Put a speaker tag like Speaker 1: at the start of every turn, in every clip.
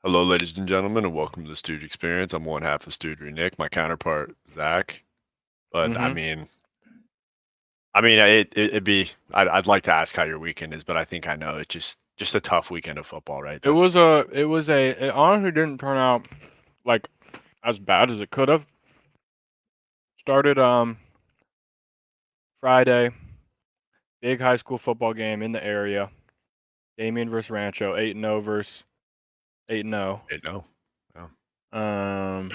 Speaker 1: Hello, ladies and gentlemen, and welcome to the Stooge Experience. I'm one half of Stoogery Nick, my counterpart Zach. But
Speaker 2: Mhm.
Speaker 1: it'd be. I'd like to ask how your weekend is, but I think I know it's just a tough weekend of football, right?
Speaker 2: It
Speaker 1: That's
Speaker 2: was it honestly didn't turn out like as bad as it could have. Started Friday, big high school football game in the area. Damien versus Rancho, 8-0 versus 8-0.
Speaker 1: it. No, no.
Speaker 2: Um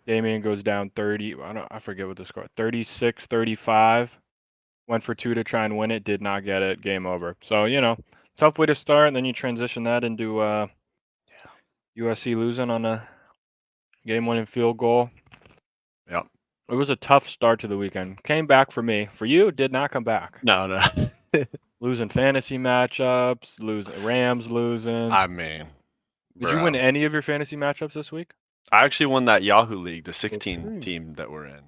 Speaker 2: Damien goes down 30, I forget what the score. 36-35. Went for 2 to try and win it, did not get it. Game over. So, tough way to start, and then you transition that into USC losing on a game-winning field goal.
Speaker 1: Yeah.
Speaker 2: It was a tough start to the weekend. Came back for me. For you, did not come back.
Speaker 1: No, no.
Speaker 2: Losing fantasy matchups, losing Rams losing.
Speaker 1: I mean,
Speaker 2: Did you win
Speaker 1: bro.
Speaker 2: any of your fantasy matchups this week?
Speaker 1: I actually won that Yahoo League, the 16
Speaker 2: Okay.
Speaker 1: team that we're in.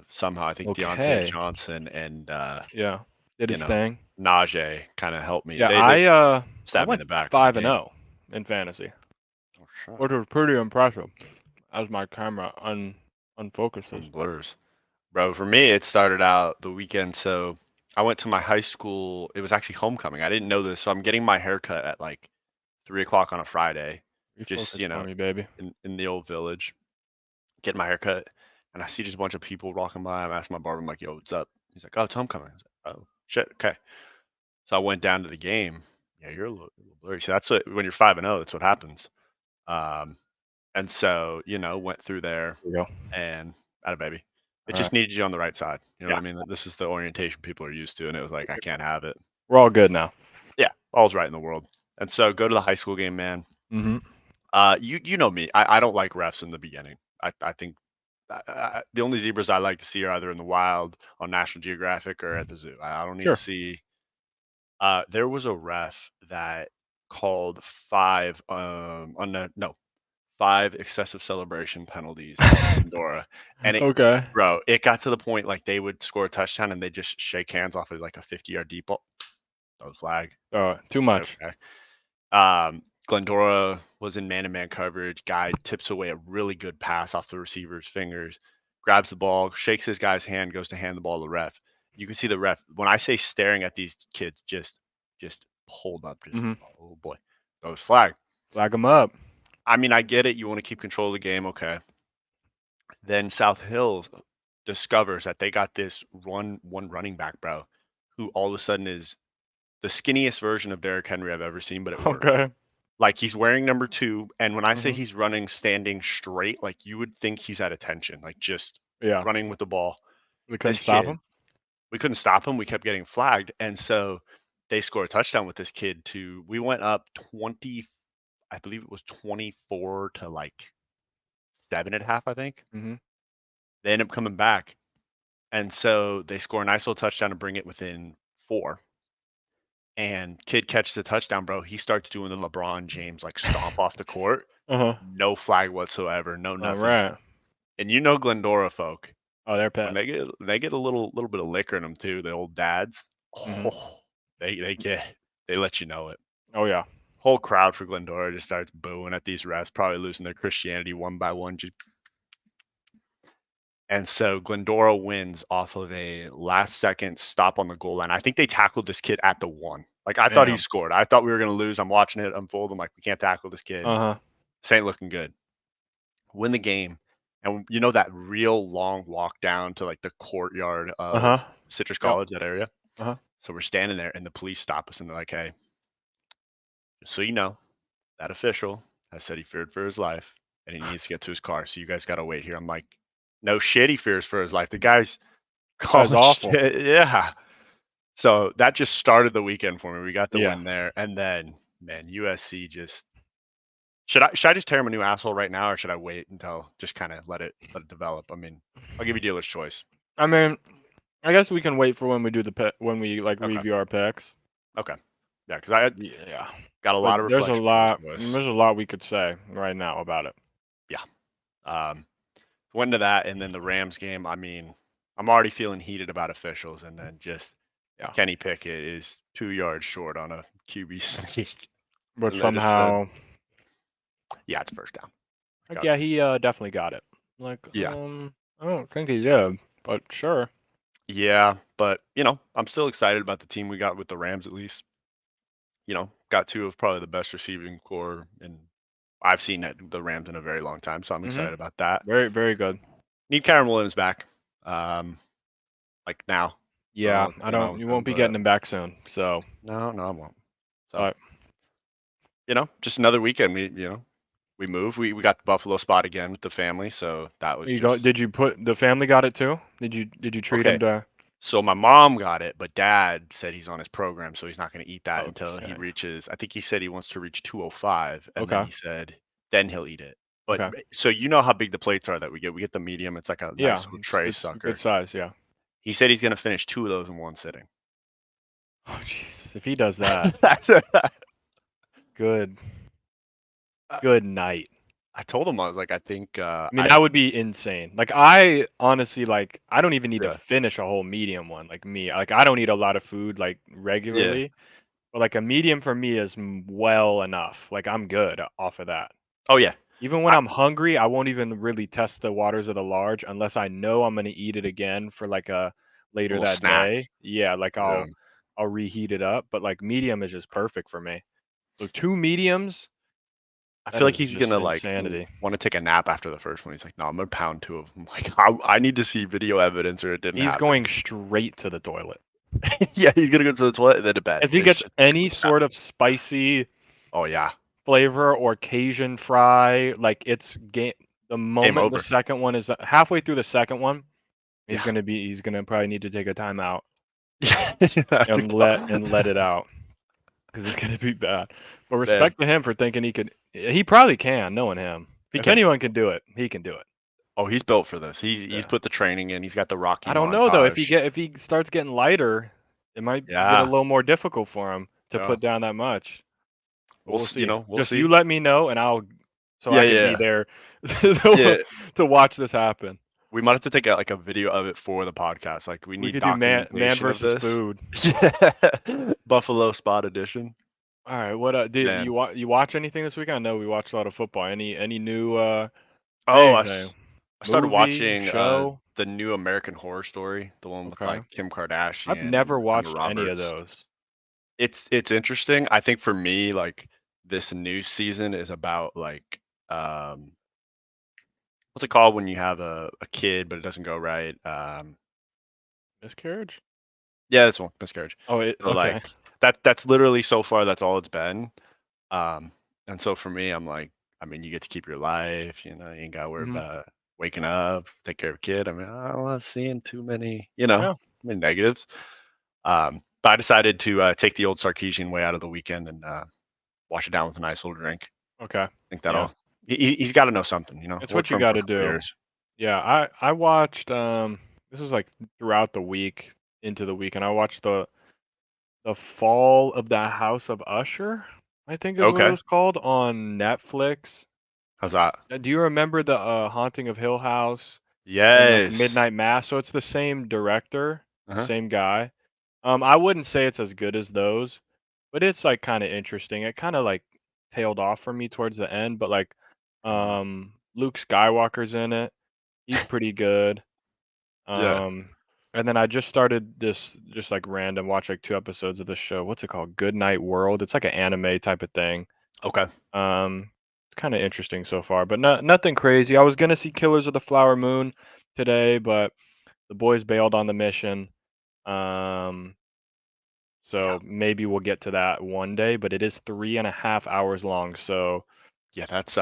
Speaker 1: Somehow I think Deontay
Speaker 2: Okay.
Speaker 1: Johnson and
Speaker 2: Yeah. Did
Speaker 1: you
Speaker 2: his
Speaker 1: know,
Speaker 2: thing.
Speaker 1: Najee kind of helped me.
Speaker 2: Yeah,
Speaker 1: They
Speaker 2: I
Speaker 1: stabbed me in
Speaker 2: went
Speaker 1: the back with the
Speaker 2: 5 and
Speaker 1: game.
Speaker 2: 0 in fantasy,
Speaker 1: Oh, shut
Speaker 2: which
Speaker 1: up.
Speaker 2: was pretty impressive as my camera unfocuses.
Speaker 1: Some blurs. Bro, for me, it started out the weekend. So I went to my high school. It was actually homecoming. I didn't know this. So I'm getting my haircut at like 3 o'clock on a Friday, just,
Speaker 2: Refocus for me, baby.
Speaker 1: in the old village, getting my haircut. And I see just a bunch of people walking by. I'm asking my barber, I'm like, yo, what's up? He's like, oh, it's homecoming. I was like, oh, shit. Okay. So I went down to the game. Yeah, you're a little blurry. So that's what, when you're 5 and 0, that's what happens. Um, and so, went through there
Speaker 2: There you go.
Speaker 1: and had a baby. It
Speaker 2: All right.
Speaker 1: just needed you on the right side. You know what
Speaker 2: Yeah.
Speaker 1: I mean? This is the orientation people are used to, and it was like, I can't have it.
Speaker 2: We're all good now.
Speaker 1: Yeah, all's right in the world. And so go to the high school game, man.
Speaker 2: Mhm.
Speaker 1: You know me. I don't like refs in the beginning. I think the only zebras I like to see are either in the wild on National Geographic or at the zoo. I don't need to
Speaker 2: Sure.
Speaker 1: see. There was a ref that called five on the no 5 excessive celebration penalties on Pandora, and
Speaker 2: Okay.
Speaker 1: it got to the point, like, they would score a touchdown, and they just shake hands off of, like, a 50-yard deep ball. Throw flag.
Speaker 2: Too much.
Speaker 1: Okay. Glendora was in man-to-man coverage. Guy tips away a really good pass off the receiver's fingers, grabs the ball, shakes his guy's hand, goes to hand the ball to the ref. You can see the ref when I say staring at these kids, just pulled up, just,
Speaker 2: Mhm.
Speaker 1: "Oh, boy." Throws flag.
Speaker 2: Flag 'em up.
Speaker 1: I mean, I get it, you wanna keep control of the game, okay. Then South Hills discovers that they got this one running back, bro, who all of a sudden is the skinniest version of Derrick Henry I've ever seen, but it worked.
Speaker 2: Okay.
Speaker 1: Like, he's wearing number 2, and when I say
Speaker 2: Mhm.
Speaker 1: he's running standing straight, like, you would think he's at attention, like, just
Speaker 2: Yeah.
Speaker 1: running with the ball.
Speaker 2: We couldn't
Speaker 1: This
Speaker 2: stop
Speaker 1: kid,
Speaker 2: him?
Speaker 1: we couldn't stop him, we kept getting flagged, and so they score a touchdown with this kid to we went up 20, I believe it was 24 to, like, 7 at half, I think.
Speaker 2: Mhm.
Speaker 1: They end up coming back. And so they score a nice little touchdown to bring it within 4, and kid catches a touchdown, bro. He starts doing the LeBron James, like, stomp off the court.
Speaker 2: Uh-huh.
Speaker 1: No flag whatsoever, no nothing.
Speaker 2: Alright.
Speaker 1: And you know Glendora folk,
Speaker 2: Oh, they're
Speaker 1: when they
Speaker 2: pissed.
Speaker 1: get a little bit of liquor in them too, the old dads,
Speaker 2: Mhm.
Speaker 1: oh, they let you know it.
Speaker 2: Oh, yeah.
Speaker 1: Whole crowd for Glendora just starts booing at these refs, probably losing their Christianity one by one, just and so Glendora wins off of a last second stop on the goal line. I think they tackled this kid at the 1. Like, I thought he
Speaker 2: Damn.
Speaker 1: scored. I thought we were gonna lose. I'm watching it unfold. I'm like, "We can't tackle this kid.
Speaker 2: Uh-huh.
Speaker 1: This ain't looking good." Win the game, and you know that real long walk down to, like, the courtyard
Speaker 2: Uh-huh.
Speaker 1: of Citrus
Speaker 2: Yep.
Speaker 1: College, that area?
Speaker 2: Uh-huh.
Speaker 1: So we're standing there, and the police stop us, and they're like, "Hey, just so you know, that official has said he feared for his life, and he needs to get to his car, so you guys gotta wait here." I'm like, "No shit, he fears for his life. The guy's
Speaker 2: Guy's
Speaker 1: calling
Speaker 2: awful.
Speaker 1: shit." Yeah. So that just started the weekend for me. We got the
Speaker 2: Yeah.
Speaker 1: win there, and then, man, USC just should I just tear him a new asshole right now, or should I wait until just kinda let it develop? I mean, I'll give you dealer's choice.
Speaker 2: I mean, I guess we can wait for when we do the when we,
Speaker 1: Okay,
Speaker 2: review our picks.
Speaker 1: okay. Yeah, because I
Speaker 2: Yeah.
Speaker 1: got a
Speaker 2: But
Speaker 1: lot of reflection from this voice.
Speaker 2: there's a lot we could say right now about it.
Speaker 1: Yeah. Um, went to that, and then the Rams game, I mean, I'm already feeling heated about officials, and then just
Speaker 2: Yeah.
Speaker 1: Kenny Pickett is 2 yards short on a QB sneak,
Speaker 2: But
Speaker 1: and I just said,
Speaker 2: somehow
Speaker 1: Yeah, it's first down.
Speaker 2: Like,
Speaker 1: Got
Speaker 2: yeah,
Speaker 1: it.
Speaker 2: he definitely got it. Like,
Speaker 1: Yeah.
Speaker 2: I don't think he did, but sure.
Speaker 1: Yeah, but I'm still excited about the team we got with the Rams at least. Got two of probably the best receiving core and I've seen the Rams in a very long time, so I'm
Speaker 2: hmm
Speaker 1: excited about that.
Speaker 2: Very, very good.
Speaker 1: Need Kyren Williams back. Um, like now.
Speaker 2: Yeah,
Speaker 1: Be on with
Speaker 2: you
Speaker 1: him,
Speaker 2: won't be
Speaker 1: but
Speaker 2: getting him back soon. So,
Speaker 1: no, I won't. So,
Speaker 2: but
Speaker 1: just another weekend. We move. We got the Buffalo spot again with the family, so that was
Speaker 2: you go.
Speaker 1: just
Speaker 2: Did you put the family got it too? Did you treat him
Speaker 1: okay.
Speaker 2: to?
Speaker 1: So my mom got it, but dad said he's on his program, so he's not going to eat that until he
Speaker 2: Okay.
Speaker 1: reaches. I think he said he wants to reach 205, and then
Speaker 2: Okay.
Speaker 1: he said then he'll eat it. But
Speaker 2: Okay.
Speaker 1: so you know how big the plates are that we get. We get the medium. It's like a
Speaker 2: Yeah,
Speaker 1: nice little tray
Speaker 2: it's a good
Speaker 1: sucker.
Speaker 2: size. Yeah.
Speaker 1: He said he's going to finish two of those in one sitting.
Speaker 2: Oh Jesus! If he does that,
Speaker 1: That's
Speaker 2: good,
Speaker 1: I
Speaker 2: good night.
Speaker 1: I told him I was like, I think
Speaker 2: I mean, that would be insane. Like, I honestly like. I don't even need to
Speaker 1: yeah
Speaker 2: finish a whole medium one. Like me, like I don't eat a lot of food like
Speaker 1: yeah
Speaker 2: regularly. But like a medium for me is well enough. Like I'm good off of that.
Speaker 1: oh yeah
Speaker 2: Even when
Speaker 1: I,
Speaker 2: I'm hungry, I won't even really test the waters of the large unless I know I'm gonna eat it again for like a
Speaker 1: a
Speaker 2: later
Speaker 1: little
Speaker 2: that
Speaker 1: snack.
Speaker 2: day. Yeah, like
Speaker 1: Yeah.
Speaker 2: I'll reheat it up. But like medium is just perfect for me. So two mediums,
Speaker 1: I
Speaker 2: that
Speaker 1: feel like
Speaker 2: is
Speaker 1: he's
Speaker 2: just
Speaker 1: gonna like
Speaker 2: insanity.
Speaker 1: want to take a nap after the first one. He's like, no, I'm gonna pound two of them. Like I need to see video evidence or it didn't
Speaker 2: He's
Speaker 1: happen.
Speaker 2: going straight to the toilet.
Speaker 1: Yeah, he's gonna go to the toilet and then to bed.
Speaker 2: If he
Speaker 1: It's
Speaker 2: gets
Speaker 1: just
Speaker 2: any
Speaker 1: yeah.
Speaker 2: sort of spicy
Speaker 1: Oh yeah,
Speaker 2: flavor or Cajun fry, like it's the
Speaker 1: game
Speaker 2: moment the
Speaker 1: over.
Speaker 2: second one is halfway through the second one,
Speaker 1: Yeah,
Speaker 2: he's gonna probably need to take a timeout
Speaker 1: yeah. You have to go.
Speaker 2: and let it out because it's gonna be bad. But
Speaker 1: Man,
Speaker 2: respect to him for thinking he probably can, knowing him.
Speaker 1: he
Speaker 2: If
Speaker 1: can.
Speaker 2: anyone can do it, he can do it.
Speaker 1: Oh, he's built for this. He's
Speaker 2: Yeah.
Speaker 1: put the training in. He's got the Rocky
Speaker 2: I don't know though,
Speaker 1: montage.
Speaker 2: if he starts getting lighter, it might get a
Speaker 1: Yeah,
Speaker 2: little more difficult for him to
Speaker 1: yeah.
Speaker 2: put down that much. But we'll see.
Speaker 1: We'll
Speaker 2: Just
Speaker 1: see.
Speaker 2: you let me know and I'll so
Speaker 1: Yeah,
Speaker 2: I can be
Speaker 1: yeah,
Speaker 2: there
Speaker 1: yeah.
Speaker 2: to watch this happen.
Speaker 1: We might have to take a video of it for the podcast. Like we
Speaker 2: We
Speaker 1: need
Speaker 2: could do man
Speaker 1: documentation of
Speaker 2: versus
Speaker 1: this.
Speaker 2: food.
Speaker 1: Yeah. Buffalo spot edition.
Speaker 2: All right, what did
Speaker 1: Man.
Speaker 2: you watch anything this weekend? I know we watched a lot of football. Any new
Speaker 1: Oh,
Speaker 2: anything?
Speaker 1: I started
Speaker 2: Movie,
Speaker 1: watching
Speaker 2: show?
Speaker 1: the new American Horror Story, the one with
Speaker 2: Okay.
Speaker 1: like Kim
Speaker 2: I've
Speaker 1: Kardashian
Speaker 2: never
Speaker 1: and Emma
Speaker 2: watched any of
Speaker 1: Roberts.
Speaker 2: those.
Speaker 1: It's interesting. I think for me, like this new season is about like what's it called when you have a kid but it doesn't go right?
Speaker 2: Miscarriage?
Speaker 1: Yeah, this one, miscarriage.
Speaker 2: Oh,
Speaker 1: So
Speaker 2: okay.
Speaker 1: like that's literally so far that's all it's been. Um, and so for me, I'm like, I mean, you get to keep your life, you ain't got to worry
Speaker 2: hmm
Speaker 1: about waking up, take care of a kid. I mean, I don't want seeing too many,
Speaker 2: Yeah.
Speaker 1: negatives. But I decided to take the old Sarkeesian way out of the weekend and wash it down with a nice little drink.
Speaker 2: Okay.
Speaker 1: I think
Speaker 2: Yeah.
Speaker 1: he's got to know something,
Speaker 2: It's
Speaker 1: Worked
Speaker 2: what
Speaker 1: for
Speaker 2: you
Speaker 1: him
Speaker 2: got
Speaker 1: for a
Speaker 2: to
Speaker 1: couple
Speaker 2: do.
Speaker 1: years.
Speaker 2: Yeah, I watched this is like throughout the week into the week and I watched the Fall of the House of Usher, I think is what it
Speaker 1: Okay.
Speaker 2: was called on Netflix.
Speaker 1: How's that?
Speaker 2: Do you remember the Haunting of Hill House and like
Speaker 1: Yes.
Speaker 2: Midnight Mass? So it's the same director,
Speaker 1: Uh-huh.
Speaker 2: same guy. I wouldn't say it's as good as those, but it's like kind of interesting. It kind of like tailed off for me towards the end, but like
Speaker 1: Uh,
Speaker 2: Luke Skywalker's in it. He's pretty good.
Speaker 1: yeah.
Speaker 2: Um and then I just started this just like random watch like 2 episodes of this show. What's it called? Good Night World. It's like an anime type of thing.
Speaker 1: Okay.
Speaker 2: It's kind of interesting so far, but nothing crazy. I was gonna see Killers of the Flower Moon today, but the boys bailed on the mission. Um,
Speaker 1: Yeah.
Speaker 2: so maybe we'll get to that one day, but it is 3.5 hours long. So,
Speaker 1: Yeah. That's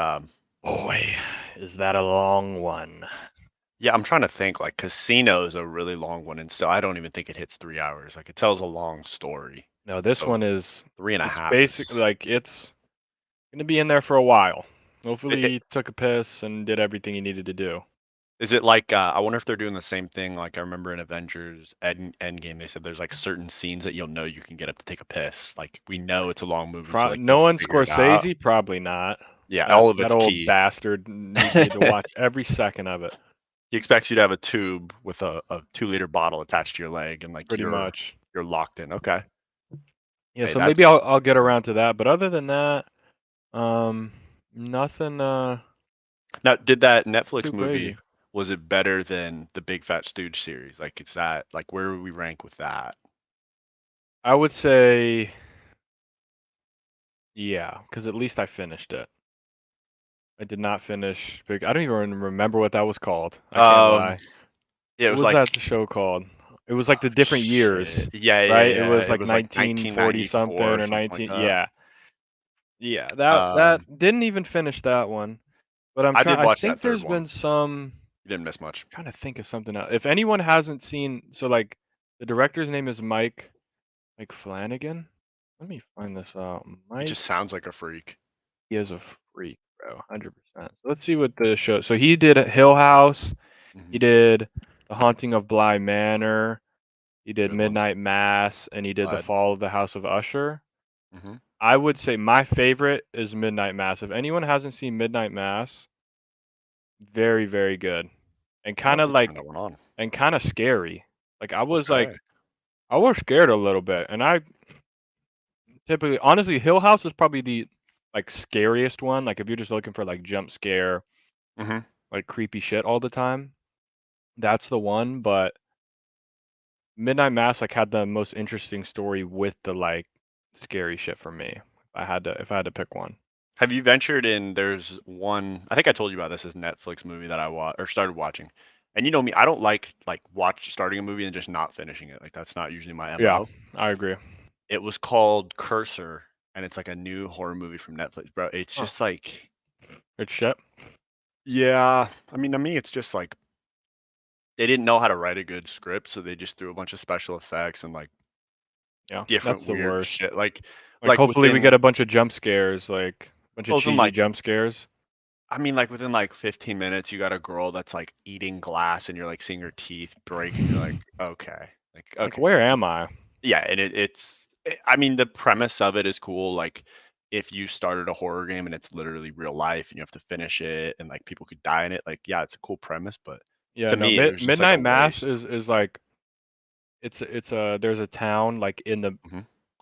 Speaker 2: boy, is that a long one.
Speaker 1: Yeah, I'm trying to think, like, Casino is a really long one, and still I don't even think it hits 3 hours, like, it tells a long story.
Speaker 2: No, this
Speaker 1: So
Speaker 2: one is.
Speaker 1: three and a
Speaker 2: It's
Speaker 1: half
Speaker 2: basic.
Speaker 1: is
Speaker 2: Like it's gonna be in there for a while.
Speaker 1: it
Speaker 2: Hopefully,
Speaker 1: it
Speaker 2: he took a piss and did everything he needed to do.
Speaker 1: is it like, I wonder if they're doing the same thing, like, I remember in Avengers Endgame, they said there's, like, certain scenes that you'll know you can get up to take a piss, like, we know it's a long movie, so, like, they'll
Speaker 2: Knowing
Speaker 1: figure it out.
Speaker 2: Scorsese, probably not.
Speaker 1: Yeah, all of
Speaker 2: That
Speaker 1: it's
Speaker 2: old
Speaker 1: key.
Speaker 2: bastard needs me to watch every second of it,
Speaker 1: He expects you to have a tube with a 2-liter bottle attached to your leg, and, like,
Speaker 2: pretty much.
Speaker 1: you're locked in, okay.
Speaker 2: Yeah,
Speaker 1: Hey,
Speaker 2: so maybe
Speaker 1: that's
Speaker 2: I'll get around to that, but other than that, um, Nothing
Speaker 1: Now, did that Netflix
Speaker 2: too
Speaker 1: movie,
Speaker 2: crazy.
Speaker 1: was it better than the Big Fat Stooge series? Like, is that like where would we rank with that?
Speaker 2: I would say yeah, because at least I finished it. I did not finish Big. I don't even remember what that was called. I can't
Speaker 1: Um,
Speaker 2: lie.
Speaker 1: yeah, it
Speaker 2: What
Speaker 1: was
Speaker 2: was
Speaker 1: like,
Speaker 2: that show called? It was like
Speaker 1: oh
Speaker 2: the different
Speaker 1: shit,
Speaker 2: years,
Speaker 1: yeah, yeah,
Speaker 2: right? It
Speaker 1: yeah.
Speaker 2: was
Speaker 1: It
Speaker 2: like
Speaker 1: was like
Speaker 2: 1940 something
Speaker 1: 1994 or
Speaker 2: or
Speaker 1: something like
Speaker 2: 19.
Speaker 1: that.
Speaker 2: Yeah, yeah. That
Speaker 1: Um,
Speaker 2: didn't even finish that one. But
Speaker 1: I did
Speaker 2: I
Speaker 1: watch that
Speaker 2: think
Speaker 1: third
Speaker 2: there's
Speaker 1: one.
Speaker 2: been some.
Speaker 1: You didn't miss much.
Speaker 2: Trying to think of something else. If anyone hasn't seen, so like the director's name is Mike Flanagan. Let me find this out.
Speaker 1: He
Speaker 2: Mike,
Speaker 1: just sounds like a freak.
Speaker 2: he is a freak, bro, 100%. So let's see what the show. So he did Hill House. He
Speaker 1: Hmm.
Speaker 2: did The Haunting of Bly Manor. He did
Speaker 1: Good ones.
Speaker 2: Midnight Mass, and he did The
Speaker 1: Glad.
Speaker 2: Fall of the House of Usher.
Speaker 1: Hmm.
Speaker 2: I would say my favorite is Midnight Mass. If anyone hasn't seen Midnight Mass, very, very good, and
Speaker 1: I'll
Speaker 2: kind
Speaker 1: have
Speaker 2: of
Speaker 1: to turn
Speaker 2: like
Speaker 1: that one on.
Speaker 2: and kind of scary. Like
Speaker 1: Okay.
Speaker 2: I was scared a little bit, and I typically, honestly, Hill House is probably the like scariest one. Like if you're just looking for like jump scare,
Speaker 1: Hmm.
Speaker 2: like creepy shit all the time, that's the one. But Midnight Mass like had the most interesting story with the like scary shit for me. If I had to pick one.
Speaker 1: Have you ventured in? There's one. I think I told you about this. This Netflix movie that I watched or started watching. And you know me, I don't like watch starting a movie and just not finishing it. Like that's not usually my
Speaker 2: Yeah,
Speaker 1: MO.
Speaker 2: I agree.
Speaker 1: It was called Cursor, and it's like a new horror movie from Netflix, bro. It's
Speaker 2: Huh.
Speaker 1: just like,
Speaker 2: It's shit.
Speaker 1: yeah. I mean, to me, it's just like they didn't know how to write a good script, so they just threw a bunch of special effects and like
Speaker 2: Yeah, that's
Speaker 1: different
Speaker 2: the
Speaker 1: weird
Speaker 2: worst.
Speaker 1: shit.
Speaker 2: Like
Speaker 1: Like
Speaker 2: hopefully we
Speaker 1: within
Speaker 2: get a bunch of jump scares, like a bunch of
Speaker 1: well, within
Speaker 2: cheesy
Speaker 1: like
Speaker 2: jump scares.
Speaker 1: I mean, like within like 15 minutes, you got a girl that's like eating glass, and you're like seeing her teeth break, and you're like
Speaker 2: Like
Speaker 1: okay,
Speaker 2: where am I?
Speaker 1: yeah. And I mean, the premise of it is cool. Like if you started a horror game and it's literally real life, and you have to finish it, and like people could die in it, like yeah, it's a cool premise. But
Speaker 2: Yeah,
Speaker 1: to
Speaker 2: no.
Speaker 1: me, it was just like a
Speaker 2: Midnight Mass
Speaker 1: waste.
Speaker 2: is like it's a there's a town like in the
Speaker 1: Hmm.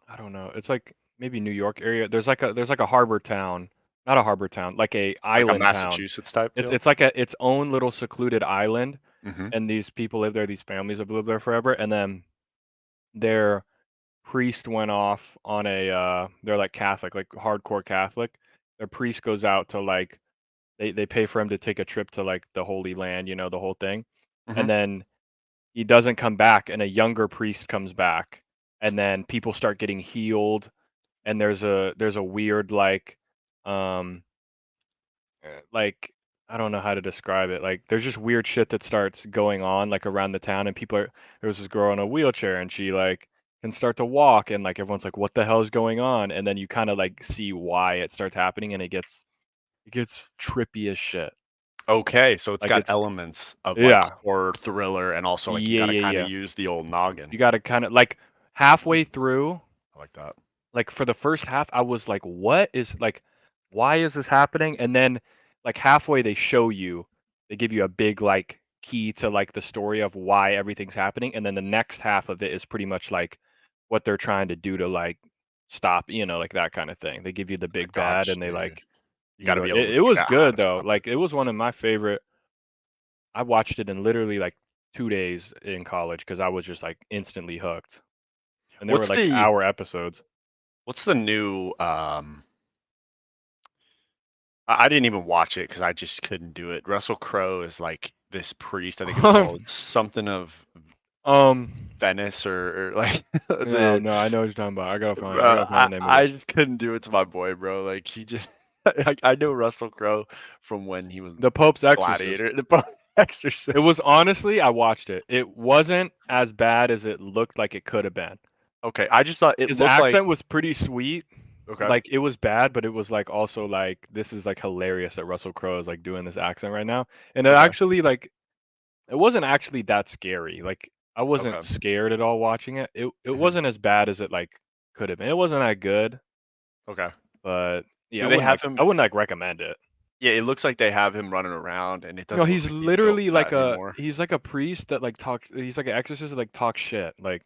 Speaker 2: I don't know. It's like maybe New York area. There's like a harbor town, not a harbor town, like a
Speaker 1: Like a
Speaker 2: island town.
Speaker 1: Massachusetts type deal.
Speaker 2: It's like its own little secluded island,
Speaker 1: Hmm.
Speaker 2: and these people live there. These families have lived there forever, and then their priest went off on a. They're like Catholic, like hardcore Catholic. Their priest goes out to like they pay for him to take a trip to like the Holy Land, you know, the whole thing,
Speaker 1: Hmm.
Speaker 2: and then he doesn't come back, and a younger priest comes back, and then people start getting healed, and there's a weird um like I don't know how to describe it. Like there's just weird shit that starts going on like around the town, and people are there was this girl in a wheelchair, and she like can start to walk, and like everyone's like, what the hell is going on? And then you kind of like see why it starts happening, and it gets trippy as shit.
Speaker 1: Okay, so it's
Speaker 2: Like
Speaker 1: got
Speaker 2: it's
Speaker 1: elements of like
Speaker 2: yeah.
Speaker 1: horror, thriller, and also like you
Speaker 2: Yeah,
Speaker 1: got to
Speaker 2: yeah,
Speaker 1: kind of
Speaker 2: yeah.
Speaker 1: use the old noggin.
Speaker 2: You gotta kinda like halfway through,
Speaker 1: I like that.
Speaker 2: like for the first half, I was like, what is like why is this happening? And then like halfway they give you a big like key to like the story of why everything's happening. And then the next half of it is pretty much like what they're trying to do to like stop, like that kind of thing. They give you the
Speaker 1: I
Speaker 2: big bad
Speaker 1: got
Speaker 2: and they
Speaker 1: you.
Speaker 2: like
Speaker 1: You got to
Speaker 2: go
Speaker 1: be able to
Speaker 2: it
Speaker 1: figure
Speaker 2: was
Speaker 1: out how
Speaker 2: good
Speaker 1: to
Speaker 2: though.
Speaker 1: stop it.
Speaker 2: Like it was one of my favorite. I watched it in literally like 2 days in college because I was just like instantly hooked. And they were
Speaker 1: What's
Speaker 2: like
Speaker 1: the
Speaker 2: hour episodes.
Speaker 1: what's the new I didn't even watch it because I just couldn't do it. Russell Crowe is like this priest. I think it's called something of
Speaker 2: um
Speaker 1: Venice or like
Speaker 2: No,
Speaker 1: the
Speaker 2: no, I know what you're talking about. I gotta find the name of
Speaker 1: I
Speaker 2: it.
Speaker 1: just couldn't do it to my boy, bro. Like he just I know Russell Crowe from when he was
Speaker 2: The Pope's Exorcist.
Speaker 1: Gladiator, the Exorcist.
Speaker 2: It was honestly, I watched it. It wasn't as bad as it looked like it could have been.
Speaker 1: Okay, I just thought it
Speaker 2: His
Speaker 1: looked like
Speaker 2: accent was pretty sweet.
Speaker 1: okay,
Speaker 2: Like it was bad, but it was like also like this is like hilarious that Russell Crowe is like doing this accent right now. And it
Speaker 1: okay,
Speaker 2: actually like it wasn't actually that scary. Like I wasn't
Speaker 1: okay.
Speaker 2: scared at all watching it. It
Speaker 1: Mhm.
Speaker 2: wasn't as bad as it like could have been. It wasn't that good,
Speaker 1: Okay.
Speaker 2: but yeah,
Speaker 1: Do they have
Speaker 2: I
Speaker 1: him?
Speaker 2: wouldn't like recommend it.
Speaker 1: Yeah, it looks like they have him running around, and it
Speaker 2: No,
Speaker 1: doesn't look
Speaker 2: he's
Speaker 1: like he's built
Speaker 2: literally
Speaker 1: for that
Speaker 2: like
Speaker 1: anymore.
Speaker 2: he's like a priest that like he's like an exorcist that like talks shit. Like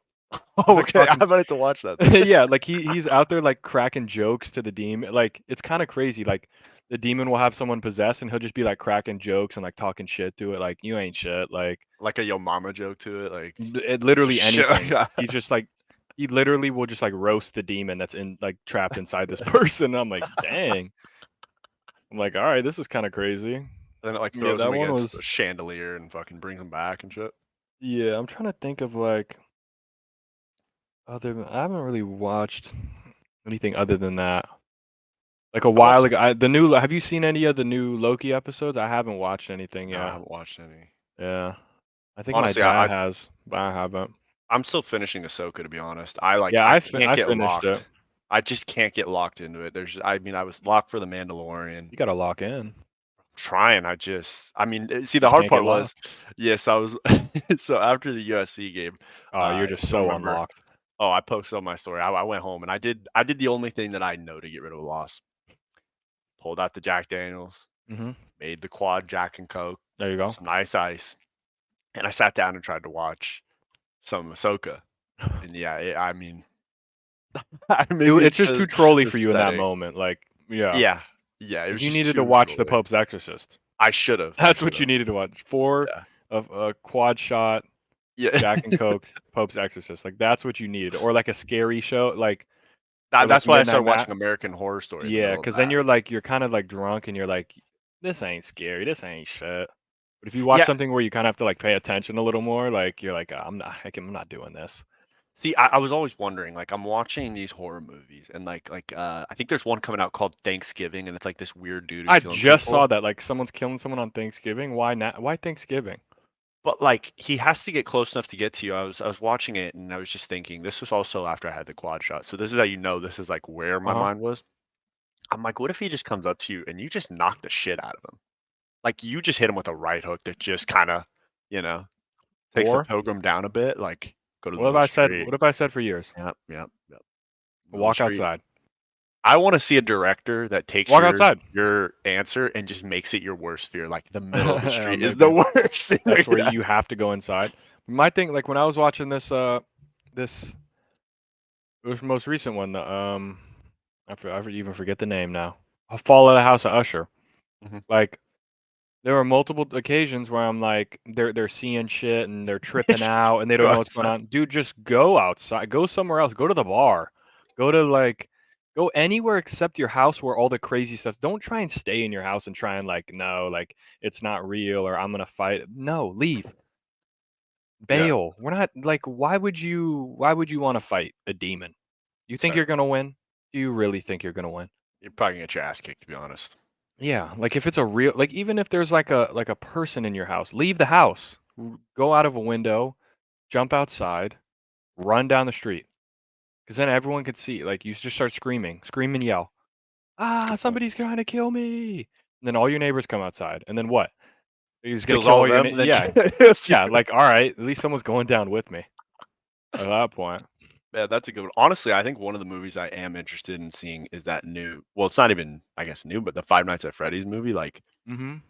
Speaker 2: like,
Speaker 1: Okay, I
Speaker 2: talking
Speaker 1: might have to watch that then.
Speaker 2: yeah, like, he's out there, like, cracking jokes to the demon, like, it's kinda crazy, like, the demon will have someone possessed, and he'll just be, like, cracking jokes and, like, talking shit to it, like, "You ain't shit," like,
Speaker 1: Like a yo mama joke to it, like, just
Speaker 2: literally
Speaker 1: shit like
Speaker 2: anything.
Speaker 1: that.
Speaker 2: He's just, like he literally will just, like, roast the demon that's trapped inside this person, I'm like, "Dang." I'm like, "Alright, this is kinda crazy."
Speaker 1: Then it, like,
Speaker 2: Yeah,
Speaker 1: throws
Speaker 2: that
Speaker 1: him
Speaker 2: one
Speaker 1: against the
Speaker 2: was
Speaker 1: chandelier and fucking brings him back and shit.
Speaker 2: yeah, I'm trying to think of, like, other than I haven't really watched anything other than that. Like, a
Speaker 1: I
Speaker 2: while
Speaker 1: watched
Speaker 2: ago the new have you seen any of the new Loki episodes? I haven't watched anything
Speaker 1: No, I
Speaker 2: yet.
Speaker 1: haven't watched any.
Speaker 2: Yeah. I think my
Speaker 1: Honestly,
Speaker 2: dad has, but I haven't.
Speaker 1: I'm still finishing Ahsoka, to be honest. I
Speaker 2: Yeah,
Speaker 1: can't
Speaker 2: I
Speaker 1: get
Speaker 2: finished it.
Speaker 1: locked. I just can't get locked into it. I mean, I was locked for The Mandalorian.
Speaker 2: You gotta lock in.
Speaker 1: Trying, see, the
Speaker 2: Just
Speaker 1: hard
Speaker 2: can't get
Speaker 1: part was,
Speaker 2: locked.
Speaker 1: yes, I was so after the USC game,
Speaker 2: Oh, you're
Speaker 1: if
Speaker 2: just
Speaker 1: you don't
Speaker 2: so
Speaker 1: remember,
Speaker 2: unlocked.
Speaker 1: oh, I posted on my story. I went home and I did the only thing that I know to get rid of a loss. Pulled out the Jack Daniels,
Speaker 2: Mhm.
Speaker 1: made the quad Jack and Coke,
Speaker 2: There you go.
Speaker 1: some nice ice, and I sat down and tried to watch some Ahsoka. And yeah, maybe
Speaker 2: It's
Speaker 1: it's
Speaker 2: just too
Speaker 1: just
Speaker 2: trolly
Speaker 1: the
Speaker 2: for you in that
Speaker 1: setting.
Speaker 2: moment, like, yeah.
Speaker 1: Yeah, yeah, it
Speaker 2: Like,
Speaker 1: was
Speaker 2: you
Speaker 1: just
Speaker 2: needed to
Speaker 1: too
Speaker 2: watch The
Speaker 1: trolly.
Speaker 2: Pope's Exorcist.
Speaker 1: I should've, I
Speaker 2: That's what you
Speaker 1: should've.
Speaker 2: needed to watch. 4
Speaker 1: Yeah.
Speaker 2: of a quad shot,
Speaker 1: Yeah.
Speaker 2: Jack and Coke, Pope's Exorcist, like, that's what you needed, or, like, a scary show, or,
Speaker 1: That's why I
Speaker 2: Midnight
Speaker 1: started
Speaker 2: Ma
Speaker 1: watching American Horror Story in the
Speaker 2: yeah,
Speaker 1: middle of
Speaker 2: because then
Speaker 1: that.
Speaker 2: you're kinda, like, drunk and you're like, "This ain't scary, this ain't shit." But if you watch
Speaker 1: Yeah,
Speaker 2: something where you kinda have to, like, pay attention a little more, like, you're like, I'm not doing this."
Speaker 1: see, I was always wondering, like, I'm watching these horror movies and, I think there's one coming out called Thanksgiving, and it's, like, this weird dude who's
Speaker 2: I
Speaker 1: killing
Speaker 2: just saw
Speaker 1: people,
Speaker 2: that, like, someone's killing someone on Thanksgiving, why Thanksgiving?
Speaker 1: but, like, he has to get close enough to get to you. I was watching it, and I was just thinking this was also after I had the quad shot, so this is how you know this is, like, where my
Speaker 2: Uh-huh.
Speaker 1: mind was. I'm like, "What if he just comes up to you and you just knock the shit out of him?" Like, you just hit him with a right hook that just kinda, you know, takes the
Speaker 2: Or
Speaker 1: pilgrim down a bit, like, go to the
Speaker 2: what if
Speaker 1: middle
Speaker 2: I said
Speaker 1: street.
Speaker 2: what if I said for years?
Speaker 1: Yep, yep, yep. Middle
Speaker 2: Walk
Speaker 1: street.
Speaker 2: outside.
Speaker 1: I wanna see a director that takes
Speaker 2: Walk
Speaker 1: your
Speaker 2: outside.
Speaker 1: your answer and just makes it your worst fear, like, the middle of the street is the
Speaker 2: Maybe.
Speaker 1: worst thing
Speaker 2: That's
Speaker 1: that
Speaker 2: where
Speaker 1: could
Speaker 2: you have to go inside. My thing, like, when I was watching this most recent one, I even forget the name now. A Fall of the House of Usher.
Speaker 1: Mhm.
Speaker 2: Like, there were multiple occasions where I'm like, they're seeing shit and they're
Speaker 1: They
Speaker 2: tripping
Speaker 1: should
Speaker 2: out and they
Speaker 1: go
Speaker 2: don't know what's going
Speaker 1: outside.
Speaker 2: on. Dude, just go outside. Go somewhere else. Go to the bar. Go to like go anywhere except your house where all the crazy stuff. Don't try and stay in your house and try and like, no, like it's not real or I'm gonna fight. No, leave.
Speaker 1: Yeah,
Speaker 2: Bail. We're not like why would you want to fight a demon? You
Speaker 1: it's
Speaker 2: think
Speaker 1: fair.
Speaker 2: you're gonna win? Do you really think you're gonna win?
Speaker 1: You're probably gonna get your ass kicked, to be honest.
Speaker 2: Yeah, like if it's a real like even if there's like a person in your house, leave the house. Go out of a window, jump outside, run down the street. Because then everyone could see. Like you just start screaming, scream and yell.
Speaker 1: That's a
Speaker 2: Ah,
Speaker 1: good point.
Speaker 2: somebody's trying to kill me. And then all your neighbors come outside. And then what? He's gonna
Speaker 1: Kills
Speaker 2: kill
Speaker 1: all
Speaker 2: all
Speaker 1: of
Speaker 2: your
Speaker 1: them, and then
Speaker 2: yeah.
Speaker 1: kills you.
Speaker 2: Yeah, like all right, at least someone's going down with me at that point.
Speaker 1: Yeah, that's a good one. Honestly, I think one of the movies I am interested in seeing is that new well, it's not even, I guess, new, but the Five Nights at Freddy's movie, like,
Speaker 2: Mm-hmm. Is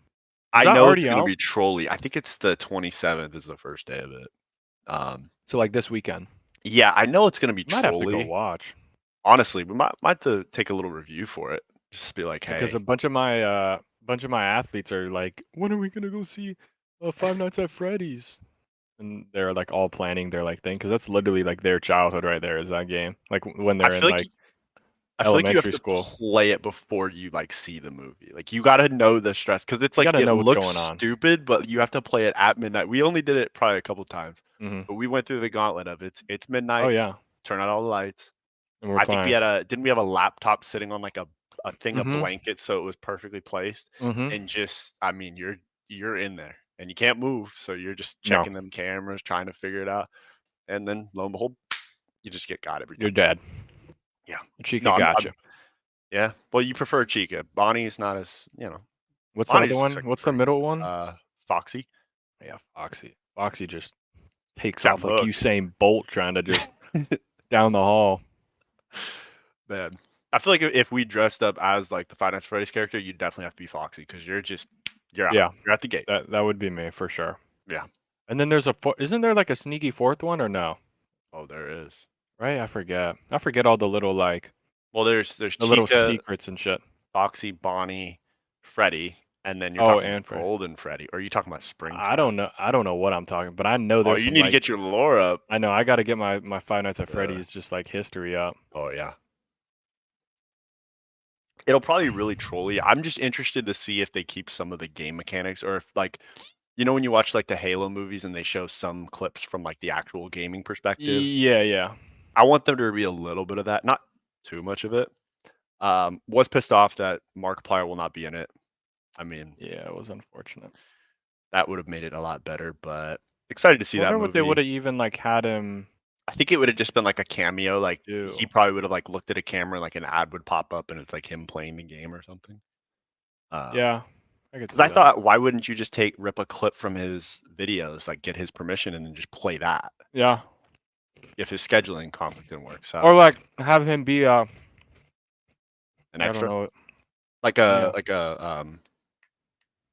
Speaker 1: I
Speaker 2: that
Speaker 1: know it's
Speaker 2: already
Speaker 1: gonna
Speaker 2: out?
Speaker 1: be trolly. I think it's the 27th is the first day of it. Um,
Speaker 2: So like this weekend.
Speaker 1: yeah, I know it's gonna be
Speaker 2: Might have to go
Speaker 1: trolly.
Speaker 2: watch.
Speaker 1: Honestly, we might have to take a little review for it. Just be like,
Speaker 2: Because
Speaker 1: "Hey."
Speaker 2: a bunch of my athletes are like, when are we gonna go see Five Nights at Freddy's? And they're like all planning their like thing because that's literally like their childhood right there is that game. Like when
Speaker 1: I
Speaker 2: they're in
Speaker 1: feel like
Speaker 2: like
Speaker 1: y I feel like you have
Speaker 2: elementary
Speaker 1: to
Speaker 2: school.
Speaker 1: play it before you, like, see the movie. Like, you gotta know the stress because it's
Speaker 2: You
Speaker 1: like,
Speaker 2: gotta
Speaker 1: it
Speaker 2: know what's
Speaker 1: looks
Speaker 2: going on.
Speaker 1: stupid, but you have to play it at midnight. We only did it probably a couple times,
Speaker 2: Hmm.
Speaker 1: but we went through the gauntlet of it's
Speaker 2: Oh
Speaker 1: midnight,
Speaker 2: yeah,
Speaker 1: turn out all the lights.
Speaker 2: and we're
Speaker 1: I think we
Speaker 2: playing.
Speaker 1: had a didn't we have a laptop sitting on, like, a thing of
Speaker 2: Hmm.
Speaker 1: blankets so it was perfectly placed?
Speaker 2: Hmm.
Speaker 1: And just you're in there, and you can't move, so you're just
Speaker 2: No,
Speaker 1: checking them cameras, trying to figure it out, and then lo and behold, you just get got every
Speaker 2: you're
Speaker 1: time.
Speaker 2: dead.
Speaker 1: Yeah.
Speaker 2: Chica
Speaker 1: No,
Speaker 2: got
Speaker 1: I'm
Speaker 2: you.
Speaker 1: yeah. Well, you prefer Chica. Bonnie's not as,
Speaker 2: What's the other
Speaker 1: Bonnie's
Speaker 2: one?
Speaker 1: like
Speaker 2: What's the
Speaker 1: pretty,
Speaker 2: middle one?
Speaker 1: Foxy.
Speaker 2: Yeah, Foxy. Foxy just takes
Speaker 1: Got
Speaker 2: off like
Speaker 1: booked.
Speaker 2: Usain Bolt trying to just down the hall.
Speaker 1: Man. I feel like if we dressed up as, like, the Five Nights at Freddy's character, you'd definitely have to be Foxy because you're out.
Speaker 2: Yeah,
Speaker 1: You're at the gate.
Speaker 2: that would be me for sure.
Speaker 1: Yeah.
Speaker 2: And then there's isn't there like a sneaky fourth one or no?
Speaker 1: Oh, there is.
Speaker 2: right? I forget all the little like
Speaker 1: Well, there's
Speaker 2: the little
Speaker 1: Chica,
Speaker 2: secrets and shit.
Speaker 1: Foxy, Bonnie, Freddy, and then you're
Speaker 2: Oh,
Speaker 1: talking about
Speaker 2: and for
Speaker 1: Golden Freddy, or are you talking about
Speaker 2: I
Speaker 1: Springtrap?
Speaker 2: don't know. I don't know what I'm talking, but I know
Speaker 1: Oh,
Speaker 2: there's
Speaker 1: you
Speaker 2: some
Speaker 1: need to
Speaker 2: like
Speaker 1: get your lore up.
Speaker 2: I know I got to get my Five Nights at
Speaker 1: Uh,
Speaker 2: Freddy's just like history up.
Speaker 1: oh yeah. It'll probably really troll you. I'm just interested to see if they keep some of the game mechanics, or if like, when you watch like the Halo movies and they show some clips from like the actual gaming perspective.
Speaker 2: Yeah, yeah.
Speaker 1: I want them to be a little bit of that, not too much of it. Was pissed off that Markiplier will not be in it. I mean,
Speaker 2: Yeah, it was unfortunate.
Speaker 1: that would have made it a lot better, but excited to see
Speaker 2: I
Speaker 1: that
Speaker 2: wonder what they would
Speaker 1: movie.
Speaker 2: have even like had him
Speaker 1: I think it would have just been like a cameo. Like
Speaker 2: do.
Speaker 1: he probably would have like looked at a camera, like an ad would pop up, and it's like him playing the game or something.
Speaker 2: Yeah, I could
Speaker 1: Because
Speaker 2: see
Speaker 1: I
Speaker 2: that.
Speaker 1: thought, why wouldn't you just rip a clip from his videos, like get his permission, and then just play that
Speaker 2: Yeah,
Speaker 1: if his scheduling conflict didn't work? So
Speaker 2: or like have him be
Speaker 1: an
Speaker 2: I don't
Speaker 1: extra,
Speaker 2: know.
Speaker 1: like
Speaker 2: Yeah,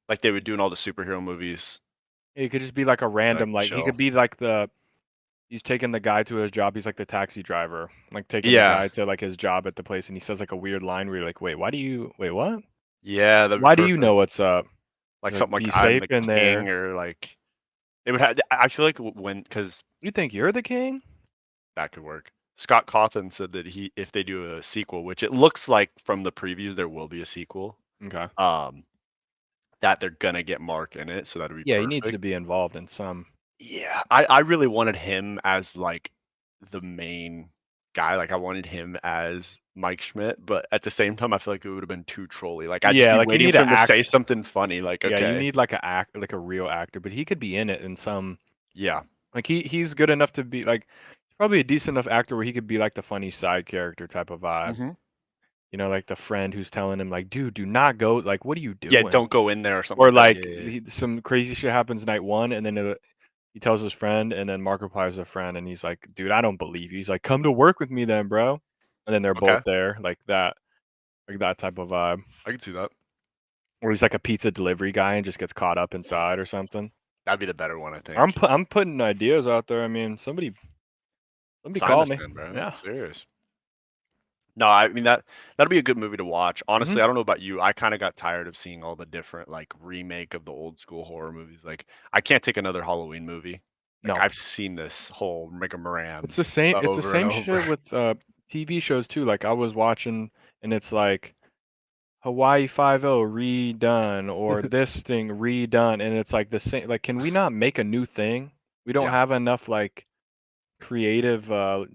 Speaker 1: like they would do in all the superhero movies,
Speaker 2: he could just be like a
Speaker 1: like
Speaker 2: random like he
Speaker 1: chill.
Speaker 2: could be like he's taking the guy to his job. He's like the taxi driver, like taking the
Speaker 1: Yeah,
Speaker 2: guy to like his job at the place, and he says like a weird line where you're like, wait, wait, what?
Speaker 1: yeah, that'd be
Speaker 2: Why do you know
Speaker 1: perfect.
Speaker 2: what's up?
Speaker 1: Like
Speaker 2: He's like,
Speaker 1: something like
Speaker 2: be
Speaker 1: I'm
Speaker 2: safe
Speaker 1: the
Speaker 2: in
Speaker 1: king,
Speaker 2: there.
Speaker 1: or like they would have. I feel like when because
Speaker 2: You think you're the king?
Speaker 1: that could work. Scott Cawthon said that if they do a sequel, which it looks like from the previews there will be a sequel,
Speaker 2: Okay.
Speaker 1: um, that they're gonna get Mark in it, so that'd be
Speaker 2: Yeah, he needs to
Speaker 1: perfect.
Speaker 2: be involved in some.
Speaker 1: Yeah, I really wanted him as like the main guy. Like I wanted him as Mike Schmidt, but at the same time, I feel like it would have been too trolly. Like I'd just
Speaker 2: Yeah,
Speaker 1: be
Speaker 2: like you
Speaker 1: waiting
Speaker 2: need
Speaker 1: for
Speaker 2: to
Speaker 1: him to
Speaker 2: act.
Speaker 1: say something funny. Like,
Speaker 2: Yeah, you
Speaker 1: okay,
Speaker 2: need like like a real actor, but he could be in it in some.
Speaker 1: yeah,
Speaker 2: Like he's good enough to be like he's probably a decent enough actor where he could be like the funny side character type of vibe.
Speaker 1: hmm
Speaker 2: You know, like the friend who's telling him like, "Dude, do not go. Like, what are you
Speaker 1: yeah,
Speaker 2: doing?"
Speaker 1: don't go in there or something
Speaker 2: Or
Speaker 1: like that.
Speaker 2: like
Speaker 1: Yeah, yeah,
Speaker 2: some crazy shit happens night one, and then he tells his friend, and then Markiplier's a friend, and he's like, "Dude, I don't believe you." He's like, "Come to work with me then, bro." And then they're both
Speaker 1: okay,
Speaker 2: there, like that type of vibe.
Speaker 1: I can see that.
Speaker 2: Or he's like a pizza delivery guy and just gets caught up inside or something.
Speaker 1: That'd be the better one, I
Speaker 2: I'm
Speaker 1: think.
Speaker 2: I'm putting ideas out there. I mean, somebody
Speaker 1: Sign
Speaker 2: call
Speaker 1: us
Speaker 2: me.
Speaker 1: in, bro.
Speaker 2: Yeah.
Speaker 1: Serious. No, I mean that'd be a good movie to watch.
Speaker 2: Mhm.
Speaker 1: Honestly, I don't know about you. I kind of got tired of seeing all the different like remake of the old school horror movies. Like I can't take another Halloween movie. Like
Speaker 2: No.
Speaker 1: I've seen this whole rigmarole
Speaker 2: It's the
Speaker 1: over and
Speaker 2: same
Speaker 1: over.
Speaker 2: shit with TV shows too. Like I was watching and it's like Hawaii Five-O redone or this thing redone and it's like the same like can we not make a new thing? We don't
Speaker 1: Yeah.
Speaker 2: have enough like creative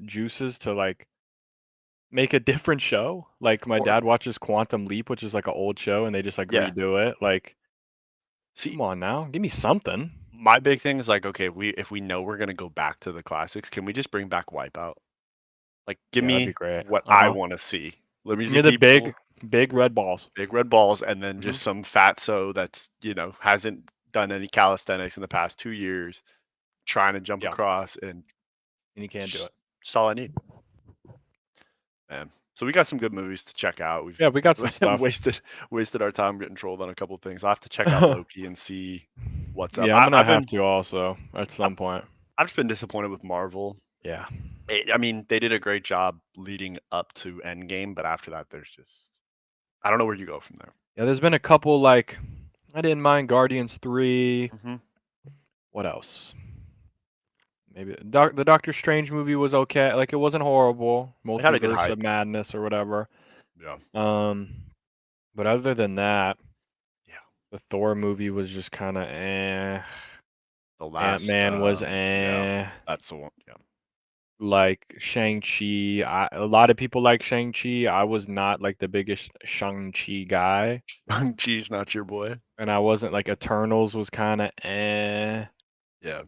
Speaker 2: juices to like make a different show. Like my
Speaker 1: Or
Speaker 2: dad watches Quantum Leap, which is like an old show and they just like
Speaker 1: yeah.
Speaker 2: redo it. Like
Speaker 1: See,
Speaker 2: come on now, give me something.
Speaker 1: my big thing is like, okay, if we know we're gonna go back to the classics, can we just bring back Wipeout? Like, give
Speaker 2: Yeah, that'd be
Speaker 1: me
Speaker 2: great.
Speaker 1: what I
Speaker 2: Uh-huh.
Speaker 1: want to see. Let me
Speaker 2: Give
Speaker 1: see
Speaker 2: me the
Speaker 1: people,
Speaker 2: big red balls.
Speaker 1: big red balls, and then
Speaker 2: Mhm.
Speaker 1: just some fatso that's hasn't done any calisthenics in the past 2 years, trying to jump
Speaker 2: Yeah,
Speaker 1: across, and
Speaker 2: and you can't do it.
Speaker 1: just all I need, man. So we got some good movies to check out. We've
Speaker 2: Yeah, we got some stuff.
Speaker 1: wasted our time getting trolled on a couple things. I'll have to check out Loki and see what's up.
Speaker 2: Yeah, I'm gonna have to also at some point.
Speaker 1: I've just been disappointed with Marvel.
Speaker 2: Yeah.
Speaker 1: I mean, they did a great job leading up to Endgame, but after that, there's just I don't know where you go from there.
Speaker 2: Yeah, there's been a couple like I didn't mind Guardians 3.
Speaker 1: hmm
Speaker 2: What else? Maybe the Doctor Strange movie was okay. Like it wasn't horrible.
Speaker 1: It had a good
Speaker 2: Multiverse of
Speaker 1: hype.
Speaker 2: Madness or whatever.
Speaker 1: Yeah.
Speaker 2: Um, but other than that,
Speaker 1: Yeah.
Speaker 2: the Thor movie was just kind of eh.
Speaker 1: The last,
Speaker 2: Ant-Man was
Speaker 1: yeah,
Speaker 2: eh.
Speaker 1: that's the one. Yeah.
Speaker 2: Like Shang-Chi, a lot of people like Shang-Chi. I was not like the biggest Shang-Chi guy,
Speaker 1: Cheese, not your boy.
Speaker 2: and I wasn't like Eternals was kind of eh.
Speaker 1: Yeah.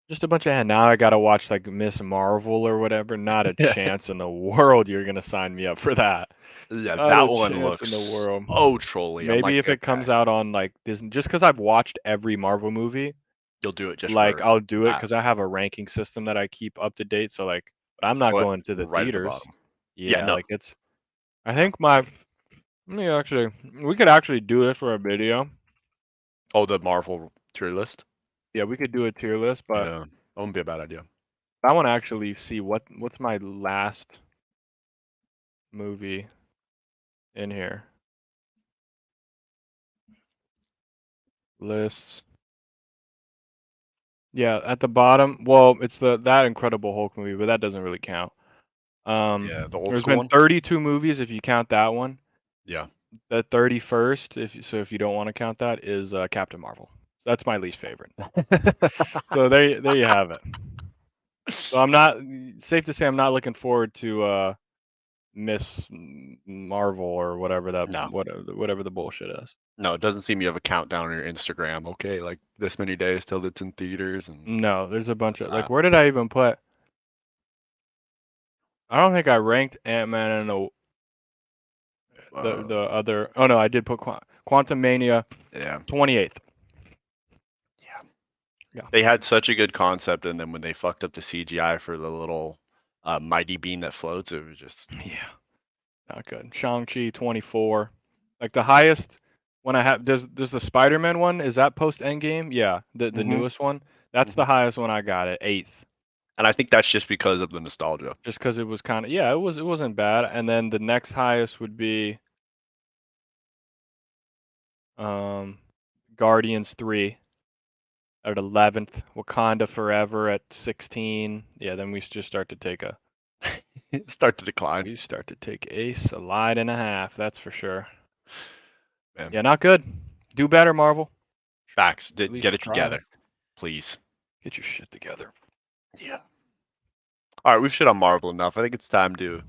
Speaker 2: Just a bunch of now I gotta watch like Miss Marvel or whatever. Not a
Speaker 1: Yeah.
Speaker 2: chance in the world you're gonna sign me up for that.
Speaker 1: Yeah.
Speaker 2: Not
Speaker 1: That
Speaker 2: a
Speaker 1: one
Speaker 2: chance in the
Speaker 1: looks
Speaker 2: world.
Speaker 1: so trolly. I'm
Speaker 2: Maybe
Speaker 1: like,
Speaker 2: if it
Speaker 1: okay,
Speaker 2: comes out on like Disney, just because I've watched every Marvel movie,
Speaker 1: you'll do it just
Speaker 2: like
Speaker 1: for
Speaker 2: I'll do it
Speaker 1: that.
Speaker 2: because I have a ranking system that I keep up to date. So like, but I'm not
Speaker 1: But
Speaker 2: going to the
Speaker 1: right at the
Speaker 2: theaters.
Speaker 1: bottom. Yeah.
Speaker 2: Yeah,
Speaker 1: No.
Speaker 2: like it's. I think my. Let me actually. We could actually do this for a video.
Speaker 1: Oh, the Marvel tier list.
Speaker 2: Yeah, we could do a tier list, but
Speaker 1: Yeah. That wouldn't be a bad idea.
Speaker 2: I want to actually see what's my last movie in here. Lists. Yeah, at the bottom. Well, it's that Incredible Hulk movie, but that doesn't really count.
Speaker 1: Yeah, the old
Speaker 2: There's
Speaker 1: school
Speaker 2: been
Speaker 1: one.
Speaker 2: 32 movies if you count that one.
Speaker 1: Yeah.
Speaker 2: The 31st, if you don't want to count that, is Captain Marvel. That's my least favorite. So there you have it. So I'm not safe to say I'm not looking forward to Miss Marvel or whatever
Speaker 1: No.
Speaker 2: whatever the bullshit is.
Speaker 1: No, it doesn't seem you have a countdown on your Instagram. Okay, like this many days till it's in theaters and
Speaker 2: No, there's a bunch of
Speaker 1: uh,
Speaker 2: where did I even put? I don't think I ranked Ant-Man and the other. Oh no, I did put Quantum Mania
Speaker 1: yeah.
Speaker 2: 28th.
Speaker 1: Yeah.
Speaker 2: Yeah.
Speaker 1: They had such a good concept, and then when they fucked up the CGI for the little mighty beam that floats, it was just
Speaker 2: Yeah. Not good. Shang-Chi 24. Like the highest when I have does the Spider-Man one, is that post Endgame? Yeah, the newest one. That's the highest one I got at 8th.
Speaker 1: And I think that's just because of the nostalgia.
Speaker 2: Just because it was kind of it wasn't bad. And then the next highest would be Guardians 3 at 11th, Wakanda Forever at 16. Yeah, then we just start to take a
Speaker 1: Start to decline.
Speaker 2: a slide and a half, that's for sure.
Speaker 1: Man.
Speaker 2: Yeah, not good. Do better, Marvel.
Speaker 1: Facts.
Speaker 2: At least
Speaker 1: Get it
Speaker 2: try.
Speaker 1: together, please.
Speaker 2: Get your shit together.
Speaker 1: Yeah. All right, we've shit on Marvel enough. I think it's time to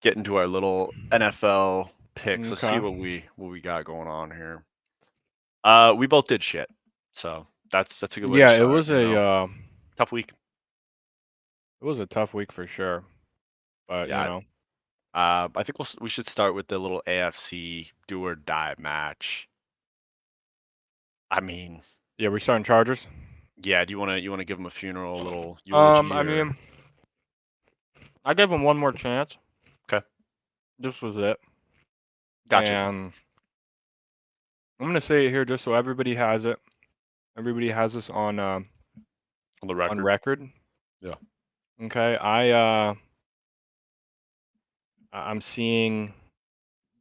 Speaker 1: get into our little NFL picks. Let's see
Speaker 2: Okay.
Speaker 1: what we got going on here. We both did shit, so that's a good way to
Speaker 2: Yeah, it
Speaker 1: start.
Speaker 2: was a
Speaker 1: Tough week.
Speaker 2: it was a tough week for sure. But
Speaker 1: Yeah. I think we should start with the little AFC do or die match. I mean,
Speaker 2: yeah, we're starting Chargers.
Speaker 1: yeah. Do you want to give them a funeral, a little eulogy?
Speaker 2: I mean, I gave them one more chance.
Speaker 1: Okay.
Speaker 2: This was it.
Speaker 1: Gotcha.
Speaker 2: And I'm gonna say it here just so everybody has it. Everybody has this on
Speaker 1: On the record.
Speaker 2: on record.
Speaker 1: Yeah.
Speaker 2: Okay. I'm seeing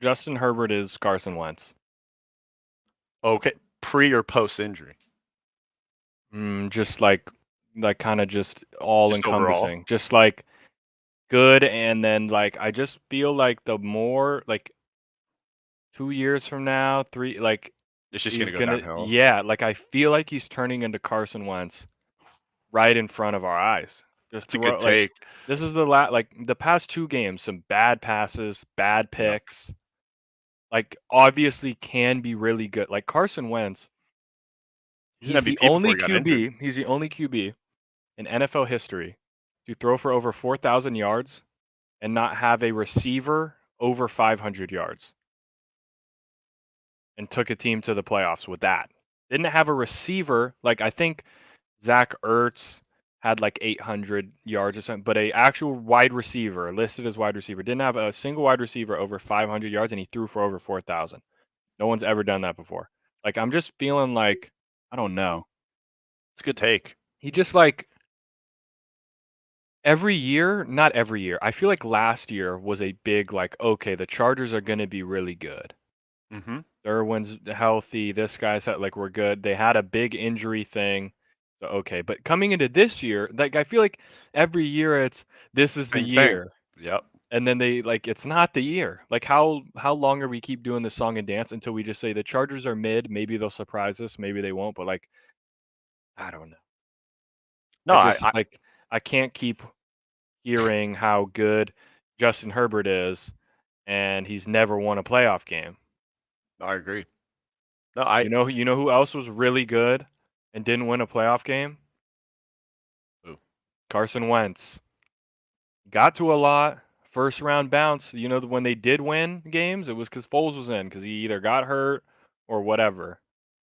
Speaker 2: Justin Herbert is Carson Wentz.
Speaker 1: Okay. Pre or post injury?
Speaker 2: Just like kind of just all
Speaker 1: Just overall.
Speaker 2: encompassing. Just like good, and then like I just feel like the more like 2 years from now, 3, like
Speaker 1: It's just
Speaker 2: he's
Speaker 1: gonna go
Speaker 2: gonna
Speaker 1: downhill.
Speaker 2: like I feel like he's turning into Carson Wentz right in front of our eyes. Just
Speaker 1: It's a good
Speaker 2: like
Speaker 1: take.
Speaker 2: this is like the past 2 games, some bad passes, bad
Speaker 1: Yeah.
Speaker 2: picks. Like obviously can be really good. Like Carson Wentz,
Speaker 1: He's an MVP before he got injured.
Speaker 2: He's the only QB in NFL history to throw for over 4,000 yards and not have a receiver over 500 yards. And took a team to the playoffs with that. Didn't have a receiver, like I think Zach Ertz had like 800 yards or something, but a actual wide receiver listed as wide receiver didn't have a single wide receiver over 500 yards, and he threw for over 4,000. No one's ever done that before. Like I'm just feeling like I don't know.
Speaker 1: It's a good take.
Speaker 2: He just like every year, not every year. I feel like last year was a big like okay, the Chargers are going to be really good.
Speaker 1: Mm-hmm.
Speaker 2: Irwin's healthy. This guy's like we're good. They had a big injury thing. So okay, but coming into this year, like I feel like every year this is the
Speaker 1: Same thing.
Speaker 2: year.
Speaker 1: Yep.
Speaker 2: And then they like it's not the year. Like how long are we keep doing this song and dance until we just say the Chargers are mid, maybe they'll surprise us, maybe they won't, but like I don't know.
Speaker 1: No,
Speaker 2: I just like I can't keep hearing how good Justin Herbert is and he's never won a playoff game.
Speaker 1: I agree. No,
Speaker 2: You know who else was really good and didn't win a playoff game?
Speaker 1: Who?
Speaker 2: Carson Wentz. Got to a lot. First round bounce. You know when they did win games, it was because Foles was in because he either got hurt or whatever.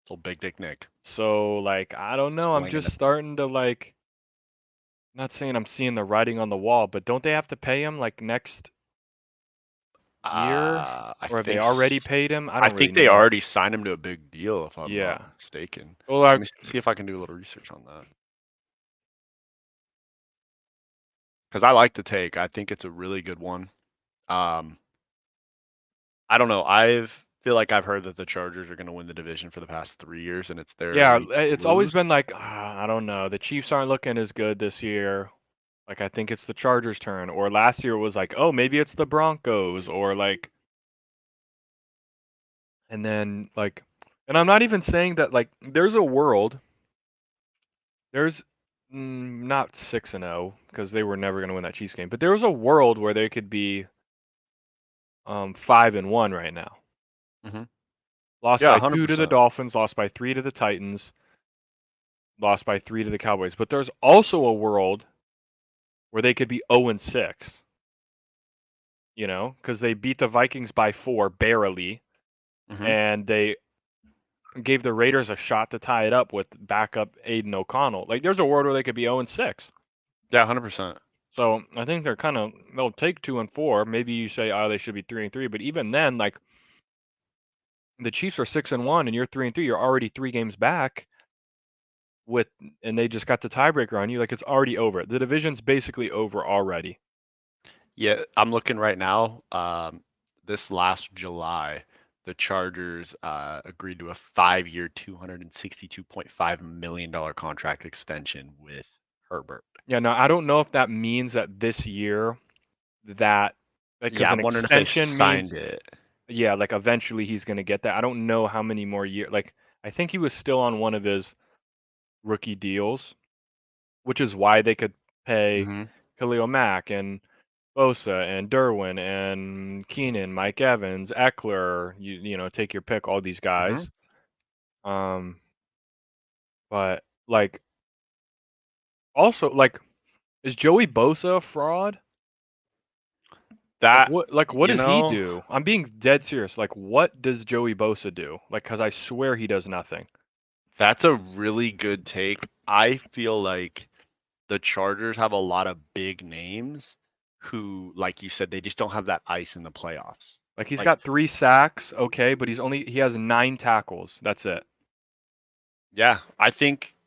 Speaker 1: Little Big Dick Nick.
Speaker 2: So like I don't know. I'm
Speaker 1: Slinging
Speaker 2: just
Speaker 1: it.
Speaker 2: starting to like. Not saying I'm seeing the writing on the wall, but don't they have to pay him like next year,
Speaker 1: I
Speaker 2: or have they
Speaker 1: think
Speaker 2: already paid him? I
Speaker 1: I
Speaker 2: don't really
Speaker 1: think they
Speaker 2: know.
Speaker 1: already signed him to a big deal, if I'm not
Speaker 2: Yeah.
Speaker 1: mistaken.
Speaker 2: Well,
Speaker 1: Let
Speaker 2: like,
Speaker 1: me see if I can do a little research on that. because I like the take. I think it's a really good one. Um, I don't know. Feel like I've heard that the Chargers are going to win the division for the past 3 years, and it's their
Speaker 2: Yeah,
Speaker 1: week to
Speaker 2: it's always
Speaker 1: lose.
Speaker 2: been like, I don't know. The Chiefs aren't looking as good this year. Like, I think it's the Chargers' turn. Or last year it was like, oh, maybe it's the Broncos. Or like, and then like, and I'm not even saying that like there's a world. There's not 6-0 because they were never going to win that Chiefs game, but there was a world where they could be 5-1 right now.
Speaker 1: Mm-hmm.
Speaker 2: Lost
Speaker 1: Yeah,
Speaker 2: by 2 to the
Speaker 1: 100%.
Speaker 2: Dolphins, lost by 3 to the Titans, lost by 3 to the Cowboys. But there's also a world where they could be 0-6. You know, because they beat the Vikings by 4 barely,
Speaker 1: Mm-hmm.
Speaker 2: and they gave the Raiders a shot to tie it up with backup Aiden O'Connell. Like, there's a world where they could be 0-6.
Speaker 1: Yeah, 100%.
Speaker 2: So I think they'll take 2-4. Maybe you say, oh, they should be 3-3, but even then, like the Chiefs are 6-1, and you're 3-3. You're already 3 games back and they just got the tiebreaker on you. Like, it's already over. The division's basically over already.
Speaker 1: Yeah, I'm looking right now. This last July, the Chargers agreed to a 5-year, $262.5 million contract extension with Herbert.
Speaker 2: Yeah, no, I don't know if that means that this year that because
Speaker 1: Yeah,
Speaker 2: an
Speaker 1: I'm wondering if they
Speaker 2: extension means
Speaker 1: signed it.
Speaker 2: yeah, like eventually he's gonna get that. I don't know how many more years. Like I think he was still on one of his rookie deals, which is why they could pay
Speaker 1: Mm-hmm.
Speaker 2: Khalil Mack and Bosa and Derwin and Keenan, Mike Evans, Eckler. You know, take your pick. All these
Speaker 1: Mm-hmm.
Speaker 2: guys. Um, but like also like, is Joey Bosa a fraud?
Speaker 1: That,
Speaker 2: Like what
Speaker 1: you
Speaker 2: does he
Speaker 1: know,
Speaker 2: do? I'm being dead serious. Like what does Joey Bosa do? Like cuz I swear he does nothing.
Speaker 1: that's a really good take. I feel like the Chargers have a lot of big names who, like you said, they just don't have that ice in the playoffs.
Speaker 2: Like he's
Speaker 1: Like,
Speaker 2: got 3 sacks, okay, but he has 9 tackles. That's it.
Speaker 1: yeah,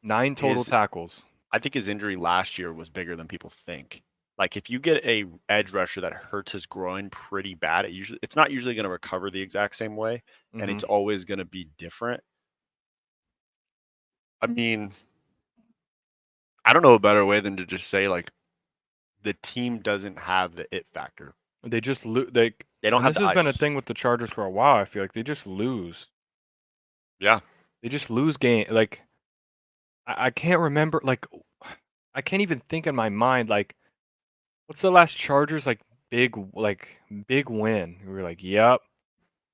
Speaker 2: 9 total
Speaker 1: his
Speaker 2: tackles.
Speaker 1: I think his injury last year was bigger than people think. Like if you get a edge rusher that hurts his groin pretty bad, it's not usually going to recover the exact same way, and
Speaker 2: Mhm.
Speaker 1: it's always going to be different. I mean, I don't know a better way than to just say like the team doesn't have the it factor.
Speaker 2: They just
Speaker 1: They don't
Speaker 2: and
Speaker 1: have
Speaker 2: this
Speaker 1: the
Speaker 2: has been a
Speaker 1: ice.
Speaker 2: thing with the Chargers for a while. I feel like they just lose.
Speaker 1: Yeah.
Speaker 2: They just lose game. Like I can't remember. Like I can't even think in my mind. Like what's the last Chargers big win? We were like, yep,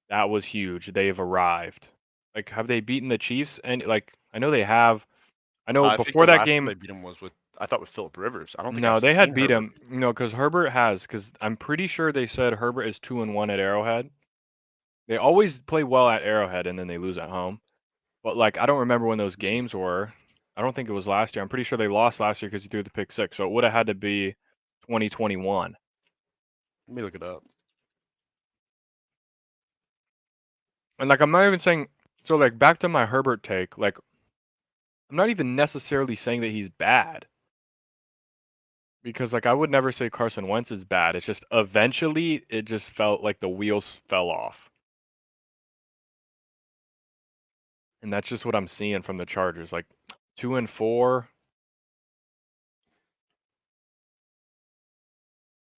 Speaker 2: that was huge. They've arrived. Like have they beaten the Chiefs? And like I know they have. I know
Speaker 1: I think the
Speaker 2: before that
Speaker 1: last time
Speaker 2: game.
Speaker 1: they beat him was with I thought with Philip Rivers. I don't think I've
Speaker 2: No, they had
Speaker 1: seen
Speaker 2: beat
Speaker 1: Herbert.
Speaker 2: him. No, because Herbert has. Because I'm pretty sure they said Herbert is 2-1 at Arrowhead. They always play well at Arrowhead and then they lose at home. But like I don't remember when those games were. I don't think it was last year. I'm pretty sure they lost last year because he threw the pick six. So it would have had to be 2021.
Speaker 1: Let me look it up.
Speaker 2: And like I'm not even saying. So like back to my Herbert take. Like I'm not even necessarily saying that he's bad. Because like I would never say Carson Wentz is bad. It's just eventually it just felt like the wheels fell off. And that's just what I'm seeing from the Chargers. Like 2-4.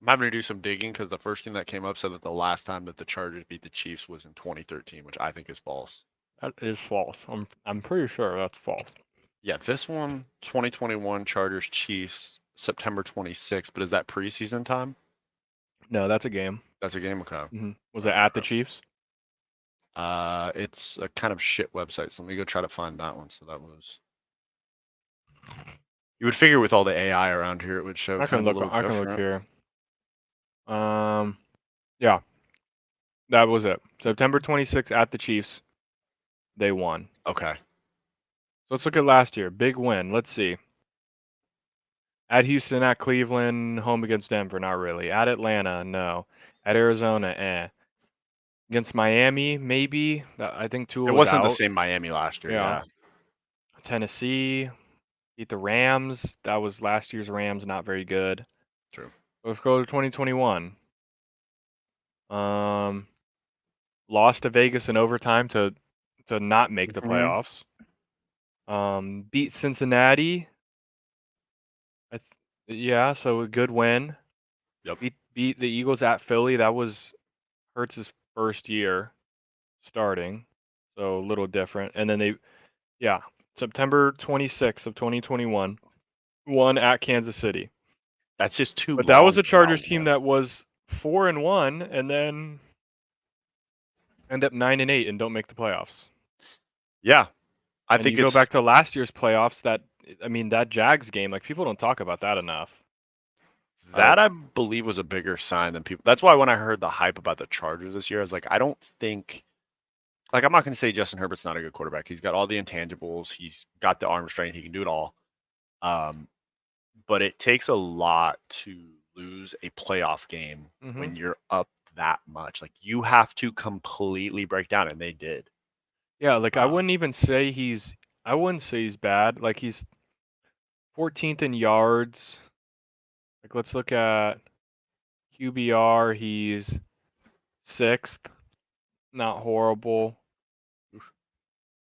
Speaker 1: I'm having to do some digging because the first thing that came up said that the last time that the Chargers beat the Chiefs was in 2013, which I think is false.
Speaker 2: That is false. I'm pretty sure that's false.
Speaker 1: Yeah, this one, 2021 Chargers Chiefs, September 26th, but is that preseason time?
Speaker 2: No, that's a game.
Speaker 1: That's a game, okay.
Speaker 2: Was it at the Chiefs?
Speaker 1: It's a kind of shit website, so let me go try to find that one. So that was. You would figure with all the AI around here, it would show
Speaker 2: I
Speaker 1: kind
Speaker 2: can
Speaker 1: of a
Speaker 2: look.
Speaker 1: little
Speaker 2: I can look
Speaker 1: different.
Speaker 2: here. Yeah, that was it. September 26th at the Chiefs. They won.
Speaker 1: Okay.
Speaker 2: So let's look at last year. Big win. Let's see. At Houston, at Cleveland, home against Denver, not really. At Atlanta, no. At Arizona, eh. Against Miami, maybe. I think Tua
Speaker 1: It
Speaker 2: was
Speaker 1: wasn't the
Speaker 2: out.
Speaker 1: same Miami last year,
Speaker 2: Yeah.
Speaker 1: yeah.
Speaker 2: Tennessee beat the Rams. That was last year's Rams, not very good.
Speaker 1: True.
Speaker 2: Let's go to 2021. Lost to Vegas in overtime to not make the
Speaker 1: Mhm.
Speaker 2: playoffs. Beat Cincinnati. Yeah, so a good win.
Speaker 1: Yep.
Speaker 2: Beat the Eagles at Philly. That was Hurts' first year starting, so a little different. And then September 26th of 2021, won at Kansas City.
Speaker 1: That's just too
Speaker 2: But that was
Speaker 1: long
Speaker 2: a
Speaker 1: to not
Speaker 2: Chargers team
Speaker 1: win.
Speaker 2: that was 4-1 and then end up 9-8 and don't make the playoffs.
Speaker 1: Yeah. I
Speaker 2: And
Speaker 1: think
Speaker 2: you go
Speaker 1: it's
Speaker 2: back to last year's playoffs, that Jags game, like people don't talk about that enough.
Speaker 1: that I believe was a bigger sign than people. That's why when I heard the hype about the Chargers this year, I was like, I don't think like I'm not going to say Justin Herbert's not a good quarterback. He's got all the intangibles. He's got the arm strength. He can do it all. Um, but it takes a lot to lose a playoff game
Speaker 2: Mhm.
Speaker 1: when you're up that much. Like you have to completely break down, and they did.
Speaker 2: Yeah, like I
Speaker 1: Um,
Speaker 2: wouldn't say he's bad. Like he's 14th in yards. Like let's look at QBR, he's 6th, not horrible.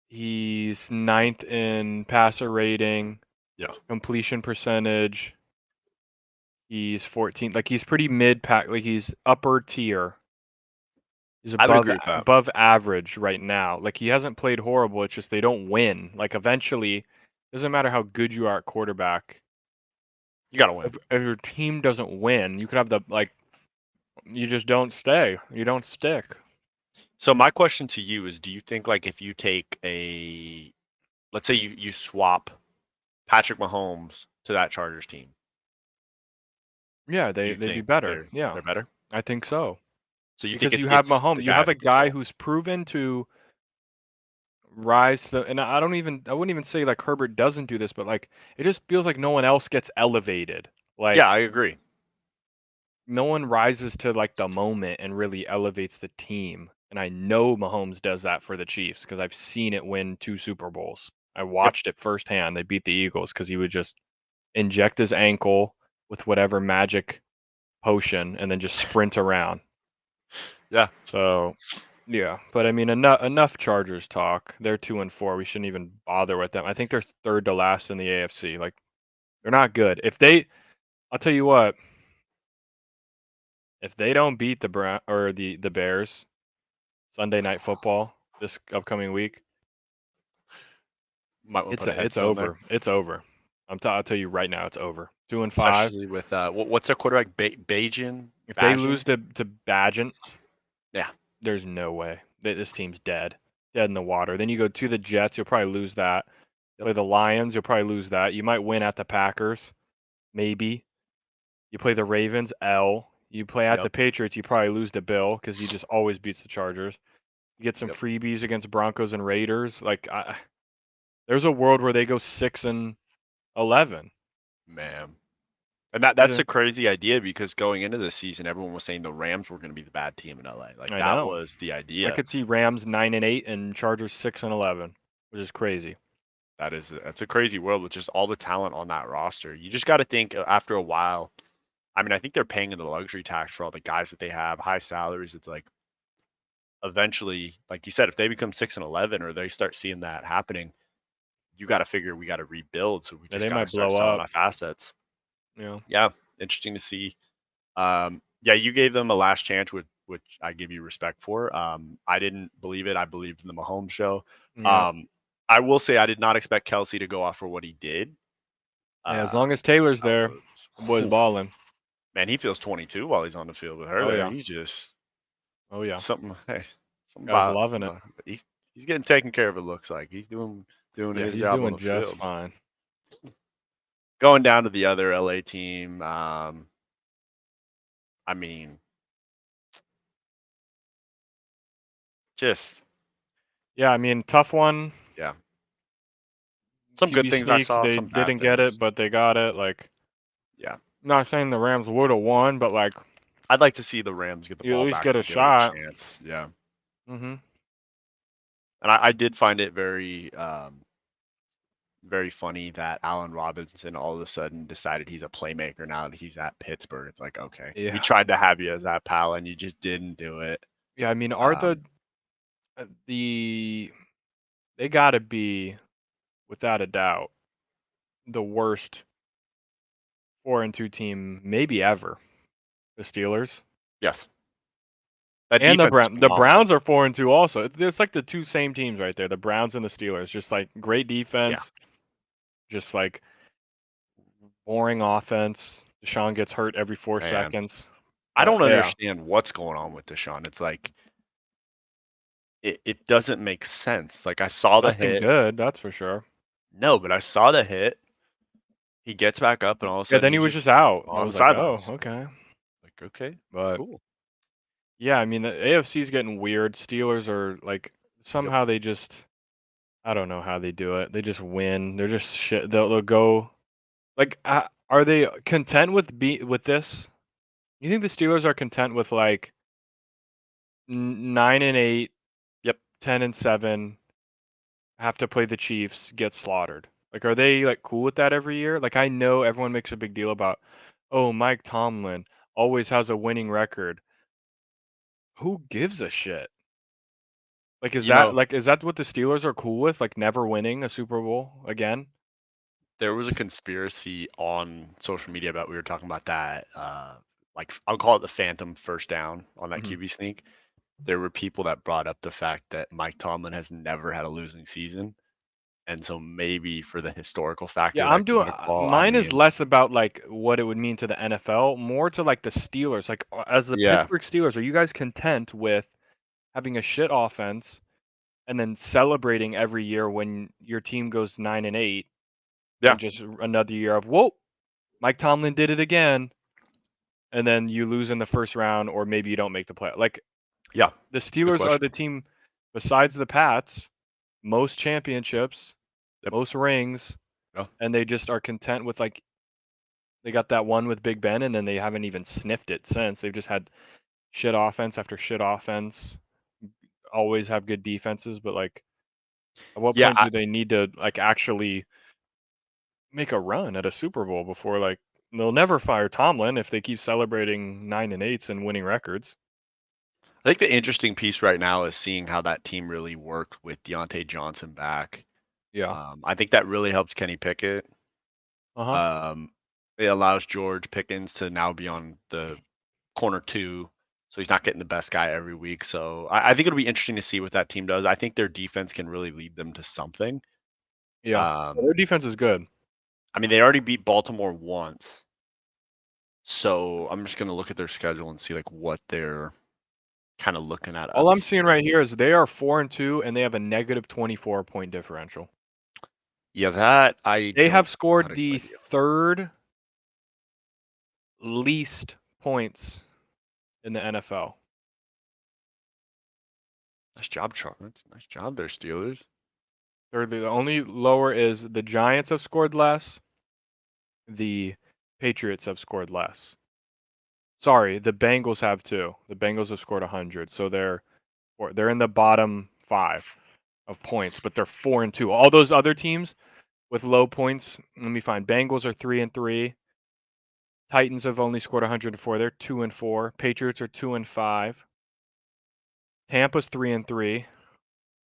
Speaker 2: He's 9th in passer rating,
Speaker 1: yeah,
Speaker 2: completion percentage. He's 14th. Like he's pretty mid pack, like he's upper tier. He's
Speaker 1: I would agree with that.
Speaker 2: above average right now. Like he hasn't played horrible. It's just they don't win. Like eventually, doesn't matter how good you are at quarterback.
Speaker 1: You got to win.
Speaker 2: If your team doesn't win, you could have you just don't stay. You don't stick.
Speaker 1: So my question to you is: do you think like if you take let's say you swap Patrick Mahomes to that Chargers team,
Speaker 2: Yeah,
Speaker 1: do you
Speaker 2: they'd be
Speaker 1: think
Speaker 2: better.
Speaker 1: they're
Speaker 2: Yeah,
Speaker 1: better?
Speaker 2: I think so.
Speaker 1: So you think
Speaker 2: Because you have
Speaker 1: it's the
Speaker 2: Mahomes, you
Speaker 1: guy
Speaker 2: have a
Speaker 1: that
Speaker 2: guy
Speaker 1: control?
Speaker 2: who's proven to rise to and I wouldn't even say like Herbert doesn't do this, but like it just feels like no one else gets elevated.
Speaker 1: Yeah,
Speaker 2: Like
Speaker 1: I agree.
Speaker 2: no one rises to like the moment and really elevates the team. And I know Mahomes does that for the Chiefs because I've seen it win 2 Super Bowls. I
Speaker 1: Yep.
Speaker 2: watched it firsthand. They beat the Eagles because he would just inject his ankle with whatever magic potion and then just sprint around.
Speaker 1: Yeah.
Speaker 2: So, yeah, but I mean, enough Chargers talk. They're 2-4. We shouldn't even bother with them. I think they're third to last in the AFC. Like, they're not good. I'll tell you what, if they don't beat the Bears Sunday Night Football this upcoming week,
Speaker 1: Might want to put a
Speaker 2: it's
Speaker 1: headstone there,
Speaker 2: over. It's over. I'll tell you right now, it's over. 2-5.
Speaker 1: especially with what's their quarterback Bajan?
Speaker 2: If they lose
Speaker 1: Bajan?
Speaker 2: to Bagent,
Speaker 1: Yeah.
Speaker 2: there's no way. This team's dead. Dead in the water. Then you go to the Jets, you'll probably lose that.
Speaker 1: Yep.
Speaker 2: Play the Lions, you'll probably lose that. You might win at the Packers, maybe. You play the Ravens, L. You play at the
Speaker 1: Yep.
Speaker 2: Patriots, you probably lose to Bill because he just always beats the Chargers. You get some
Speaker 1: Yep.
Speaker 2: freebies against Broncos and Raiders. Like there's a world where they go 6-11.
Speaker 1: Man. And that's a crazy idea because going into the season, everyone was saying the Rams were going to be the bad team in LA. Like
Speaker 2: I
Speaker 1: that
Speaker 2: know.
Speaker 1: was the
Speaker 2: I
Speaker 1: idea.
Speaker 2: could see Rams 9-8 and Chargers 6-11, which is crazy.
Speaker 1: That's a crazy world with just all the talent on that roster. You just got to think after a while. I mean, I think they're paying in the luxury tax for all the guys that they have, high salaries. It's like eventually, like you said, if they become 6-11 or they start seeing that happening, you got to figure we got to rebuild. So we
Speaker 2: Yeah,
Speaker 1: just
Speaker 2: they
Speaker 1: got to
Speaker 2: might
Speaker 1: start
Speaker 2: blow
Speaker 1: selling
Speaker 2: up.
Speaker 1: off assets.
Speaker 2: Yeah.
Speaker 1: Yeah, interesting to see. Yeah, you gave them a last chance, which I give you respect for. I didn't believe it. I believed in the Mahomes show.
Speaker 2: Yeah.
Speaker 1: I will say I did not expect Kelsey to go off for what he did.
Speaker 2: Yeah, as long as Taylor's
Speaker 1: That
Speaker 2: there,
Speaker 1: was,
Speaker 2: the boy's
Speaker 1: oof.
Speaker 2: balling.
Speaker 1: Man, he feels 22 while he's on the field with her
Speaker 2: Oh
Speaker 1: there.
Speaker 2: yeah.
Speaker 1: He's just
Speaker 2: Oh yeah.
Speaker 1: something. Hey, something
Speaker 2: Guy's
Speaker 1: about
Speaker 2: loving it.
Speaker 1: he's getting taken care of. It looks like he's doing
Speaker 2: Yeah,
Speaker 1: his
Speaker 2: he's
Speaker 1: job on
Speaker 2: doing
Speaker 1: the
Speaker 2: just
Speaker 1: field.
Speaker 2: fine.
Speaker 1: Going down to the other LA team. I mean, just
Speaker 2: Yeah, I mean, tough one.
Speaker 1: yeah. Some good
Speaker 2: QB
Speaker 1: things I
Speaker 2: sneak.
Speaker 1: saw,
Speaker 2: They
Speaker 1: some bad
Speaker 2: didn't get it,
Speaker 1: things.
Speaker 2: but they got it. Like,
Speaker 1: Yeah.
Speaker 2: not saying the Rams would have won, but like,
Speaker 1: I'd like to see the Rams get the
Speaker 2: you at
Speaker 1: ball
Speaker 2: least
Speaker 1: back
Speaker 2: get a
Speaker 1: and give it a
Speaker 2: shot.
Speaker 1: chance. Yeah.
Speaker 2: Mm-hmm.
Speaker 1: And I did find it very, very funny that Allen Robinson all of a sudden decided he's a playmaker now that he's at Pittsburgh. It's like, okay, we
Speaker 2: Yeah.
Speaker 1: tried to have you as that pal, and you just didn't do it.
Speaker 2: Yeah, I mean, are
Speaker 1: Um,
Speaker 2: they gotta be, without a doubt, the worst 4-2 team maybe ever, the Steelers.
Speaker 1: yes, that
Speaker 2: And
Speaker 1: defense is
Speaker 2: The
Speaker 1: phenomenal.
Speaker 2: Browns are 4-2 also. It's like the two same teams right there, the Browns and the Steelers. Just like great
Speaker 1: Yeah,
Speaker 2: defense, just like boring offense. Deshaun gets hurt every 4
Speaker 1: man,
Speaker 2: seconds.
Speaker 1: I
Speaker 2: But
Speaker 1: don't
Speaker 2: yeah,
Speaker 1: understand what's going on with Deshaun. It's like it doesn't make sense. Like I saw the
Speaker 2: nothing
Speaker 1: hit.
Speaker 2: good, that's for sure.
Speaker 1: No, but I saw the hit. He gets back up, and all of a
Speaker 2: Yeah,
Speaker 1: sudden
Speaker 2: then he
Speaker 1: he's
Speaker 2: was
Speaker 1: just
Speaker 2: just out. I
Speaker 1: on the
Speaker 2: was like, "Oh,
Speaker 1: sidelines.
Speaker 2: okay."
Speaker 1: Like, okay,
Speaker 2: But
Speaker 1: cool.
Speaker 2: yeah, I mean, the AFC's getting weird. Steelers are like
Speaker 1: Yep.
Speaker 2: somehow they just I don't know how they do it. They just win. They're just shit. They'll go like are they content with with this? You think the Steelers are content with like 9-8,
Speaker 1: Yep.
Speaker 2: 10-7, have to play the Chiefs, get slaughtered? Like, are they like cool with that every year? Like, I know everyone makes a big deal about, oh, Mike Tomlin always has a winning record. Who gives a shit? Like,
Speaker 1: You know,
Speaker 2: is that what the Steelers are cool with? Like, never winning a Super Bowl again?
Speaker 1: there was a conspiracy on social media about we were talking about that. Like I'll call it the phantom first down on that
Speaker 2: Mhm.
Speaker 1: QB sneak. There were people that brought up the fact that Mike Tomlin has never had a losing season, and so maybe for the historical
Speaker 2: Yeah,
Speaker 1: factor
Speaker 2: I'm
Speaker 1: that you
Speaker 2: doing
Speaker 1: want to call, I
Speaker 2: mine is
Speaker 1: mean,
Speaker 2: less about like what it would mean to the NFL, more to like the Steelers. Like, as the
Speaker 1: yeah,
Speaker 2: Pittsburgh Steelers, are you guys content with having a shit offense and then celebrating every year when your team goes 9-8
Speaker 1: yeah,
Speaker 2: and just another year of whoa, Mike Tomlin did it again, and then you lose in the first round or maybe you don't make the play. Like,
Speaker 1: yeah.
Speaker 2: the
Speaker 1: It's a good
Speaker 2: Steelers are
Speaker 1: question.
Speaker 2: the team besides the Pats, most championships,
Speaker 1: Yep.
Speaker 2: most rings,
Speaker 1: Yeah.
Speaker 2: and they just are content with like they got that one with Big Ben and then they haven't even sniffed it since. They've just had shit offense after shit offense. Always have good defenses, but like at what
Speaker 1: Yeah,
Speaker 2: point do they need to like actually make a run at a Super Bowl before like they'll never fire Tomlin if they keep celebrating 9-8s and winning records.
Speaker 1: I think the interesting piece right now is seeing how that team really worked with Deontay Johnson back.
Speaker 2: Yeah.
Speaker 1: I think that really helps Kenny Pickett.
Speaker 2: Uh-huh.
Speaker 1: Um, it allows George Pickens to now be on the corner 2, so he's not getting the best guy every week. So I think it'll be interesting to see what that team does. I think their defense can really lead them to something.
Speaker 2: Yeah.
Speaker 1: Um,
Speaker 2: Their defense is good.
Speaker 1: I mean, they already beat Baltimore once, so I'm just gonna look at their schedule and see like what they're kind of looking at
Speaker 2: All
Speaker 1: up
Speaker 2: I'm seeing
Speaker 1: here.
Speaker 2: right here is they are 4-2 and they have a negative 24 point differential.
Speaker 1: Yeah, that I
Speaker 2: They
Speaker 1: don't
Speaker 2: have
Speaker 1: know how
Speaker 2: scored
Speaker 1: to
Speaker 2: the
Speaker 1: idea.
Speaker 2: third least points in the NFL.
Speaker 1: Nice job, Charlotte. Nice job there, Steelers.
Speaker 2: Thirdly, the only lower is the Giants have scored less. The Patriots have scored less. Sorry, the Bengals have too. The Bengals have scored 100, so they're in the bottom 5 of points, but they're 4-2. All those other teams with low points, let me find. Bengals are 3-3. Titans have only scored 104. They're 2-4. Patriots are 2-5. Tampa's 3-3,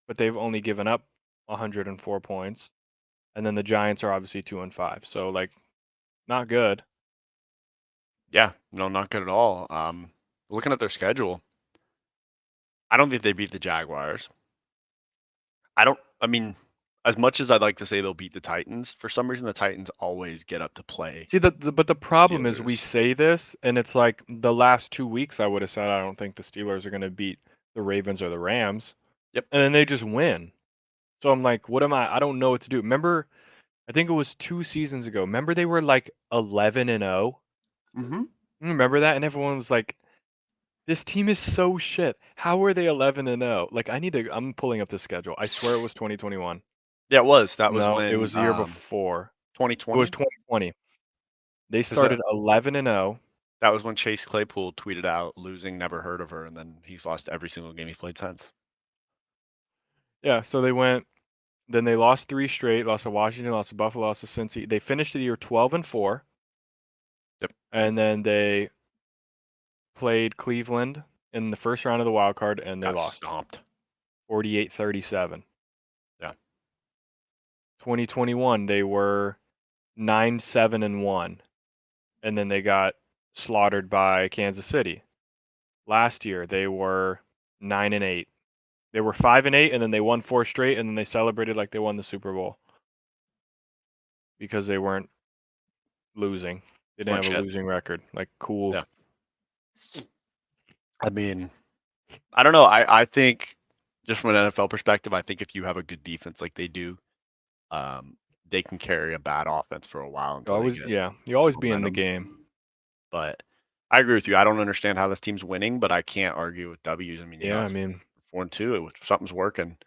Speaker 2: but they've only given up 104 points. And then the Giants are obviously 2-5. So like not good.
Speaker 1: Yeah, no, not good at all. Looking at their schedule, I don't think they beat the Jaguars. I mean, as much as I'd like to say they'll beat the Titans, for some reason the Titans always get up to play
Speaker 2: See, but the
Speaker 1: the
Speaker 2: problem is we
Speaker 1: Steelers.
Speaker 2: say this, and it's like the last 2 weeks I would have said I don't think the Steelers are going to beat the Ravens or the Rams,
Speaker 1: Yep.
Speaker 2: and then they just win. So I'm like, what am I? I don't know what to do. Remember, I think it was 2 seasons ago. Remember they were like 11-0.
Speaker 1: Mm-hmm.
Speaker 2: Remember that? And everyone was like, "This team is so shit. How are they 11-0?" Like, I need to. I'm pulling up the schedule. I swear it was 2021.
Speaker 1: Yeah, it was. That was
Speaker 2: No, it
Speaker 1: when
Speaker 2: was the year before. It was
Speaker 1: 2020.
Speaker 2: 2020. They
Speaker 1: Because
Speaker 2: started 11-0.
Speaker 1: that was when Chase Claypool tweeted out, "Losing, never heard of her," and then he's lost every single game he's played since.
Speaker 2: Yeah, so they went Then they lost 3 straight, lost to Washington, lost to Buffalo, lost to Cincy. They finished the year 12-4.
Speaker 1: Yep.
Speaker 2: And then they played Cleveland in the first round of the wild card, and they
Speaker 1: Got
Speaker 2: lost
Speaker 1: stomped.
Speaker 2: 48-37.
Speaker 1: Yeah.
Speaker 2: 2021, they were 9-7-1, and then they got slaughtered by Kansas City. Last year, they were 9-8. They were 5-8, and then they won 4 straight, and then they celebrated like they won the Super Bowl because they weren't losing. They didn't
Speaker 1: Weren't
Speaker 2: have a
Speaker 1: shit.
Speaker 2: losing record. Like, cool.
Speaker 1: Yeah. I mean, I don't know. I think just from an NFL perspective, I think if you have a good defense like they do, they can carry a bad offense for a while until they get
Speaker 2: You always
Speaker 1: some
Speaker 2: be in the
Speaker 1: momentum.
Speaker 2: game.
Speaker 1: But I agree with you. I don't understand how this team's winning, but I can't argue with W's. I mean,
Speaker 2: Yeah, I mean,
Speaker 1: 4-2. Something's working.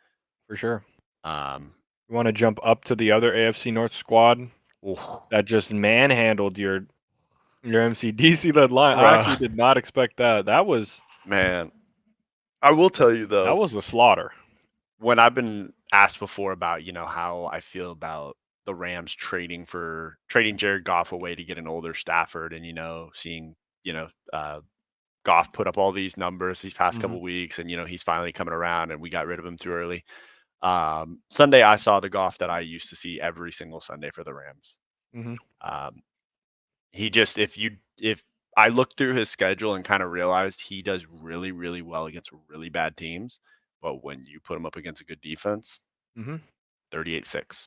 Speaker 2: for sure.
Speaker 1: Um,
Speaker 2: You want to jump up to the other AFC North squad
Speaker 1: oof.
Speaker 2: that just manhandled your MCDC led line. I actually did not expect that. That was
Speaker 1: Man, I will tell you though,
Speaker 2: that was a slaughter.
Speaker 1: when I've been asked before about how I feel about the Rams trading Jared Goff away to get an older Stafford, and seeing Goff put up all these numbers these past couple weeks, and he's finally coming around, and we got rid of him too early. Sunday, I saw the Goff that I used to see every single Sunday for the Rams. He just if I looked through his schedule and kind of realized he does really, really well against really bad teams, but when you put him up against a good defense, 38-6.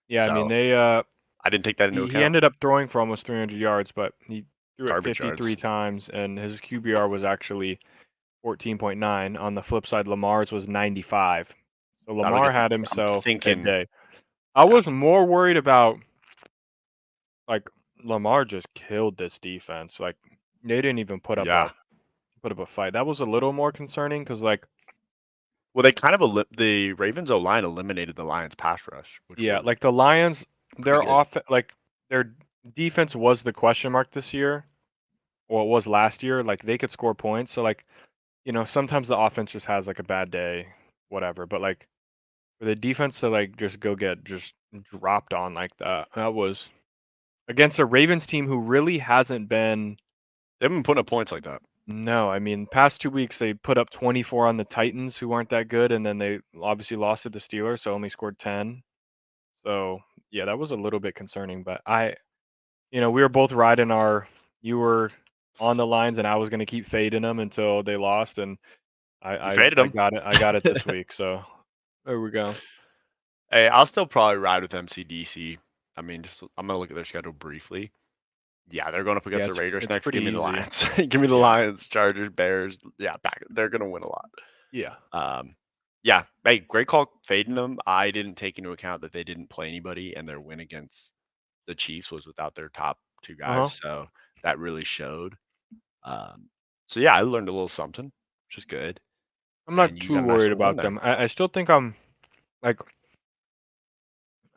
Speaker 2: Yeah, I mean, they
Speaker 1: I didn't take that into
Speaker 2: he
Speaker 1: account.
Speaker 2: ended up throwing for almost 300 yards, but he threw it
Speaker 1: Garbage
Speaker 2: 53
Speaker 1: yards.
Speaker 2: times, and his QBR was actually 14.9. On the flip side, Lamar's was 95. So Lamar had himself a day. I was more worried about, like, Lamar just killed this defense. Like, they didn't even put up a fight. That was a little more concerning because, like,
Speaker 1: well, they kind of the Ravens O-line eliminated the Lions pass rush.
Speaker 2: like the Lions, their
Speaker 1: good.
Speaker 2: their defense was the question mark this year, or it was last year. Like, they could score points. So, like, sometimes the offense just has like a bad day, whatever. But like for the defense to like just go get just dropped on like that was against a Ravens team who really hasn't been.
Speaker 1: They haven't been putting up points like that.
Speaker 2: No, I mean, past 2 weeks they put up 24 on the Titans, who aren't that good, and then they obviously lost to the Steelers, so only scored 10. So yeah, that was a little bit concerning. But we were both riding you were on the lines, and I was gonna keep fading them until they lost, and I
Speaker 1: faded them.
Speaker 2: got it. I got it this week. So there we go.
Speaker 1: Hey, I'll still probably ride with MCDC. I mean, I'm gonna look at their schedule briefly. Yeah, they're going up against the Raiders next. Give me the Lions. Give me the Lions, Chargers, Bears. Yeah, they're gonna win a lot.
Speaker 2: Yeah.
Speaker 1: Yeah. Hey, great call fading them. I didn't take into account that they didn't play anybody, and their win against the Chiefs was without their top 2 guys. So that really showed. So yeah, I learned a little something, which is good.
Speaker 2: I'm not too worried about them. I still think I'm like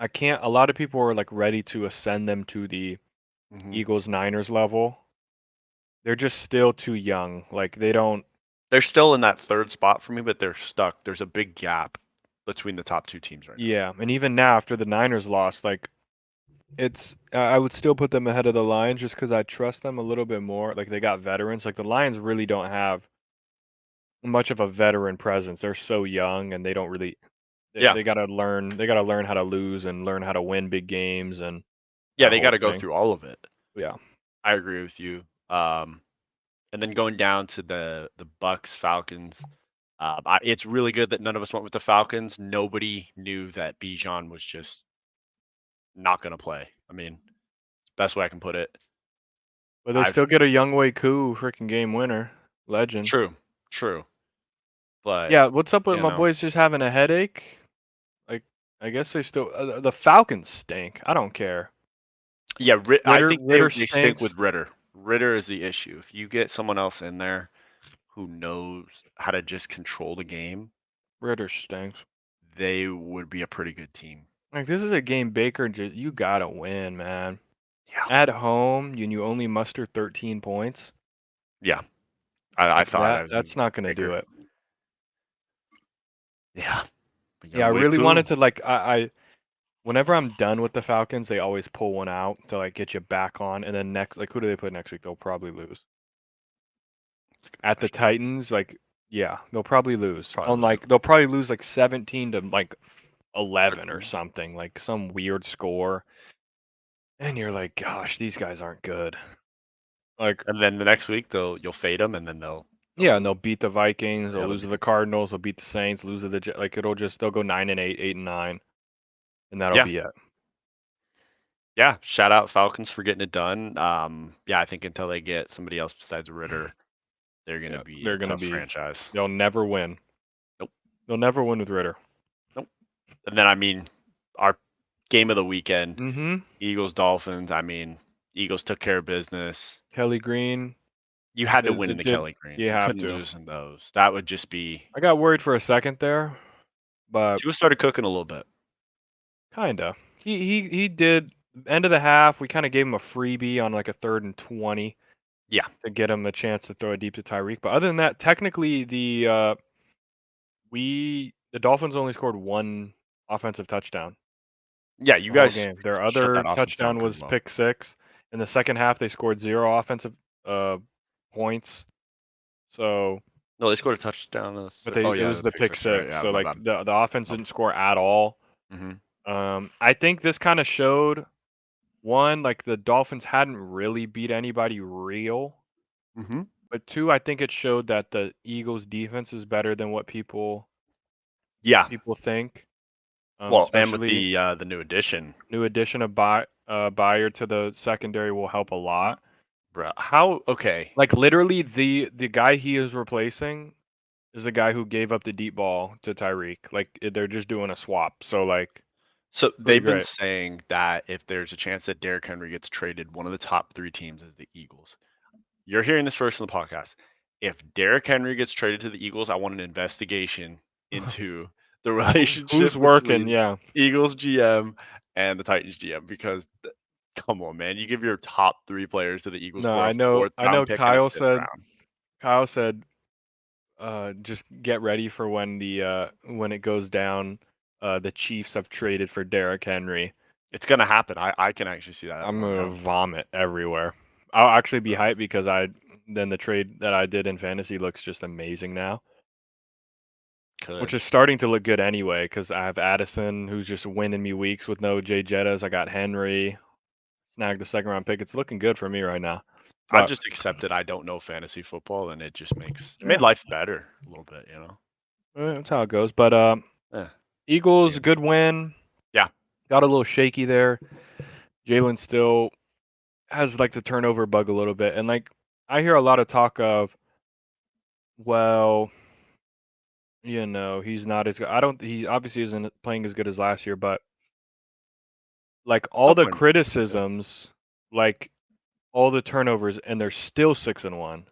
Speaker 2: I can't. A lot of people are like ready to ascend them to the Eagles Niners level. They're just still too young. Like
Speaker 1: They're still in that 3rd spot for me, but they're stuck. There's a big gap between the top 2 teams right now.
Speaker 2: Yeah, and even now after the Niners lost, like I would still put them ahead of the Lions just because I trust them a little bit more. Like they got veterans. Like the Lions really don't have much of a veteran presence. They're so young and they don't really. They gotta learn. They gotta learn how to lose and learn how to win big games and.
Speaker 1: Yeah, they got to go through all of it.
Speaker 2: Yeah,
Speaker 1: I agree with you. And then going down to the Bucks Falcons, it's really good that none of us went with the Falcons. Nobody knew that Bijan was just not going to play. I mean, it's the best way I can put it.
Speaker 2: But they still get a Younghoe Koo freaking game winner, legend.
Speaker 1: True. But
Speaker 2: yeah, what's up with my boys just having a headache? Like, I guess they still the Falcons stink. I don't care.
Speaker 1: Yeah, I think they stink with Ridder. Ridder is the issue. If you get someone else in there who knows how to just control the game,
Speaker 2: Ridder stinks.
Speaker 1: They would be a pretty good team.
Speaker 2: Like, this is a game Baker you gotta win, man.
Speaker 1: Yeah.
Speaker 2: At home, you only muster 13 points.
Speaker 1: Yeah, I thought
Speaker 2: that's not gonna do it.
Speaker 1: Yeah. But
Speaker 2: Yeah, I
Speaker 1: week
Speaker 2: really
Speaker 1: 2,
Speaker 2: wanted to like I whenever I'm done with the Falcons, they always pull one out to like get you back on, and then next like who do they play next week? They'll probably lose.
Speaker 1: that's a good
Speaker 2: At the
Speaker 1: question.
Speaker 2: Titans, like yeah, they'll probably lose.
Speaker 1: Probably lose
Speaker 2: Like
Speaker 1: it.
Speaker 2: they'll probably lose like 17 to like 11 or
Speaker 1: 13.
Speaker 2: something, like some weird score. And you're like, gosh, these guys aren't good. Like
Speaker 1: And then the next week you'll fade them, and then they'll
Speaker 2: yeah, and
Speaker 1: lose.
Speaker 2: they'll beat the Vikings,
Speaker 1: Yeah,
Speaker 2: they'll
Speaker 1: they'll
Speaker 2: lose
Speaker 1: be
Speaker 2: to the Cardinals, they'll beat the Saints, lose to the like they'll go 9-8, 8-9, and that'll
Speaker 1: yeah.
Speaker 2: be it.
Speaker 1: Yeah, shout out Falcons for getting it done. Yeah, I think until they get somebody else besides Ritter, they're gonna
Speaker 2: Yeah,
Speaker 1: be
Speaker 2: they're
Speaker 1: a
Speaker 2: gonna
Speaker 1: tough
Speaker 2: be.
Speaker 1: franchise.
Speaker 2: They'll never win.
Speaker 1: Nope.
Speaker 2: They'll never win with Ritter.
Speaker 1: Nope. And then I mean, our game of the weekend,
Speaker 2: Mm-hmm.
Speaker 1: Eagles Dolphins. I mean, Eagles took care of business.
Speaker 2: Kelly Green.
Speaker 1: You had to
Speaker 2: It,
Speaker 1: win in
Speaker 2: it
Speaker 1: the
Speaker 2: did.
Speaker 1: Kelly Greens.
Speaker 2: You
Speaker 1: You
Speaker 2: have
Speaker 1: couldn't
Speaker 2: to.
Speaker 1: lose in those. That would just be.
Speaker 2: I got worried for a second there, but
Speaker 1: Tua started cooking a little bit.
Speaker 2: kinda. He did. End of the half, we kind of gave him a freebie on like a 3rd and 20.
Speaker 1: Yeah.
Speaker 2: To get him a chance to throw it deep to Tyreek. But other than that, technically the Dolphins only scored 1 offensive touchdown
Speaker 1: Yeah, you
Speaker 2: the whole
Speaker 1: guys
Speaker 2: game. Their
Speaker 1: shut
Speaker 2: other
Speaker 1: that offense down
Speaker 2: touchdown
Speaker 1: pretty
Speaker 2: was
Speaker 1: well.
Speaker 2: pick 6. In the second half, they scored 0 offensive points. So,
Speaker 1: No, they scored a touchdown.
Speaker 2: but
Speaker 1: Oh
Speaker 2: it
Speaker 1: yeah,
Speaker 2: was
Speaker 1: the
Speaker 2: the
Speaker 1: pick
Speaker 2: pick
Speaker 1: six. Right?
Speaker 2: 6.
Speaker 1: Yeah,
Speaker 2: So
Speaker 1: my
Speaker 2: like
Speaker 1: bad.
Speaker 2: the offense
Speaker 1: Oh.
Speaker 2: didn't score at all. I think this kind of showed one, like the Dolphins hadn't really beat anybody real.
Speaker 1: Mm-hmm.
Speaker 2: But 2, I think it showed that the Eagles defense is better than what people
Speaker 1: Yeah.
Speaker 2: think.
Speaker 1: Well, and with
Speaker 2: Especially
Speaker 1: the new addition,
Speaker 2: new addition of Bayer to the secondary will help a lot.
Speaker 1: bro. How okay?
Speaker 2: Like literally the guy he is replacing is the guy who gave up the deep ball to Tyreek. Like they're just doing a swap. So like
Speaker 1: So
Speaker 2: pretty
Speaker 1: they've been
Speaker 2: great.
Speaker 1: saying that if there's a chance that Derrick Henry gets traded, one of the top 3 teams is the Eagles. You're hearing this first in the podcast. If Derrick Henry gets traded to the Eagles, I want an investigation into the
Speaker 2: Who's
Speaker 1: relationship
Speaker 2: working?
Speaker 1: between
Speaker 2: Yeah.
Speaker 1: Eagles GM and the Titans GM because come on, man, you give your top 3 players to the Eagles
Speaker 2: No,
Speaker 1: for a
Speaker 2: I know
Speaker 1: 4th round pick in the 5th round.
Speaker 2: Kyle said just get ready for when it goes down. The Chiefs have traded for Derrick Henry.
Speaker 1: It's gonna happen. I can actually see that
Speaker 2: I'm
Speaker 1: going
Speaker 2: gonna
Speaker 1: down.
Speaker 2: vomit everywhere. I'll actually be
Speaker 1: So,
Speaker 2: hyped because then the trade that I did in fantasy looks just amazing now, which
Speaker 1: could.
Speaker 2: is starting to look good anyway. Because I have Addison, who's just winning me weeks with no Jay Jettas. I got Henry, snagged the 2nd round pick. It's looking good for me right now.
Speaker 1: I've
Speaker 2: But
Speaker 1: just accepted I don't know fantasy football, and it just
Speaker 2: yeah,
Speaker 1: made life better a little bit, you know.
Speaker 2: that's how it goes. But
Speaker 1: Yeah.
Speaker 2: Eagles,
Speaker 1: Yeah.
Speaker 2: good win.
Speaker 1: Yeah.
Speaker 2: Got a little shaky there. Jalen still has like the turnover bug a little bit, and like I hear a lot of talk of, well, he's not as good. I don't. He obviously isn't playing as good as last year, but like all
Speaker 1: Don't
Speaker 2: the
Speaker 1: blame him.
Speaker 2: criticisms, like all the turnovers, and they're still 6-1.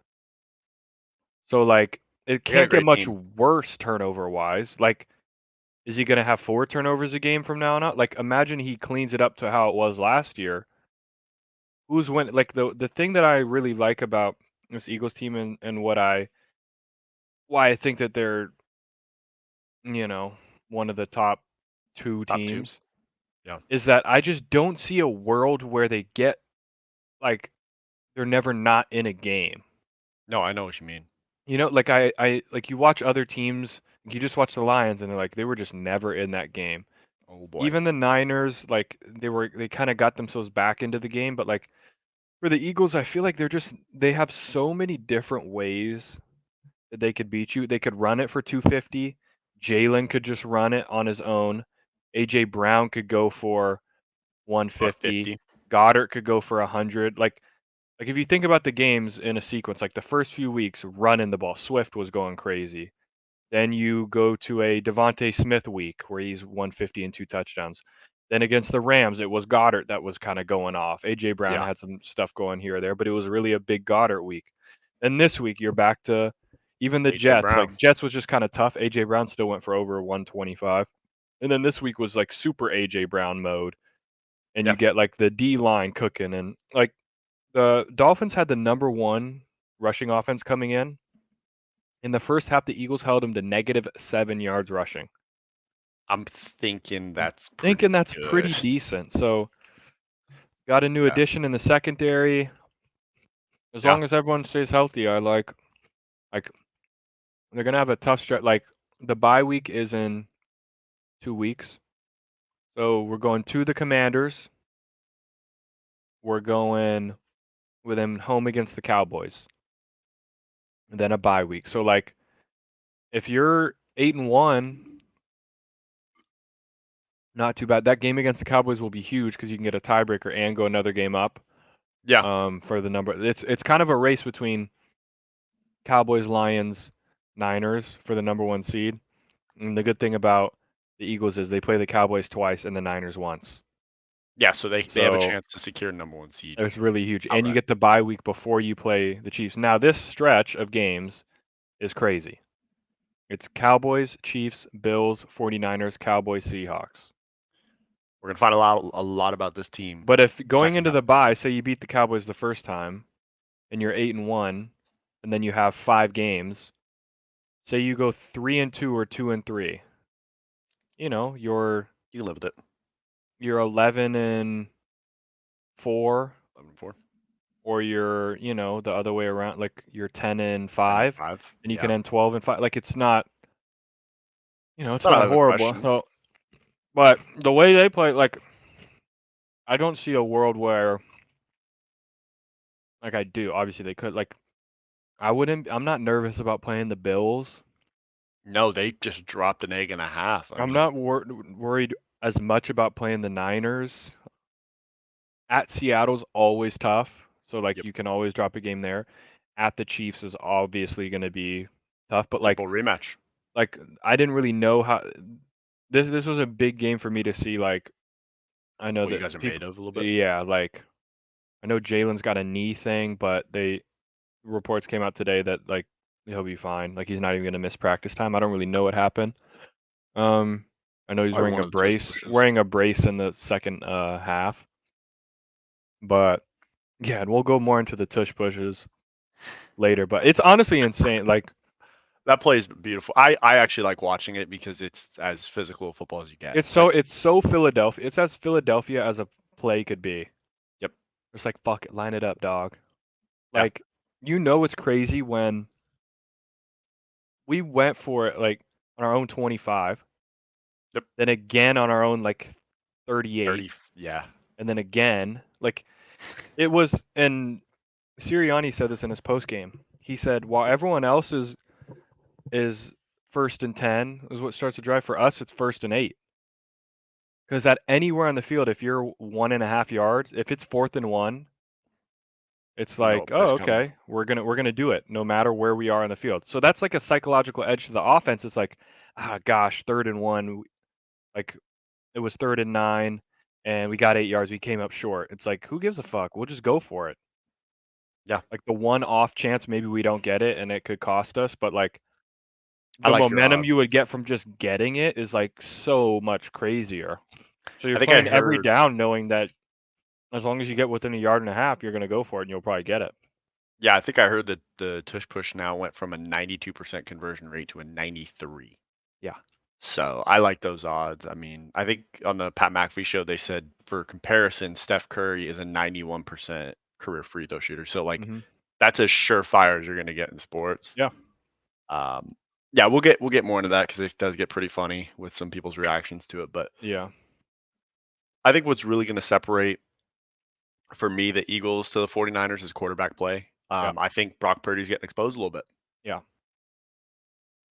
Speaker 2: So like it
Speaker 1: They got a
Speaker 2: can't get
Speaker 1: great
Speaker 2: much
Speaker 1: team.
Speaker 2: worse turnover wise. Like, is he gonna have 4 turnovers a game from now on out? Like, imagine he cleans it up to how it was last year. Who's win? Like the thing that I really like about this Eagles team and why I think that they're one of the top 2
Speaker 1: Top 2.
Speaker 2: teams
Speaker 1: Yeah.
Speaker 2: is that I just don't see a world where they get like they're never not in a game.
Speaker 1: No, I know what you mean.
Speaker 2: Like I like you watch other teams, you just watch the Lions and they're like they were just never in that game.
Speaker 1: Oh boy.
Speaker 2: Even the Niners, like they kind of got themselves back into the game, but like for the Eagles, I feel like they have so many different ways that they could beat you. They could run it for 250. Jalen could just run it on his own. AJ Brown could go for 150.
Speaker 1: 50.
Speaker 2: Goddard could go for 100. Like if you think about the games in a sequence, like the first few weeks, running the ball, Swift was going crazy. Then you go to a Devontae Smith week where he's 150 and 2 touchdowns. Then against the Rams, it was Goddard that was kind of going off. AJ Brown
Speaker 1: Yeah.
Speaker 2: had some stuff going here or there, but it was really a big Goddard week. And this week, you're back to even the
Speaker 1: AJ
Speaker 2: Jets.
Speaker 1: Brown.
Speaker 2: Like Jets was just kind of tough. AJ Brown still went for over 125. And then this week was like super AJ Brown mode. And
Speaker 1: Yeah.
Speaker 2: you get like the D line cooking. And like the Dolphins had the number 1 rushing offense coming in. In the first half, the Eagles held him to -7 yards rushing.
Speaker 1: I'm thinking that's
Speaker 2: Thinking that's
Speaker 1: good.
Speaker 2: pretty decent. So got a new
Speaker 1: Yeah.
Speaker 2: addition in the secondary. As
Speaker 1: Yeah.
Speaker 2: long as everyone stays healthy, I like they're gonna have a tough stretch. Like the bye week is in 2 weeks. So we're going to the Commanders. We're going with them home against the Cowboys. And then a bye week. So like if you're 8-1, not too bad. That game against the Cowboys will be huge because you can get a tiebreaker and go another game up.
Speaker 1: Yeah.
Speaker 2: For the number. It's kind of a race between Cowboys, Lions, Niners for the number 1 seed. And the good thing about the Eagles is they play the Cowboys twice and the Niners once.
Speaker 1: Yeah. So they have a
Speaker 2: So
Speaker 1: chance to secure number 1 seed.
Speaker 2: it's really huge. And you
Speaker 1: Outright.
Speaker 2: get the bye week before you play the Chiefs. Now, this stretch of games is crazy. It's Cowboys, Chiefs, Bills, 49ers, Cowboys, Seahawks.
Speaker 1: We're gonna find a lot about this team.
Speaker 2: But if going
Speaker 1: second
Speaker 2: into
Speaker 1: half
Speaker 2: the
Speaker 1: of the
Speaker 2: bye,
Speaker 1: season.
Speaker 2: say you beat the Cowboys the first time and you're 8-1, and then you have 5 games, say you go 3-2 or 2-3, you know,
Speaker 1: You can live with it.
Speaker 2: you're 11-4,
Speaker 1: 11-4.
Speaker 2: or you're, you know, the other way around, like you're 10-5,
Speaker 1: 10-5.
Speaker 2: and you
Speaker 1: Yeah.
Speaker 2: can end 12-5. Like it's not, you know, it's
Speaker 1: Not out
Speaker 2: not
Speaker 1: of the
Speaker 2: horrible.
Speaker 1: question.
Speaker 2: So, but the way they play, like, I don't see a world where, like I do. Obviously, they could. Like, I'm not nervous about playing the Bills.
Speaker 1: No, they just dropped an egg and a half. I
Speaker 2: I'm
Speaker 1: mean,
Speaker 2: not worried as much about playing the Niners. At Seattle's always tough, so like
Speaker 1: yep.
Speaker 2: you can always drop a game there. At the Chiefs is obviously going to be tough, but
Speaker 1: Super Bowl rematch.
Speaker 2: like I didn't really know how this was a big game for me to see. Like I know
Speaker 1: What you
Speaker 2: that
Speaker 1: guys are made of a little bit.
Speaker 2: yeah, like I know Jalen's got a knee thing, but reports came out today that like he'll be fine. Like he's not even going to miss practice time. I don't really know what happened. I know he's
Speaker 1: Probably one of the tush pushes.
Speaker 2: wearing a brace in the second half. But yeah, and we'll go more into the tush pushes later. But it's honestly insane. Like
Speaker 1: That play is beautiful. I actually like watching it because it's as physical a football as you get.
Speaker 2: it's so Philadelphia. It's as Philadelphia as a play could be.
Speaker 1: Yep.
Speaker 2: It's like fuck it, line it up, dog.
Speaker 1: Yeah.
Speaker 2: Like you know it's crazy when we went for it like on our own 25.
Speaker 1: Yep.
Speaker 2: Then again on our own like 38.
Speaker 1: 30, yeah.
Speaker 2: And then again, like it was, and Sirianni said this in his post game. He said, while everyone else is 1st and 10 is what starts to drive, for us, it's 1st and 8. Because at anywhere on the field, if you're 1.5 yards, if it's 4th and 1, it's
Speaker 1: You know
Speaker 2: like,
Speaker 1: what
Speaker 2: oh,
Speaker 1: play's
Speaker 2: okay,
Speaker 1: coming.
Speaker 2: we're gonna do it no matter where we are on the field. So that's like a psychological edge to the offense. It's like, gosh, 3rd and 1, like it was 3rd and 9, and we got 8 yards. We came up short. It's like, who gives a fuck? We'll just go for it.
Speaker 1: Yeah.
Speaker 2: Like the one off chance, maybe we don't get it, and it could cost us. But like
Speaker 1: I
Speaker 2: the
Speaker 1: like your
Speaker 2: momentum
Speaker 1: odds.
Speaker 2: you would get from just getting it is like so much crazier. So you're
Speaker 1: I think I
Speaker 2: playing every
Speaker 1: heard.
Speaker 2: down knowing that as long as you get within 1.5 yards, you're gonna go for it, and you'll probably get it.
Speaker 1: Yeah, I think I heard that the tush push now went from a 92% conversion rate to a 93.
Speaker 2: Yeah.
Speaker 1: So I like those odds. I mean, I think on the Pat McAfee show they said for comparison, Steph Curry is a 91% career free throw shooter. So like that's as surefire as you're gonna get in sports.
Speaker 2: Yeah.
Speaker 1: Yeah, we'll get more into that because it does get pretty funny with some people's reactions to it. But
Speaker 2: Yeah.
Speaker 1: I think what's really gonna separate for me the Eagles to the 49ers is quarterback play.
Speaker 2: Yeah.
Speaker 1: I think Brock Purdy's getting exposed a little bit.
Speaker 2: Yeah.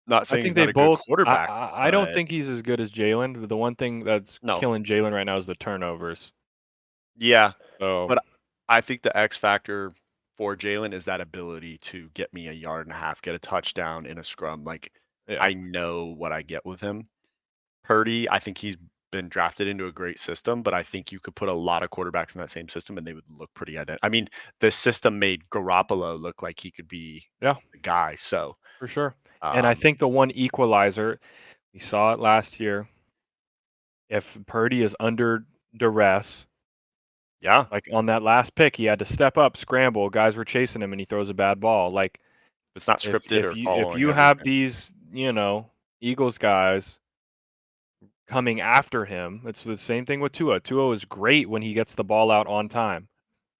Speaker 1: Not
Speaker 2: I
Speaker 1: saying
Speaker 2: think
Speaker 1: he's
Speaker 2: they
Speaker 1: not a good
Speaker 2: both.
Speaker 1: quarterback,
Speaker 2: I don't
Speaker 1: but
Speaker 2: think he's as good as Jalen. The one thing that's
Speaker 1: no.
Speaker 2: killing Jalen right now is the turnovers.
Speaker 1: Yeah,
Speaker 2: So
Speaker 1: but I think the X factor for Jalen is that ability to get me a yard and a half, get a touchdown in a scrum. Like
Speaker 2: yeah.
Speaker 1: I know what I get with him. Purdy, I think he's been drafted into a great system, but I think you could put a lot of quarterbacks in that same system and they would look pretty identical. I mean, the system made Garoppolo look like he could be
Speaker 2: Yeah.
Speaker 1: the guy. So
Speaker 2: For sure. And I think the one equalizer, we saw it last year. If Purdy is under duress,
Speaker 1: yeah,
Speaker 2: like on that last pick, he had to step up, scramble. Guys were chasing him, and he throws a bad ball. Like
Speaker 1: it's not scripted or
Speaker 2: if
Speaker 1: following
Speaker 2: you have
Speaker 1: everything.
Speaker 2: these, Eagles guys coming after him. It's the same thing with Tua. Tua is great when he gets the ball out on time.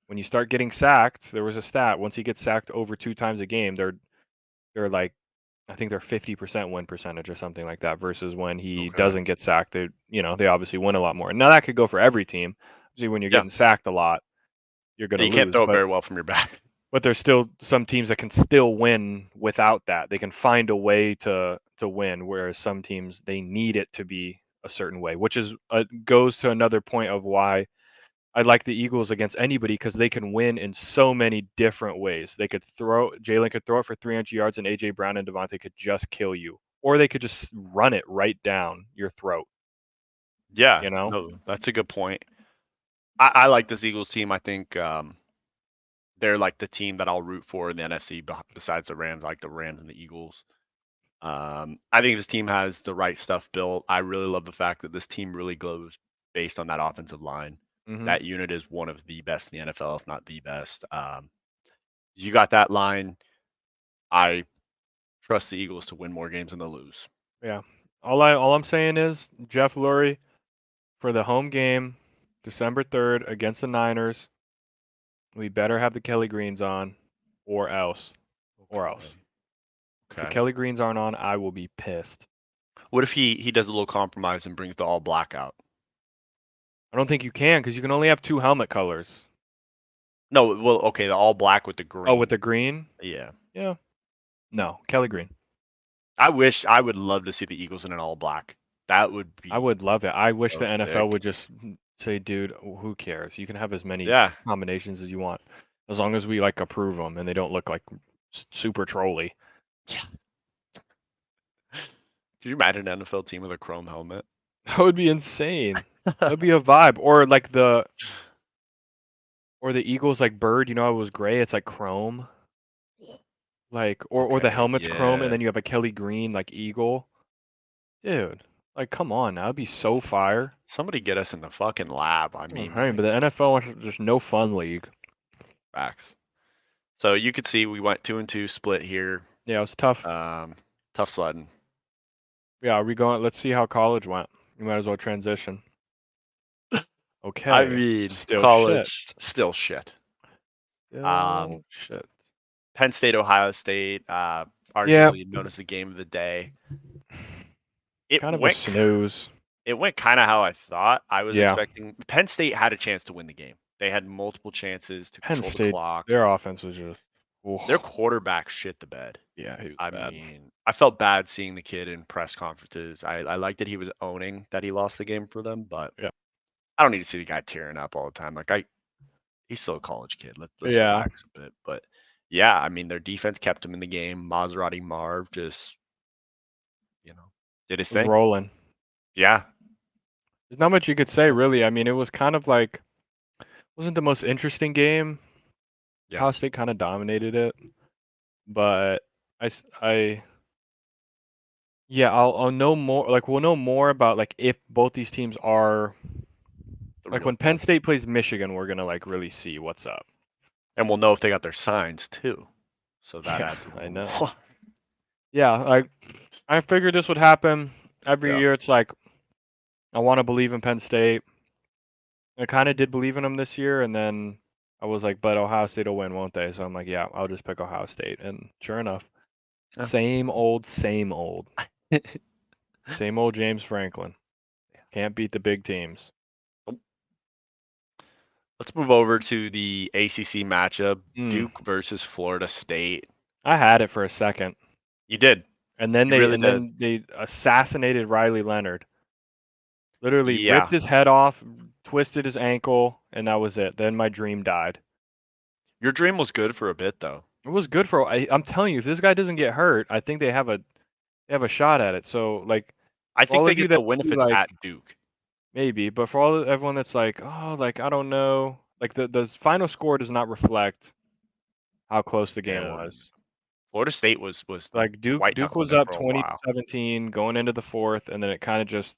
Speaker 2: When you start getting sacked, there was a stat. Once he gets sacked over 2 times a game, they're like, I think they're 50% win percentage or something like that. Versus when he
Speaker 1: Okay.
Speaker 2: doesn't get sacked, they obviously win a lot more. Now that could go for every team. See, when you're
Speaker 1: Yeah.
Speaker 2: getting sacked a lot, you're going to
Speaker 1: You can't
Speaker 2: lose.
Speaker 1: throw it very well from your back.
Speaker 2: But there's still some teams that can still win without that. They can find a way to win, whereas some teams they need it to be a certain way, which is goes to another point of why I like the Eagles against anybody because they can win in so many different ways. They could throw Jalen could throw it for 300 yards, and AJ Brown and Devontae could just kill you, or they could just run it right down your throat.
Speaker 1: Yeah.
Speaker 2: You know,
Speaker 1: No, that's a good point. I like this Eagles team. I think they're like the team that I'll root for in the NFC besides the Rams, like the Rams and the Eagles. I think this team has the right stuff built. I really love the fact that this team really glows based on that offensive line.
Speaker 2: mm-hmm.
Speaker 1: That unit is one of the best in the NFL, if not the best. You got that line. I trust the Eagles to win more games than they'll lose.
Speaker 2: Yeah. All I'm saying is Jeff Lurie for the home game, December 3rd against the Niners. We better have the Kelly Greens on, or else. Or else. If the
Speaker 1: Okay.
Speaker 2: Kelly Greens aren't on, I will be pissed.
Speaker 1: What if he does a little compromise and brings the all black out?
Speaker 2: I don't think you can because you can only have 2 helmet colors.
Speaker 1: No, well, okay, the all black with the green.
Speaker 2: Oh, with the green?
Speaker 1: Yeah.
Speaker 2: Yeah. No, Kelly Green.
Speaker 1: I would love to see the Eagles in an all black. That would be
Speaker 2: I would love it. I wish
Speaker 1: so
Speaker 2: the NFL
Speaker 1: sick.
Speaker 2: would just say, dude, who cares? You can have as many
Speaker 1: Yeah.
Speaker 2: combinations as you want, as long as we like approve them and they don't look like super trolly.
Speaker 1: Yeah. Could you imagine an NFL team with a chrome helmet?
Speaker 2: That would be insane. That would be a vibe. Or like the Eagles like bird, it was gray, it's like chrome. Like or the
Speaker 1: Okay,
Speaker 2: helmet's chrome and
Speaker 1: yeah.
Speaker 2: then you have a Kelly Green like eagle. Dude, like come on now, that'd be so fire.
Speaker 1: Somebody get us in the fucking lab. I mean,
Speaker 2: Right, but the NFL is just no fun league.
Speaker 1: facts. So you could see we went 2-2 split here.
Speaker 2: Yeah, it was tough.
Speaker 1: Tough sledding.
Speaker 2: Yeah, are we going? Let's see how college went. You might as well transition. Okay.
Speaker 1: I mean,
Speaker 2: still
Speaker 1: college
Speaker 2: shit.
Speaker 1: still shit.
Speaker 2: Still shit.
Speaker 1: Penn State, Ohio State, arguably known as the game of the day. It
Speaker 2: kind of a snooze.
Speaker 1: It went kind of how I thought. I was
Speaker 2: Yeah.
Speaker 1: expecting. Penn State had a chance to win the game. They had multiple chances to
Speaker 2: Penn
Speaker 1: control the
Speaker 2: State,
Speaker 1: clock.
Speaker 2: their offense was just.
Speaker 1: Their quarterback shit the bed.
Speaker 2: Yeah, he was
Speaker 1: I
Speaker 2: bad.
Speaker 1: mean, I felt bad seeing the kid in press conferences. I liked that he was owning that he lost the game for them, but
Speaker 2: Yeah.
Speaker 1: I don't need to see the guy tearing up all the time. Like he's still a college kid. Let's
Speaker 2: Yeah.
Speaker 1: relax a bit. But yeah, I mean, their defense kept him in the game. Maserati Marv just, did his thing.
Speaker 2: Rolling.
Speaker 1: Yeah.
Speaker 2: There's not much you could say, really. I mean, it was kind of like, wasn't the most interesting game.
Speaker 1: Yeah.
Speaker 2: Ohio State kind of dominated it, but yeah, I'll know more. Like, we'll know more about like if both these teams are like when Penn State plays Michigan, we're gonna like really see what's up,
Speaker 1: and we'll know if they got their signs too. So that
Speaker 2: yeah,
Speaker 1: adds a little
Speaker 2: I know.
Speaker 1: more.
Speaker 2: Yeah, I figured this would happen every year. It's like I want to believe in Penn State. I kind of did believe in them this year, and then I was like, but Ohio State will win, won't they? So I'm like, yeah, I'll just pick Ohio State, and sure enough,
Speaker 1: Yeah.
Speaker 2: same old, same old. Same old James Franklin. Can't beat the big teams.
Speaker 1: Let's move over to the ACC matchup,
Speaker 2: Mm.
Speaker 1: Duke versus Florida State.
Speaker 2: I had it for a second.
Speaker 1: You did.
Speaker 2: And then
Speaker 1: You really
Speaker 2: then they assassinated Riley Leonard. Literally ripped his head off, twisted his ankle, and that was it. Then my dream died.
Speaker 1: Your dream was good for a bit though.
Speaker 2: It was good for I'm telling you, if this guy doesn't get hurt, I think they have a shot at it. So like
Speaker 1: I think they
Speaker 2: you
Speaker 1: get the win if it's
Speaker 2: like,
Speaker 1: at Duke.
Speaker 2: Maybe, but for everyone that's like, oh, like I don't know, like the final score does not reflect how close the game was.
Speaker 1: Florida State was
Speaker 2: like Duke was up 20-17 going into the fourth, and then it kind of just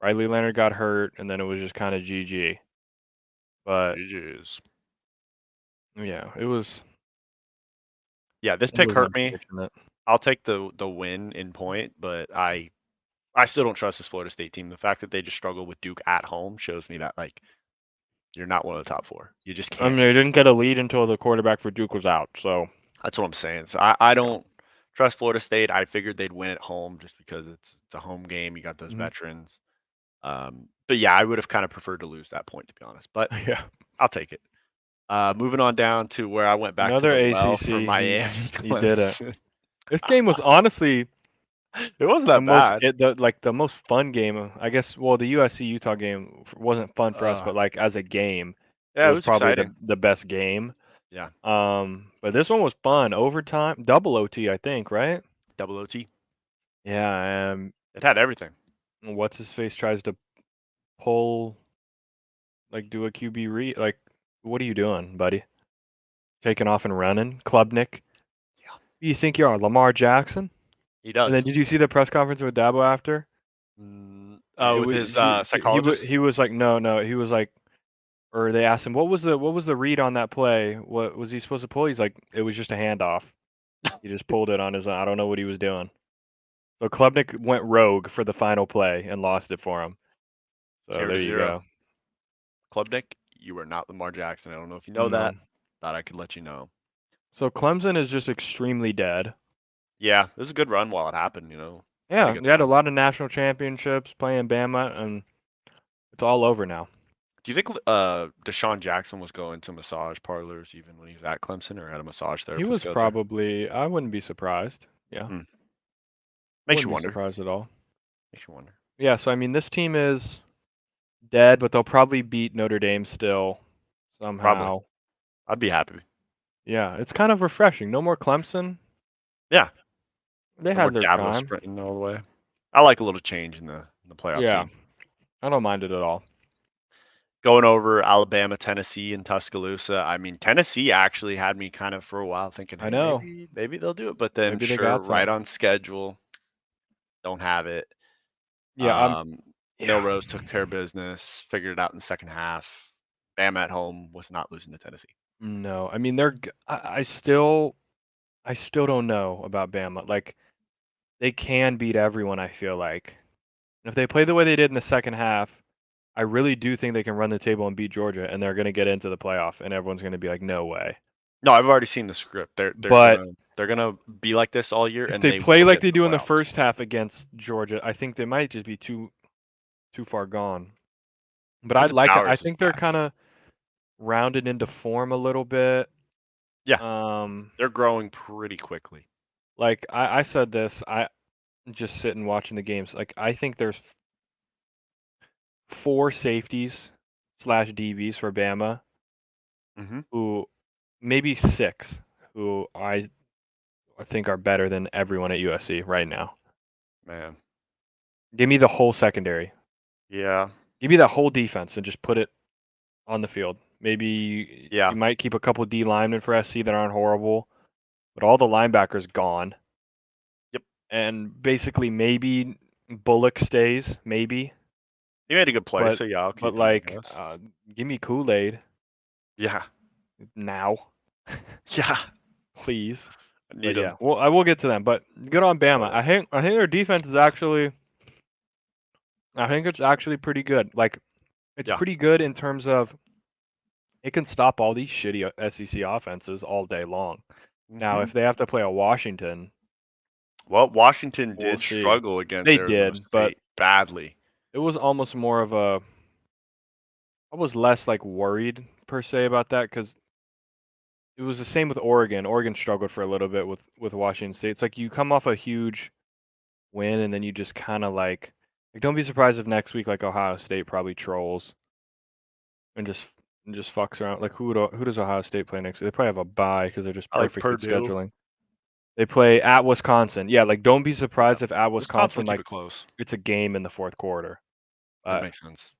Speaker 2: Riley Leonard got hurt, and then it was just kind of GG. But yeah, it was.
Speaker 1: Yeah, this pick hurt me. I'll take the win in point, but I I still don't trust this Florida State team. The fact that they just struggled with Duke at home shows me that like you're not one of the top 4. You just
Speaker 2: I
Speaker 1: can't.
Speaker 2: mean, they didn't get a lead until the quarterback for Duke was out. So
Speaker 1: That's what I'm saying. So I don't trust Florida State. I figured they'd win at home just because it's a home game. You got those
Speaker 2: Mhm.
Speaker 1: veterans. But yeah, I would have kind of preferred to lose that point, to be honest. But
Speaker 2: yeah,
Speaker 1: I'll take it. Moving on down to where I went back
Speaker 2: another
Speaker 1: to the well
Speaker 2: ACC.
Speaker 1: for Miami
Speaker 2: He did it.
Speaker 1: Clemson.
Speaker 2: This game was honestly
Speaker 1: It wasn't
Speaker 2: the
Speaker 1: that
Speaker 2: most
Speaker 1: bad.
Speaker 2: the most fun game. I guess. Well, the USC Utah game wasn't fun for us,
Speaker 1: Uh,
Speaker 2: but like as a game, it
Speaker 1: yeah, it
Speaker 2: was
Speaker 1: was
Speaker 2: probably
Speaker 1: exciting.
Speaker 2: the best game.
Speaker 1: Yeah,
Speaker 2: But this one was fun. Overtime, double OT, I think, right?
Speaker 1: double OT.
Speaker 2: Yeah.
Speaker 1: It had everything.
Speaker 2: What's his face tries to pull, like, do a QB read. Like, what are you doing, buddy? Taking off and running, Klubnik.
Speaker 1: Yeah,
Speaker 2: You think you are Lamar Jackson?
Speaker 1: he
Speaker 2: And then
Speaker 1: does.
Speaker 2: did you see the press conference with Dabo after?
Speaker 1: Oh, with his psychologist.
Speaker 2: He was like, no. He was like, or they asked him, what was the read on that play? What was he supposed to pull? He's like, it was just a handoff. He just pulled it on his own. I don't know what he was doing. So Klubnik went rogue for the final play and lost it for him. So
Speaker 1: 0
Speaker 2: there
Speaker 1: to
Speaker 2: you
Speaker 1: 0.
Speaker 2: go.
Speaker 1: Klubnik, you are not Lamar Jackson. I don't know if you know
Speaker 2: No.
Speaker 1: that. Thought I could let you know.
Speaker 2: So Clemson is just extremely dead.
Speaker 1: Yeah, it was a good run while it happened.
Speaker 2: Yeah,
Speaker 1: good
Speaker 2: they had a
Speaker 1: time.
Speaker 2: lot of national championships playing Bama, and it's all over now.
Speaker 1: Do you think Deshaun Jackson was going to massage parlors even when he was at Clemson, or had a massage
Speaker 2: He
Speaker 1: therapist
Speaker 2: was
Speaker 1: go there?
Speaker 2: probably. I wouldn't be surprised. Yeah,
Speaker 1: Hmm. Makes you
Speaker 2: wouldn't be
Speaker 1: wonder.
Speaker 2: surprised at all.
Speaker 1: Makes you wonder.
Speaker 2: Yeah, so I mean, this team is dead, but they'll probably beat Notre Dame still
Speaker 1: Probably.
Speaker 2: somehow.
Speaker 1: I'd be happy.
Speaker 2: Yeah, it's kind of refreshing. No more Clemson.
Speaker 1: Yeah.
Speaker 2: They
Speaker 1: No more
Speaker 2: had their
Speaker 1: Dabo
Speaker 2: time.
Speaker 1: sprinting all the way. I like a little change in the playoff
Speaker 2: Yeah,
Speaker 1: scene.
Speaker 2: I don't mind it at all.
Speaker 1: Going over Alabama, Tennessee, and Tuscaloosa. I mean, Tennessee actually had me kind of for a while thinking,
Speaker 2: I
Speaker 1: hey,
Speaker 2: know.
Speaker 1: maybe they'll do it. But then,
Speaker 2: Maybe they
Speaker 1: sure,
Speaker 2: got
Speaker 1: right
Speaker 2: something.
Speaker 1: on schedule, don't have it.
Speaker 2: Yeah,
Speaker 1: Milrose took care of business, figured it out in the second half. Bama at home was not losing to Tennessee.
Speaker 2: No, I mean I still don't know about Bama. Like they can beat everyone. I feel like, and if they play the way they did in the second half, I really do think they can run the table and beat Georgia, and they're going to get into the playoff, and everyone's going to be like, no way.
Speaker 1: No, I've already seen the script. They're
Speaker 2: But
Speaker 1: gonna be like this all year,
Speaker 2: if
Speaker 1: and
Speaker 2: they
Speaker 1: they
Speaker 2: play
Speaker 1: will
Speaker 2: like
Speaker 1: get
Speaker 2: they
Speaker 1: to the
Speaker 2: do in the
Speaker 1: playoffs.
Speaker 2: first half against Georgia, I think they might just be too far gone. But I
Speaker 1: Quinton
Speaker 2: like it. I
Speaker 1: Powers is
Speaker 2: think they're
Speaker 1: back.
Speaker 2: kind of rounded into form a little bit.
Speaker 1: Yeah,
Speaker 2: Um,
Speaker 1: they're growing pretty quickly.
Speaker 2: like I said this, I just sitting watching the games. Like I think there's 4 safeties / DBs for Bama
Speaker 1: Mm-hmm.
Speaker 2: who maybe 6 who I think are better than everyone at USC right now.
Speaker 1: Man,
Speaker 2: Give me the whole secondary.
Speaker 1: yeah,
Speaker 2: Give me that whole defense and just put it on the field. Maybe
Speaker 1: yeah.
Speaker 2: you might keep a couple D linemen for SC that aren't horrible, but all the linebackers gone.
Speaker 1: Yep.
Speaker 2: And basically maybe Bullock stays, maybe.
Speaker 1: He made a good play,
Speaker 2: But
Speaker 1: so yeah, I'll
Speaker 2: but
Speaker 1: keep him. I
Speaker 2: like
Speaker 1: guess.
Speaker 2: give me Kool-Aid
Speaker 1: Yeah,
Speaker 2: now.
Speaker 1: yeah.
Speaker 2: Please.
Speaker 1: I
Speaker 2: But
Speaker 1: need him.
Speaker 2: yeah, well, I will get to them. But good on Bama.
Speaker 1: So,
Speaker 2: I think their defense is actually. I think it's actually pretty good. Like, it's
Speaker 1: yeah.
Speaker 2: pretty good in terms of it can stop all these shitty SEC offenses all day long. Now,
Speaker 1: Mhm.
Speaker 2: if they have to play a Washington,
Speaker 1: Well, Washington
Speaker 2: we'll
Speaker 1: did
Speaker 2: see.
Speaker 1: struggle against
Speaker 2: They
Speaker 1: Arizona
Speaker 2: did, but
Speaker 1: State badly.
Speaker 2: it was almost more of a. I was less like worried per se about that because it was the same with Oregon. Oregon struggled for a little bit with Washington State. It's like you come off a huge win and then you just kind of like don't be surprised if next week like Ohio State probably trolls and just fucks around. Like who does Ohio State play next week? They probably have a bye because they're just
Speaker 1: I like
Speaker 2: perfect at
Speaker 1: Purdue.
Speaker 2: scheduling. They play at Wisconsin. Yeah, like don't be surprised
Speaker 1: Yeah.
Speaker 2: if at
Speaker 1: Wisconsin
Speaker 2: Wisconsin
Speaker 1: will keep
Speaker 2: like
Speaker 1: it close.
Speaker 2: it's a game in the fourth quarter.
Speaker 1: That makes sense.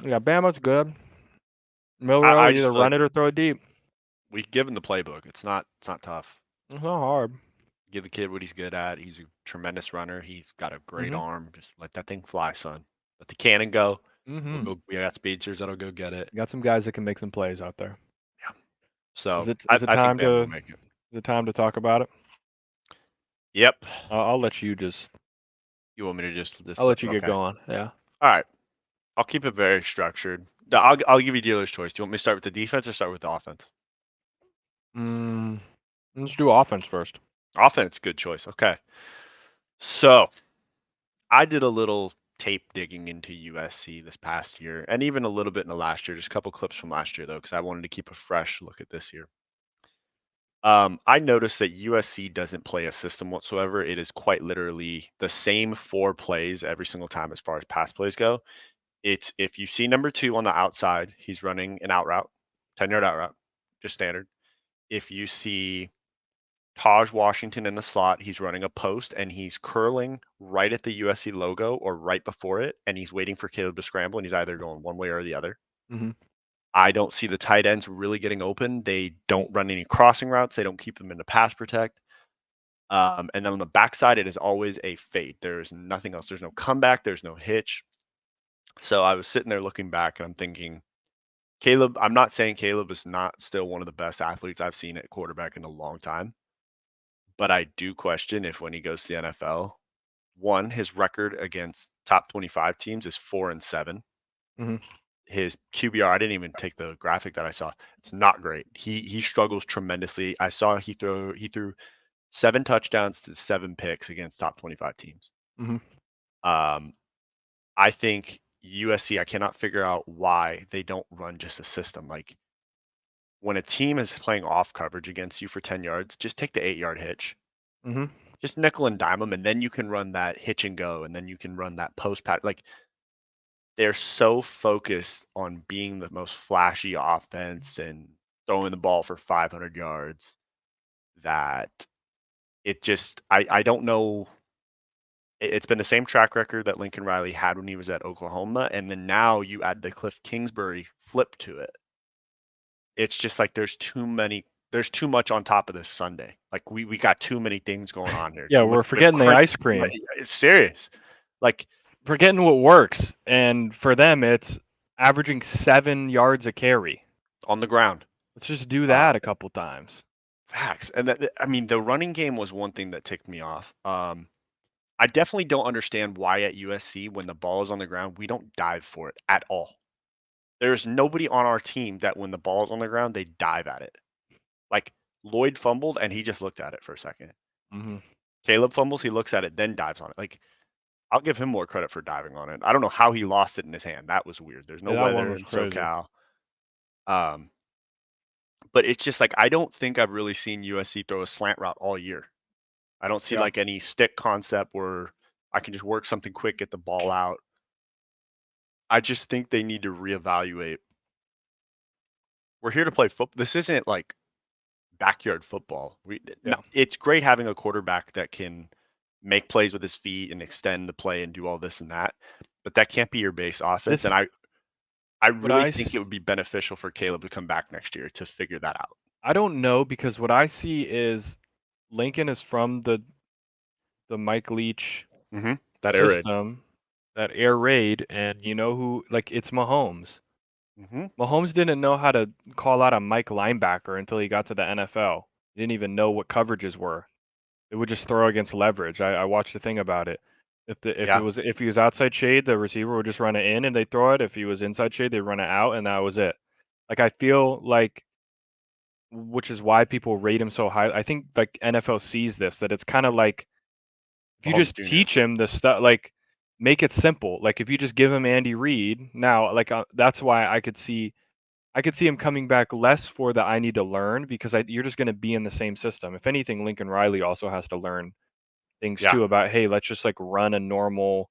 Speaker 2: Yeah, Bama's good.
Speaker 1: I
Speaker 2: Milrow
Speaker 1: just
Speaker 2: either
Speaker 1: feel like
Speaker 2: run it or throw it deep.
Speaker 1: we've given the playbook. It's not tough.
Speaker 2: It's not hard.
Speaker 1: Give the kid what he's good at. He's a tremendous runner. He's got a great
Speaker 2: Mhm.
Speaker 1: arm. Just let that thing fly, son. Let the cannon go.
Speaker 2: Mhm.
Speaker 1: We got speedsters that'll go get it.
Speaker 2: Got some guys that can make some plays out there.
Speaker 1: Yeah. So
Speaker 2: Is it
Speaker 1: I think
Speaker 2: time
Speaker 1: Bama will
Speaker 2: to
Speaker 1: make it.
Speaker 2: talk about it?
Speaker 1: Yep.
Speaker 2: I'll let you just.
Speaker 1: You want me to just
Speaker 2: I'll let you get
Speaker 1: okay.
Speaker 2: going. Yeah.
Speaker 1: All right. I'll keep it very structured. I'll give you dealer's choice. Do you want me to start with the defense or start with the offense?
Speaker 2: Let's do offense first.
Speaker 1: Offense, good choice. Okay. So I did a little tape digging into USC this past year, and even a little bit in the last year. Just a couple clips from last year though, because I wanted to keep a fresh look at this year. I noticed that USC doesn't play a system whatsoever. It is quite literally the same 4 plays every single time as far as pass plays go. It's if you see number 2 on the outside, he's running an out route, 10-yard out route, just standard. If you see Taj Washington in the slot, he's running a post and he's curling right at the USC logo or right before it, and he's waiting for Caleb to scramble, and he's either going one way or the other.
Speaker 2: Mhm.
Speaker 1: I don't see the tight ends really getting open. They don't run any crossing routes. They don't keep them in the pass protect. And then on the backside, it is always a fade. There's nothing else. There's no comeback. There's no hitch. So I was sitting there looking back and I'm thinking, Caleb, I'm not saying Caleb is not still one of the best athletes I've seen at quarterback in a long time, but I do question if when he goes to the NFL, one, his record against top 25 teams is 4-7.
Speaker 2: Mhm.
Speaker 1: His QBR, I didn't even take the graphic that I saw. It's not great. He struggles tremendously. I saw he threw 7 touchdowns to 7 picks against top 25 teams.
Speaker 2: Mhm.
Speaker 1: Um, I think USC, I cannot figure out why they don't run just a system. Like when a team is playing off coverage against you for 10 yards, just take the 8-yard hitch.
Speaker 2: Mhm.
Speaker 1: Just nickel and dime them, and then you can run that hitch and go, and then you can run that post pat. Like they're so focused on being the most flashy offense and throwing the ball for 500 yards that it just I don't know. It's been the same track record that Lincoln Riley had when he was at Oklahoma, and then now you add the Cliff Kingsbury flip to it. It's just like there's too much on top of this Sunday. Like we got too many things going on here.
Speaker 2: Yeah,
Speaker 1: Too much
Speaker 2: we're
Speaker 1: whipped
Speaker 2: forgetting the
Speaker 1: cream.
Speaker 2: ice cream.
Speaker 1: It's serious. Like
Speaker 2: Forgetting what works, and for them, it's averaging 7 yards a carry.
Speaker 1: on the ground.
Speaker 2: Let's just do
Speaker 1: Uh,
Speaker 2: that a couple times.
Speaker 1: Facts. And I mean, the running game was one thing that ticked me off. I definitely don't understand why at USC when the ball is on the ground, we don't dive for it at all. There's nobody on our team that when the ball is on the ground, they dive at it. Like Lloyd fumbled and he just looked at it for a second.
Speaker 2: Mhm.
Speaker 1: Caleb fumbles, he looks at it, then dives on it. Like I'll give him more credit for diving on it. I don't know how he lost it in his hand. That was weird. There's no
Speaker 2: Yeah, that one
Speaker 1: weather
Speaker 2: was
Speaker 1: in
Speaker 2: crazy.
Speaker 1: SoCal. Um, but it's just like I don't think I've really seen USC throw a slant route all year. I don't see
Speaker 2: Yeah.
Speaker 1: like any stick concept where I can just work something quick, get the ball out. I just think they need to reevaluate. We're here to play football. This isn't like backyard football.
Speaker 2: Yeah.
Speaker 1: It's great having a quarterback that can make plays with his feet and extend the play and do all this and that, but that can't be your base offense. And
Speaker 2: This
Speaker 1: I
Speaker 2: what
Speaker 1: really think it would be beneficial for Caleb to come back next year to figure that out.
Speaker 2: I don't know because what I see is Lincoln is from the Mike Leach
Speaker 1: That air raid.
Speaker 2: system, that air raid, and you know who like it's Mahomes.
Speaker 1: Mhm.
Speaker 2: Mahomes didn't know how to call out a Mike linebacker until he got to the NFL. He didn't even know what coverages were. It would just throw against leverage. I watched a thing about it.
Speaker 1: Yeah.
Speaker 2: If he was outside shade, the receiver would just run it in and they throw it. If he was inside shade, they run it out and that was it. Like I feel like which is why people rate him so high. I think like NFL sees this that it's kind of like if you
Speaker 1: Mahomes
Speaker 2: just
Speaker 1: Jr.
Speaker 2: teach him the stuff like make it simple. Like if you just give him Andy Reid now, like that's why I could see him coming back less for the I need to learn because you're just going to be in the same system. If anything, Lincoln Riley also has to learn things
Speaker 1: Yeah.
Speaker 2: too about hey, let's just like
Speaker 1: Normal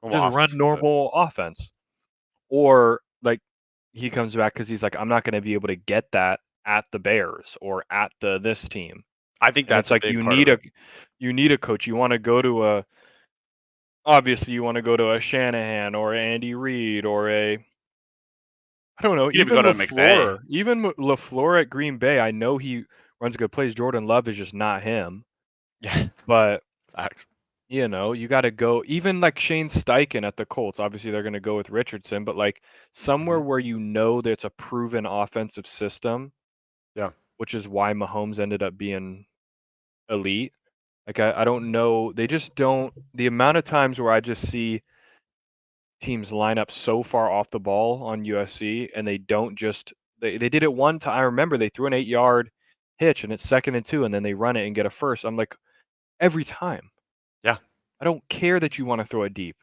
Speaker 2: just run
Speaker 1: offense a little bit.
Speaker 2: normal offense. Or like he comes back because he's like, I'm not going to be able to get that at the Bears or at the this team.
Speaker 1: I think
Speaker 2: And
Speaker 1: that's
Speaker 2: it's
Speaker 1: a
Speaker 2: like
Speaker 1: big part of it.
Speaker 2: you need a coach. You want to go to a obviously you want to go to a Shanahan or Andy Reid or a I don't know,
Speaker 1: You didn't even go
Speaker 2: even
Speaker 1: to McVay.
Speaker 2: LaFleur. Even LaFleur at Green Bay, I know he runs good plays. Jordan Love is just not him.
Speaker 1: Yeah.
Speaker 2: But
Speaker 1: Facts.
Speaker 2: you know, you got to go. Even like Shane Steichen at the Colts. Obviously, they're going to go with Richardson, but like somewhere
Speaker 1: Mhm.
Speaker 2: where you know that it's a proven offensive system,
Speaker 1: Yeah.
Speaker 2: which is why Mahomes ended up being elite. Like I don't know. They just don't. The amount of times where I just see teams line up so far off the ball on USC and they don't just they did it one time. I remember they threw an 8-yard hitch and it's 2nd and 2 and then they run it and get a first. I'm like, every time.
Speaker 1: Yeah.
Speaker 2: I don't care that you want to throw it deep.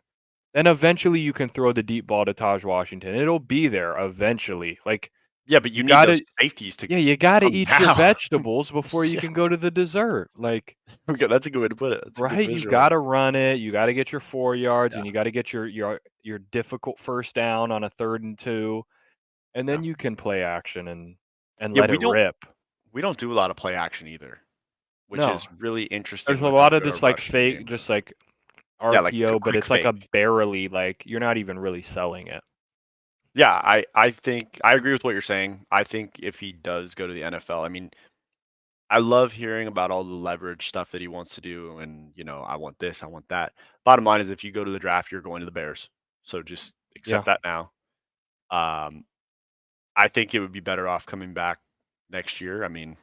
Speaker 2: Then eventually you can throw the deep ball to Taj Washington. It'll be there eventually. Like
Speaker 1: Yeah, but you
Speaker 2: you
Speaker 1: need those
Speaker 2: gotta
Speaker 1: safeties to
Speaker 2: yeah, you gotta
Speaker 1: come
Speaker 2: eat your
Speaker 1: now.
Speaker 2: vegetables before you
Speaker 1: Yeah.
Speaker 2: can go to the dessert. Like
Speaker 1: Okay, that's a good way to put it. That's a good
Speaker 2: right, you
Speaker 1: visual.
Speaker 2: gotta run it, you gotta get your 4 yards,
Speaker 1: Yeah.
Speaker 2: and you gotta get your difficult first down on a 3rd and 2, and
Speaker 1: Yeah.
Speaker 2: then you can play action and
Speaker 1: Yeah,
Speaker 2: let it rip.
Speaker 1: we don't do a lot of play action either, which
Speaker 2: No.
Speaker 1: is really
Speaker 2: There's
Speaker 1: interesting
Speaker 2: a
Speaker 1: with how
Speaker 2: lot of
Speaker 1: good our
Speaker 2: this, like,
Speaker 1: rushing
Speaker 2: fake
Speaker 1: game
Speaker 2: just,
Speaker 1: is.
Speaker 2: like,
Speaker 1: Yeah, like a
Speaker 2: RPO, but
Speaker 1: quick
Speaker 2: it's like a
Speaker 1: fake.
Speaker 2: barely, like, you're not even really selling it.
Speaker 1: Yeah, I think I agree with what you're saying. I think if he does go to the NFL, I mean, I love hearing about all the leverage stuff that he wants to do, and I want this, I want that. Bottom line is, if you go to the draft, you're going to the Bears, so just
Speaker 2: Yeah.
Speaker 1: accept that now. Um, I think it would be better off coming back next year. I mean,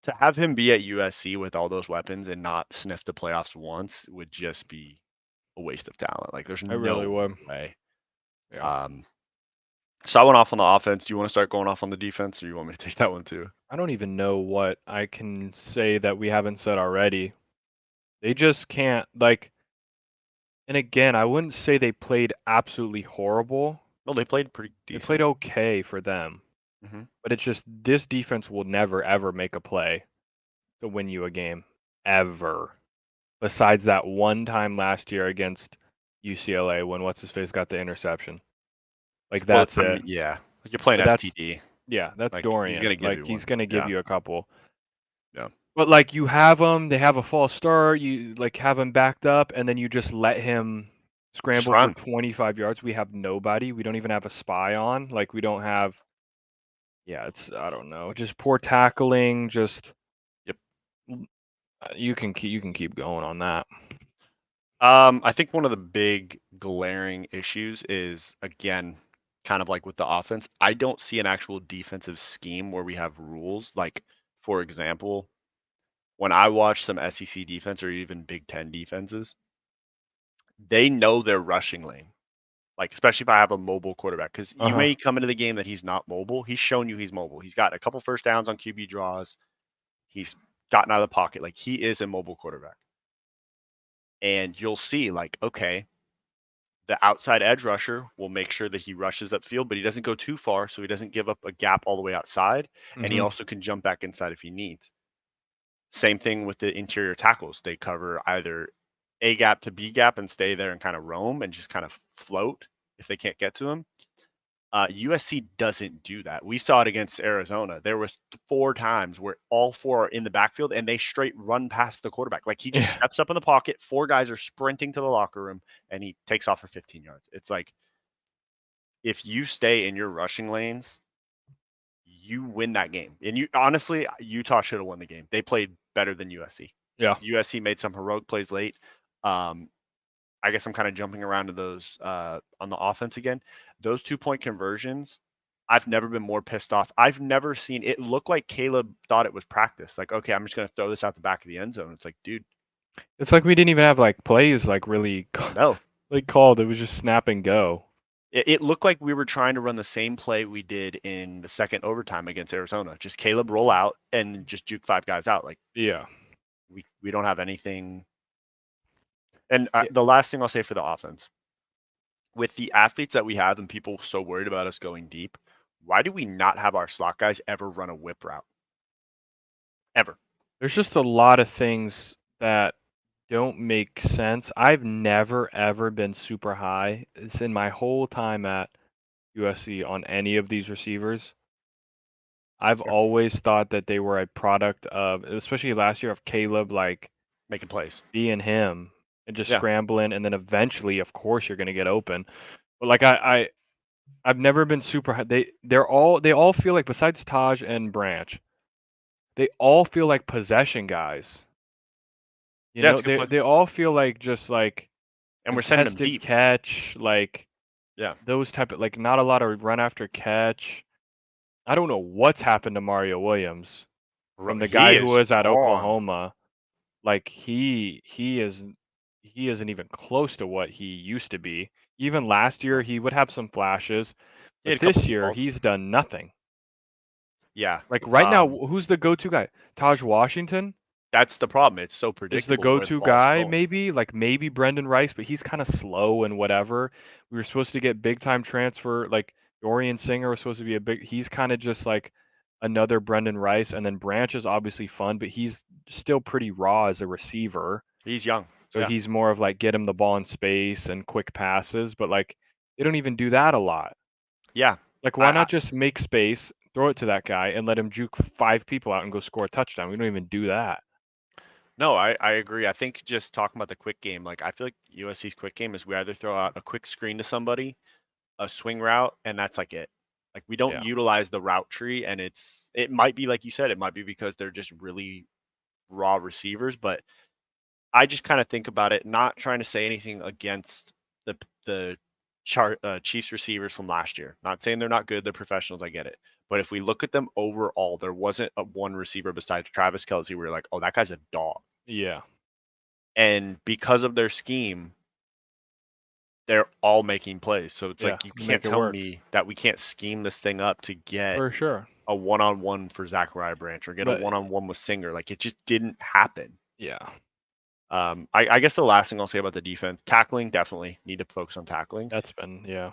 Speaker 1: to have him be at USC with all those weapons and not sniff the playoffs once would just be a waste of talent. Like, there's
Speaker 2: I really
Speaker 1: no
Speaker 2: would.
Speaker 1: way.
Speaker 2: Yeah.
Speaker 1: Um, so I went off on the offense. Do you want to start going off on the defense, or you want me to take that one too?
Speaker 2: I don't even know what I can say that we haven't said already. They just can't, like and again, I wouldn't say they played absolutely horrible.
Speaker 1: Well, they played pretty
Speaker 2: They played
Speaker 1: decent.
Speaker 2: okay for them.
Speaker 1: Hmm.
Speaker 2: But it's just this defense will never ever make a play to win you a game ever. Besides that one time last year against UCLA when what's his face got the interception. Like
Speaker 1: Well,
Speaker 2: that's
Speaker 1: I
Speaker 2: it.
Speaker 1: mean, yeah, like you're playing
Speaker 2: But that's
Speaker 1: STD.
Speaker 2: yeah, that's
Speaker 1: Like, he's
Speaker 2: Dorian.
Speaker 1: gonna give
Speaker 2: Like
Speaker 1: you
Speaker 2: he's
Speaker 1: one.
Speaker 2: gonna give
Speaker 1: Yeah,
Speaker 2: you a couple.
Speaker 1: yeah.
Speaker 2: But like you have them, they have a false start. You like have him backed up, and then you just let him
Speaker 1: Just
Speaker 2: scramble for
Speaker 1: run.
Speaker 2: 25 yards. We have nobody. We don't even have a spy on. Like we don't have. Yeah, it's I don't know. Just poor tackling. Just
Speaker 1: Yep.
Speaker 2: you can keep going on that.
Speaker 1: I think one of the big glaring issues is, again, kind of like with the offense. I don't see an actual defensive scheme where we have rules. Like, for example, when I watch some SEC defense or even Big Ten defenses, they know their rushing lane. Like, especially if I have a mobile quarterback, because
Speaker 2: Uh
Speaker 1: you
Speaker 2: huh.
Speaker 1: may come into the game that he's not mobile. He's shown you he's mobile. He's got a couple first downs on QB draws. He's gotten out of the pocket. Like, he is a mobile quarterback. And you'll see, like, okay, the outside edge rusher will make sure that he rushes upfield, but he doesn't go too far, so he doesn't give up a gap all the way outside, and he
Speaker 2: Mhm.
Speaker 1: also can jump back inside if he needs. Same thing with the interior tackles. They cover either A gap to B gap and stay there and kind of roam and just kind of float if they can't get to him. USC doesn't do that. We saw it against Arizona. There was 4 times where all 4 are in the backfield and they straight run past the quarterback. Like, he just
Speaker 2: Yeah.
Speaker 1: steps up in the pocket, 4 guys are sprinting to the locker room, and he takes off for 15 yards. It's like, if you stay in your rushing lanes, you win that game. And you honestly, Utah should have won the game. They played better than USC.
Speaker 2: Yeah.
Speaker 1: USC made some heroic plays late. Um, I guess I'm kind of jumping around to those on the offense again. Those 2-point conversions, I've never been more pissed off. I've never seen it look like Caleb thought it was practice. Like, okay, I'm just going to throw this out the back of the end zone. It's like, dude,
Speaker 2: It's like we didn't even have like plays like really
Speaker 1: no.
Speaker 2: like called. It was just snap and go.
Speaker 1: It looked like we were trying to run the same play we did in the second overtime against Arizona. Just Caleb roll out and just juke 5 guys out. Like,
Speaker 2: Yeah.
Speaker 1: we don't have anything. And
Speaker 2: Yeah.
Speaker 1: the last thing I'll say for the offense, with the athletes that we have and people so worried about us going deep, why do we not have our slot guys ever run a whip route? Ever.
Speaker 2: There's just a lot of things that don't make sense. I've never ever been super high. It's in my whole time at USC on any of these receivers. I've
Speaker 1: Sure.
Speaker 2: always thought that they were a product of, especially last year, of Caleb like
Speaker 1: Making plays.
Speaker 2: being him and just
Speaker 1: Yeah.
Speaker 2: scrambling, and then eventually, of course, you're gonna get open. But like I've never been super high. They all feel like besides Taj and Branch, they all feel like possession guys. You
Speaker 1: Yeah,
Speaker 2: know,
Speaker 1: it's a good
Speaker 2: they
Speaker 1: play.
Speaker 2: they all feel like just like
Speaker 1: And we're sending them
Speaker 2: contested
Speaker 1: deep.
Speaker 2: catch, like
Speaker 1: Yeah.
Speaker 2: those type of like not a lot of run after catch. I don't know what's happened to Mario Williams from the
Speaker 1: He
Speaker 2: guy who
Speaker 1: is
Speaker 2: was at
Speaker 1: gone.
Speaker 2: Oklahoma. like he isn't even close to what he used to be. Even last year, he would have some flashes,
Speaker 1: He had
Speaker 2: but
Speaker 1: a couple
Speaker 2: this
Speaker 1: deep
Speaker 2: year
Speaker 1: balls.
Speaker 2: he's done nothing.
Speaker 1: Yeah.
Speaker 2: Like right now, who's the go-to guy? Taj Washington
Speaker 1: That's the problem. It's so
Speaker 2: is the
Speaker 1: predictable where the
Speaker 2: go-to
Speaker 1: ball's
Speaker 2: guy,
Speaker 1: going.
Speaker 2: maybe like maybe Brendan Rice, but he's kind of slow and whatever. We were supposed to get big time transfer, like Dorian Singer was supposed to be a big. He's kind of just like another Brendan Rice, and then Branch is obviously fun, but he's still pretty raw as a receiver.
Speaker 1: He's young.
Speaker 2: So
Speaker 1: Yeah.
Speaker 2: he's more of like get him the ball in space and quick passes, but like they don't even do that a lot.
Speaker 1: Yeah.
Speaker 2: Like why
Speaker 1: I
Speaker 2: not just make space, throw it to that guy, and let him juke 5 people out and go score a touchdown? We don't even do that.
Speaker 1: No, I agree. I think just talking about the quick game, like I feel like USC's quick game is we either throw out a quick screen to somebody, a swing route, and that's like it. Like we don't
Speaker 2: Yeah.
Speaker 1: utilize the route tree, and it might be like you said, it might be because they're just really raw receivers, but I just kind of think about it, not trying to say anything against the Chiefs receivers from last year. Not saying they're not good, they're professionals, I get it. But if we look at them overall, there wasn't a one receiver besides Travis Kelce where you're like, oh, that guy's a dog.
Speaker 2: Yeah.
Speaker 1: And because of their scheme, they're all making plays. So it's
Speaker 2: Yeah.
Speaker 1: like you
Speaker 2: You
Speaker 1: can't
Speaker 2: make it
Speaker 1: tell
Speaker 2: work.
Speaker 1: me that we can't scheme this thing up to get
Speaker 2: For sure.
Speaker 1: a one-on-one for Zachariah Branch or get a
Speaker 2: But
Speaker 1: one-on-one with Singer. Like it just didn't happen.
Speaker 2: yeah.
Speaker 1: I guess the last thing I'll say about the defense, tackling, definitely need to focus on tackling.
Speaker 2: That's been yeah.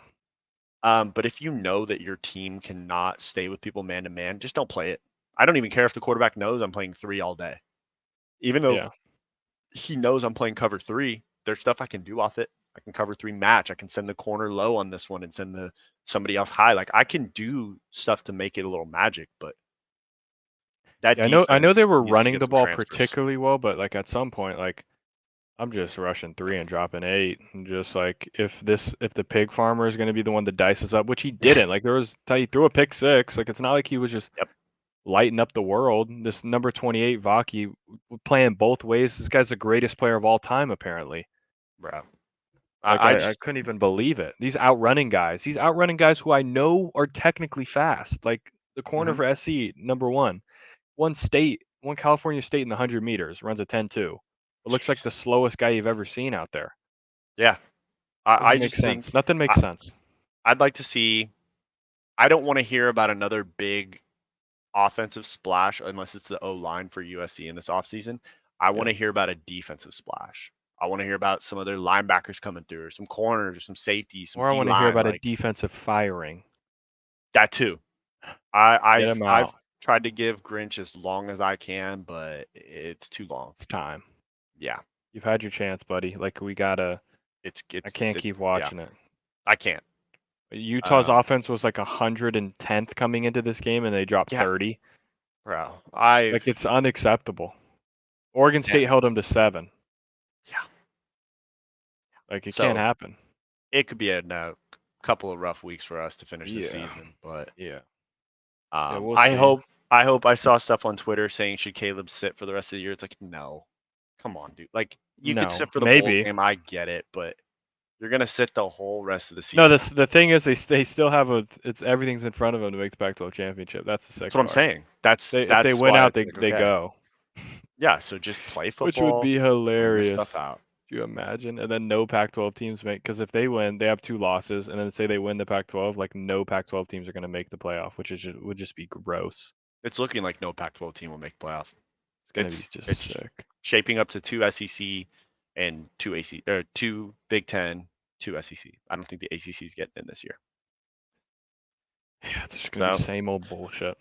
Speaker 1: But if you know that your team cannot stay with people man to man, just don't play it. I don't even care if the quarterback knows I'm playing 3 all day. Even though
Speaker 2: Yeah.
Speaker 1: he knows I'm playing cover 3, there's stuff I can do off it. I can cover 3 match. I can send the corner low on this one and send somebody else high. Like I can do stuff to make it a little magic, but that
Speaker 2: Yeah, I know they
Speaker 1: defense
Speaker 2: were
Speaker 1: needs to
Speaker 2: running
Speaker 1: get
Speaker 2: the
Speaker 1: some
Speaker 2: ball
Speaker 1: transfers.
Speaker 2: particularly well, but like at some point, like I'm just rushing 3 and dropping 8, and just like if the pig farmer is going to be the one that dices up, which he didn't. Like there was he threw a pick six. Like it's not like he was just
Speaker 1: Yep,
Speaker 2: lighting up the world. This number 28 Vaki playing both ways. This guy's the greatest player of all time, apparently.
Speaker 1: bro.
Speaker 2: Like
Speaker 1: I
Speaker 2: I
Speaker 1: just
Speaker 2: couldn't even believe it. These outrunning guys. He's outrunning guys who I know are technically fast. Like the corner
Speaker 1: mhm.
Speaker 2: for SC, number one. One California State in the 100 meters, runs a 10-2. It looks like
Speaker 1: Jeez.
Speaker 2: the slowest guy you've ever seen out there.
Speaker 1: Yeah. I
Speaker 2: Doesn't make
Speaker 1: just
Speaker 2: sense.
Speaker 1: think
Speaker 2: Nothing makes
Speaker 1: I,
Speaker 2: sense.
Speaker 1: I'd like to see. I don't want to hear about another big offensive splash unless it's the O line for USC in this offseason. I want
Speaker 2: Yeah.
Speaker 1: to hear about a defensive splash. I want to hear about some other linebackers coming through, or some corners, or some safeties, some
Speaker 2: Or I
Speaker 1: D
Speaker 2: want to hear
Speaker 1: line,
Speaker 2: about a
Speaker 1: like
Speaker 2: defensive firing.
Speaker 1: that too. I,
Speaker 2: Get
Speaker 1: I've
Speaker 2: him
Speaker 1: I've
Speaker 2: out.
Speaker 1: tried to give Grinch as long as I can, but it's too long.
Speaker 2: It's time.
Speaker 1: Yeah,
Speaker 2: You've had your chance, buddy. Like we gotta. I can't
Speaker 1: it,
Speaker 2: keep
Speaker 1: yeah.
Speaker 2: watching it.
Speaker 1: I can't.
Speaker 2: Utah's offense was like 110th coming into this game, and they dropped
Speaker 1: Yeah,
Speaker 2: 30.
Speaker 1: bro.
Speaker 2: Like it's unacceptable. Oregon
Speaker 1: Yeah,
Speaker 2: State held them to 7.
Speaker 1: yeah.
Speaker 2: Like it can't
Speaker 1: So
Speaker 2: happen.
Speaker 1: it could be a couple of rough weeks for us to finish the
Speaker 2: Yeah.
Speaker 1: season, but
Speaker 2: Yeah. Yeah. We'll
Speaker 1: I
Speaker 2: see.
Speaker 1: hope I saw stuff on Twitter saying should Caleb sit for the rest of the year. It's like no, come on, dude. Like you could
Speaker 2: No.
Speaker 1: sit for the bowl
Speaker 2: Maybe.
Speaker 1: game, I get it, but you're gonna sit the whole rest of the
Speaker 2: No.
Speaker 1: season.
Speaker 2: The thing is they still have it's everything's in front of them to make the Pac-12 championship. That's the
Speaker 1: That's
Speaker 2: sick
Speaker 1: what I'm
Speaker 2: part.
Speaker 1: saying. That's
Speaker 2: If they win
Speaker 1: why
Speaker 2: out,
Speaker 1: it's like
Speaker 2: they
Speaker 1: okay,
Speaker 2: go,
Speaker 1: yeah. So just play
Speaker 2: which would
Speaker 1: football,
Speaker 2: be
Speaker 1: bring this stuff
Speaker 2: hilarious.
Speaker 1: out.
Speaker 2: Do you imagine? And then no Pac-12 teams make, because if they win, they have 2 losses, and then say they win the Pac-12, like no Pac-12 teams are going to make the playoff, which would just be gross.
Speaker 1: It's looking like no Pac-12 team will make playoff.
Speaker 2: It's going to be just
Speaker 1: It's
Speaker 2: sick.
Speaker 1: shaping up to 2 SEC and 2 AC or 2 Big Ten, 2 SEC. I don't think the ACC is getting in this year.
Speaker 2: Yeah, it's just going to
Speaker 1: So
Speaker 2: be same old bullshit.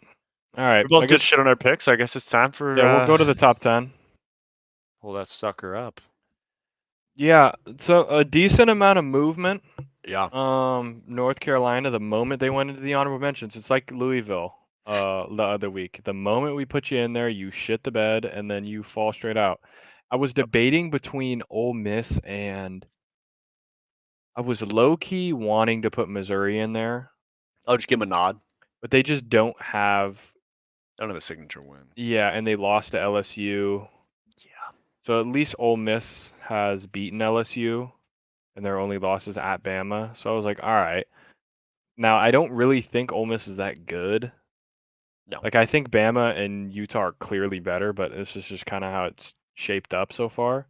Speaker 2: All right,
Speaker 1: we both
Speaker 2: I
Speaker 1: did
Speaker 2: guess
Speaker 1: shit on our picks. I guess it's time for
Speaker 2: yeah, we'll go to the top 10.
Speaker 1: pull that sucker up.
Speaker 2: Yeah, so a decent amount of movement.
Speaker 1: Yeah.
Speaker 2: North Carolina, the moment they went into the honorable mentions, it's like Louisville the other week. The moment we put you in there, you shit the bed and then you fall straight out. I was debating between Ole Miss and I was low key wanting to put Missouri in there,
Speaker 1: I'll just give him a nod.
Speaker 2: but they just don't have
Speaker 1: Don't have a signature win.
Speaker 2: yeah, and they lost to LSU.
Speaker 1: Yeah.
Speaker 2: So at least Ole Miss has beaten LSU and their only loss is at Bama. So I was like, all right. Now I don't really think Ole Miss is that good.
Speaker 1: No.
Speaker 2: Like I think Bama and Utah are clearly better, but this is just kind of how it's shaped up so far.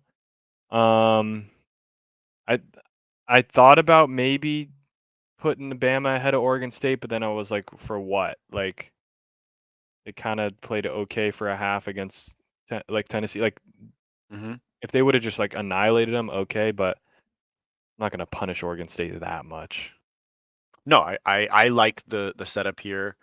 Speaker 2: I I thought about maybe putting Bama ahead of Oregon State, but then I was like, for what? Like, they kind of played it okay for a half against like Tennessee. Like,
Speaker 1: Mm-hmm.
Speaker 2: if they would have just like annihilated them, okay, but I'm not gonna punish Oregon State that much.
Speaker 1: No, I like the setup here.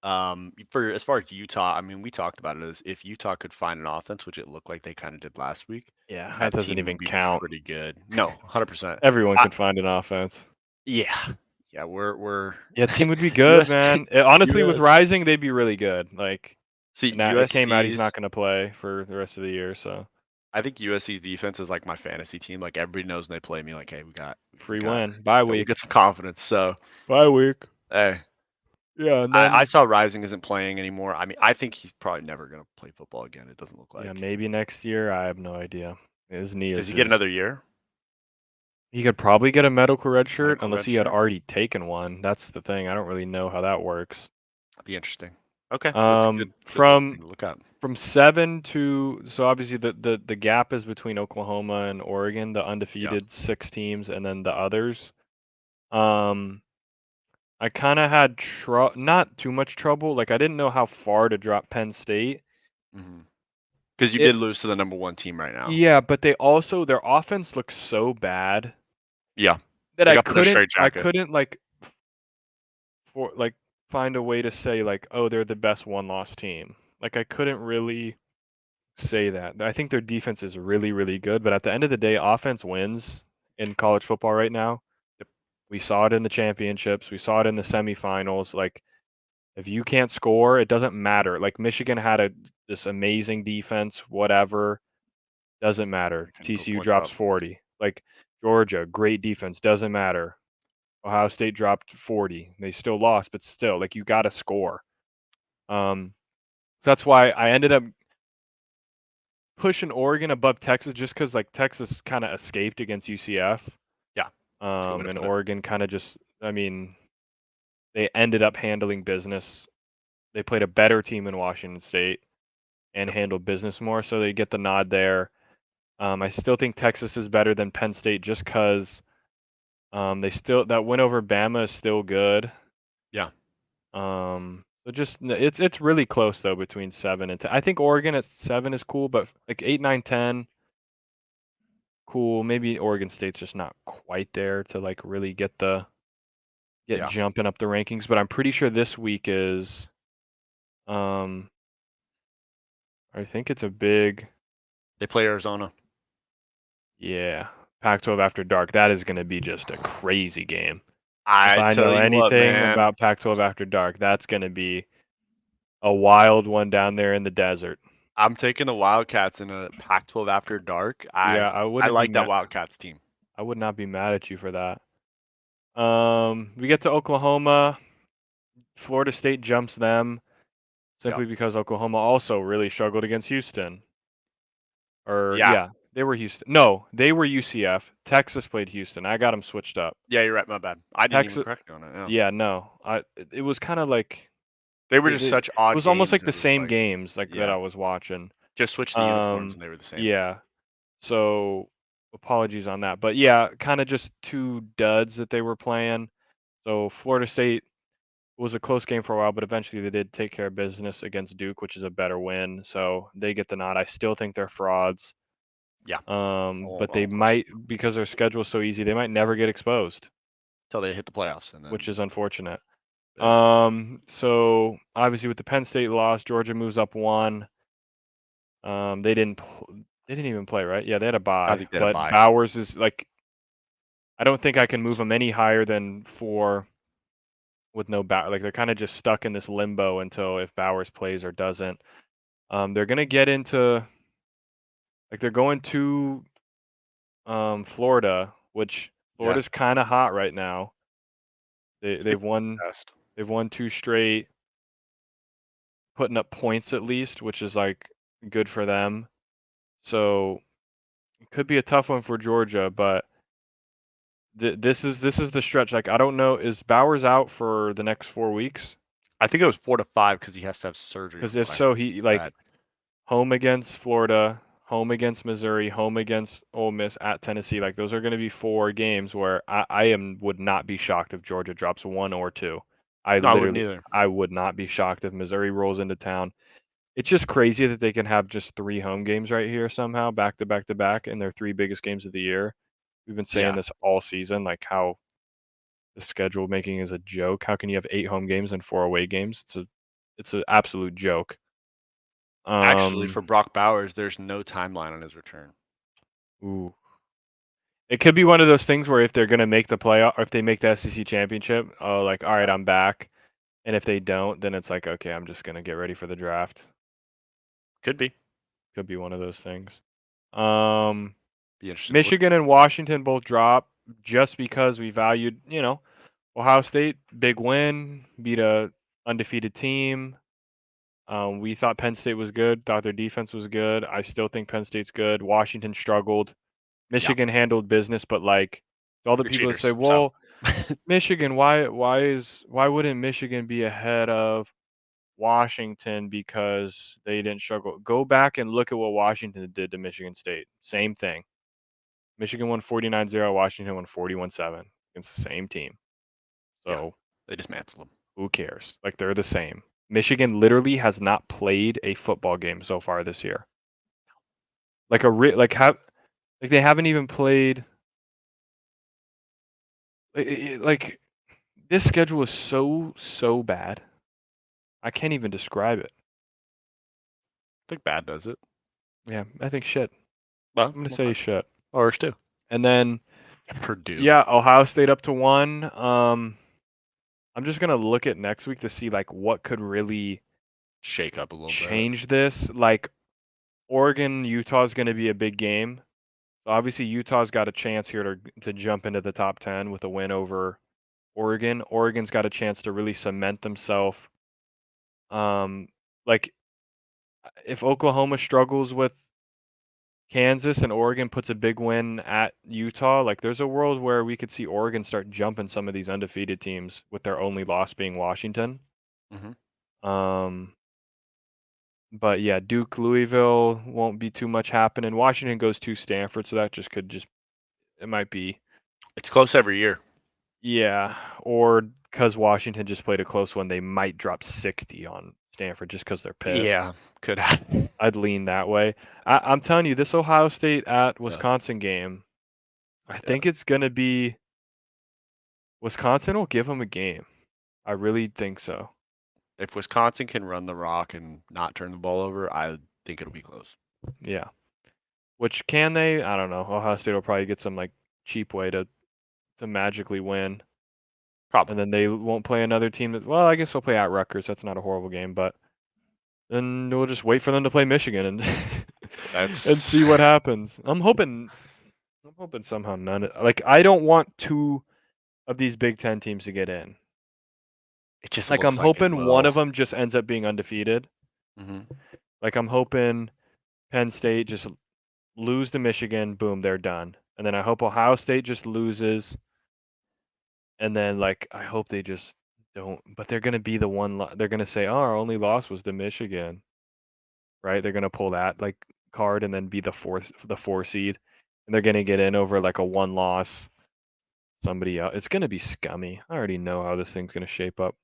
Speaker 1: For as far as Utah, I mean, we talked about it as if Utah could find an offense, which it looked like they kind of did last week,
Speaker 2: Yeah, that
Speaker 1: that
Speaker 2: doesn't
Speaker 1: team
Speaker 2: even
Speaker 1: would be
Speaker 2: count.
Speaker 1: pretty good. No, 100%.
Speaker 2: Everyone
Speaker 1: I,
Speaker 2: can find an offense.
Speaker 1: yeah, yeah, we're
Speaker 2: Yeah, team would be good,
Speaker 1: USC
Speaker 2: man. Honestly, with
Speaker 1: US
Speaker 2: Rising, they'd be really good. Like,
Speaker 1: see
Speaker 2: now it came out he's
Speaker 1: USC's.
Speaker 2: not gonna play for the rest of the year, so
Speaker 1: I think USC's defense is like my fantasy team. Like everybody knows when they play me, like, hey, we
Speaker 2: free
Speaker 1: got,
Speaker 2: win. Bye
Speaker 1: we'll
Speaker 2: week.
Speaker 1: get some confidence. So,
Speaker 2: Bye week.
Speaker 1: hey,
Speaker 2: Yeah, and
Speaker 1: I
Speaker 2: then
Speaker 1: saw Rising isn't playing anymore. I mean, I think he's probably never gonna play football again. It doesn't look
Speaker 2: yeah,
Speaker 1: like.
Speaker 2: maybe next year. I have no idea. His knee
Speaker 1: Does
Speaker 2: is
Speaker 1: he get
Speaker 2: his.
Speaker 1: another year?
Speaker 2: He could probably get a medical red shirt
Speaker 1: Medical
Speaker 2: unless
Speaker 1: red
Speaker 2: he had
Speaker 1: shirt?
Speaker 2: already taken one. That's the thing. I don't really know how that works.
Speaker 1: That'd be interesting. Okay, that's a good little thing
Speaker 2: From
Speaker 1: to look up.
Speaker 2: 7 to so obviously the gap is between Oklahoma and Oregon, the
Speaker 1: Yeah.
Speaker 2: undefeated 6 teams, and then the others. I kind of had not too much trouble. Like I didn't know how far to drop Penn State.
Speaker 1: Because you
Speaker 2: It
Speaker 1: did lose to the number 1 team right now.
Speaker 2: Yeah, but they also their offense looks so bad
Speaker 1: Yeah,
Speaker 2: that
Speaker 1: they
Speaker 2: I
Speaker 1: got the
Speaker 2: couldn't
Speaker 1: straitjacket.
Speaker 2: like find a way to say like, oh, they're the best one-loss team. Like I couldn't really say that. I think their defense is really, really good, but at the end of the day, offense wins in college football right now.
Speaker 1: Yep.
Speaker 2: We saw it in the championships. We saw it in the semifinals. Like, if you can't score, it doesn't matter. Like Michigan had this amazing defense, whatever, doesn't matter.
Speaker 1: Couldn't go
Speaker 2: TCU
Speaker 1: point
Speaker 2: drops
Speaker 1: up.
Speaker 2: 40. Like Georgia, great defense, doesn't matter. Ohio State dropped 40. They still lost, but still, like you got to score. So that's why I ended up pushing Oregon above Texas just because like Texas kind of escaped against UCF.
Speaker 1: Yeah.
Speaker 2: And Oregon kind of just, I mean, they ended up handling business. They played a better team in Washington State and handled business more, so they get the nod there. I still think Texas is better than Penn State just because that win over Bama is still good.
Speaker 1: Yeah.
Speaker 2: So just it's really close though between 7 and 10. I think Oregon at 7 is cool, but like 8, 9, 10, cool. Maybe Oregon State's just not quite there to like really get jumping up the rankings. But I'm pretty sure this week is, I think it's a big.
Speaker 1: They play Arizona.
Speaker 2: Yeah, Pac-12 after dark. That is going to be just a crazy game. If
Speaker 1: I
Speaker 2: I
Speaker 1: tell
Speaker 2: know
Speaker 1: you what,
Speaker 2: anything
Speaker 1: man.
Speaker 2: about Pac-12 after dark, that's going to be a wild one down there in the desert.
Speaker 1: I'm taking the Wildcats in a Pac-12 after dark.
Speaker 2: Yeah,
Speaker 1: I like that Wildcats team.
Speaker 2: I would not be mad at you for that. We get to Oklahoma. Florida State jumps them simply because Oklahoma also really struggled against Houston.
Speaker 1: Yeah.
Speaker 2: They were Houston. No, they were UCF. Texas played Houston. I got them switched up.
Speaker 1: Yeah, you're right. My bad. I didn't even
Speaker 2: Texas.
Speaker 1: correct you on it.
Speaker 2: Yeah, no. It was kind of like
Speaker 1: They were just such odd
Speaker 2: it was
Speaker 1: games.
Speaker 2: almost like
Speaker 1: It
Speaker 2: the
Speaker 1: was
Speaker 2: same games that
Speaker 1: yeah.
Speaker 2: I was watching.
Speaker 1: Just switched the uniforms and they were the same.
Speaker 2: Yeah. So apologies on that. But yeah, kind of just 2 duds that they were playing. So Florida State was a close game for a while, but eventually they did take care of business against Duke, which is a better win. So they get the nod. I still think they're frauds.
Speaker 1: Yeah.
Speaker 2: But they might, because their schedule is so easy, they might never get exposed
Speaker 1: until they hit the playoffs, and then,
Speaker 2: which is unfortunate.
Speaker 1: Yeah.
Speaker 2: So obviously with the Penn State loss, Georgia moves up 1. They didn't even play, right? Yeah, they had a bye.
Speaker 1: I think they had a bye.
Speaker 2: Bowers is like, I don't think I can move them any higher than 4 with no Bowers. Like they're kind of just stuck in this limbo until if Bowers plays or doesn't. They're gonna get into, like, they're going to Florida, which Florida's kind of hot right now. They've won 2 straight, putting up points at least, which is like good for them. So it could be a tough one for Georgia, but this is the stretch. Like I don't know, is Bowers out for the next 4 weeks?
Speaker 1: I think it was 4 to 5 because he has to have surgery.
Speaker 2: Because if so, he like home against Florida, home against Missouri, home against Ole Miss, at Tennessee. Like those are going to be 4 games where would not be shocked if Georgia drops 1 or 2.
Speaker 1: No, I wouldn't either.
Speaker 2: I would not be shocked if Missouri rolls into town. It's just crazy that they can have just 3 home games right here somehow, back to back to back, in their 3 biggest games of the year. We've been saying
Speaker 1: Yeah.
Speaker 2: this all season, like how the schedule making is a joke. How can you have 8 home games and 4 away games? It's an absolute joke.
Speaker 1: Actually, for Brock Bowers, there's no timeline on his return.
Speaker 2: Ooh. It could be one of those things where if they're gonna make the playoff, or if they make the SEC championship, oh, like, all right, I'm back. And if they don't, then it's like, okay, I'm just gonna get ready for the draft.
Speaker 1: Could be.
Speaker 2: Could be one of those things.
Speaker 1: Be interesting. to look.
Speaker 2: Michigan and Washington both drop just because we valued, Ohio State, big win, beat a undefeated team. We thought Penn State was good, thought their defense was good. I still think Penn State's good. Washington struggled. Michigan handled business, but like all the
Speaker 1: They're
Speaker 2: people that say,
Speaker 1: cheaters, so.
Speaker 2: well, Michigan, why wouldn't Michigan be ahead of Washington because they didn't struggle? Go back and look at what Washington did to Michigan State. Same thing. Michigan won 49-0, Washington won 41-7 against the same team. So
Speaker 1: They dismantled them.
Speaker 2: who cares? Like they're the same. Michigan literally has not played a football game so far this year. Like they haven't even played. Like this schedule is so bad. I can't even describe it.
Speaker 1: I think bad does it.
Speaker 2: Yeah, I think shit.
Speaker 1: Well,
Speaker 2: I'm gonna say shit.
Speaker 1: Works too.
Speaker 2: And then
Speaker 1: Purdue.
Speaker 2: yeah, Ohio State up to 1. I'm just gonna look at next week to see like what could really
Speaker 1: Shake up a little bit.
Speaker 2: change this. Like Oregon, Utah is gonna be a big game. So obviously Utah's got a chance here to jump into the top 10 with a win over Oregon. Oregon's got a chance to really cement themselves. Like if Oklahoma struggles with Kansas and Oregon puts a big win at Utah, like there's a world where we could see Oregon start jumping some of these undefeated teams with their only loss being Washington. But yeah, Duke, Louisville won't be too much happening. Washington goes to Stanford, so that it might be.
Speaker 1: It's close every year.
Speaker 2: Yeah, or because Washington just played a close one, they might drop 60 on Stanford just because they're pissed.
Speaker 1: Yeah, could happen.
Speaker 2: I'd lean that way. I'm telling you, this Ohio State at Wisconsin game, I think it's going to be Wisconsin will give them a game. I really think so.
Speaker 1: If Wisconsin can run the rock and not turn the ball over, I think it'll be close.
Speaker 2: Yeah. Which can they? I don't know. Ohio State will probably get some like cheap way to magically win.
Speaker 1: Probably.
Speaker 2: And then they won't play another team well, I guess they'll play at Rutgers. That's not a horrible game, but then we'll just wait for them to play Michigan and and see what happens. I'm hoping somehow I don't want 2 of these Big 10 teams to get in.
Speaker 1: It just
Speaker 2: like I'm hoping one of them just ends up being undefeated. Like I'm hoping Penn State just lose to Michigan, boom, they're done. And then I hope Ohio State just loses. And then like I hope they just don't, but they're going to be the one they're going to say, "Oh, our only loss was to Michigan." Right? They're going to pull that like card and then be the 4 seed. And they're going to get in over like a 1 loss somebody else. It's going to be scummy. I already know how this thing's going to shape up.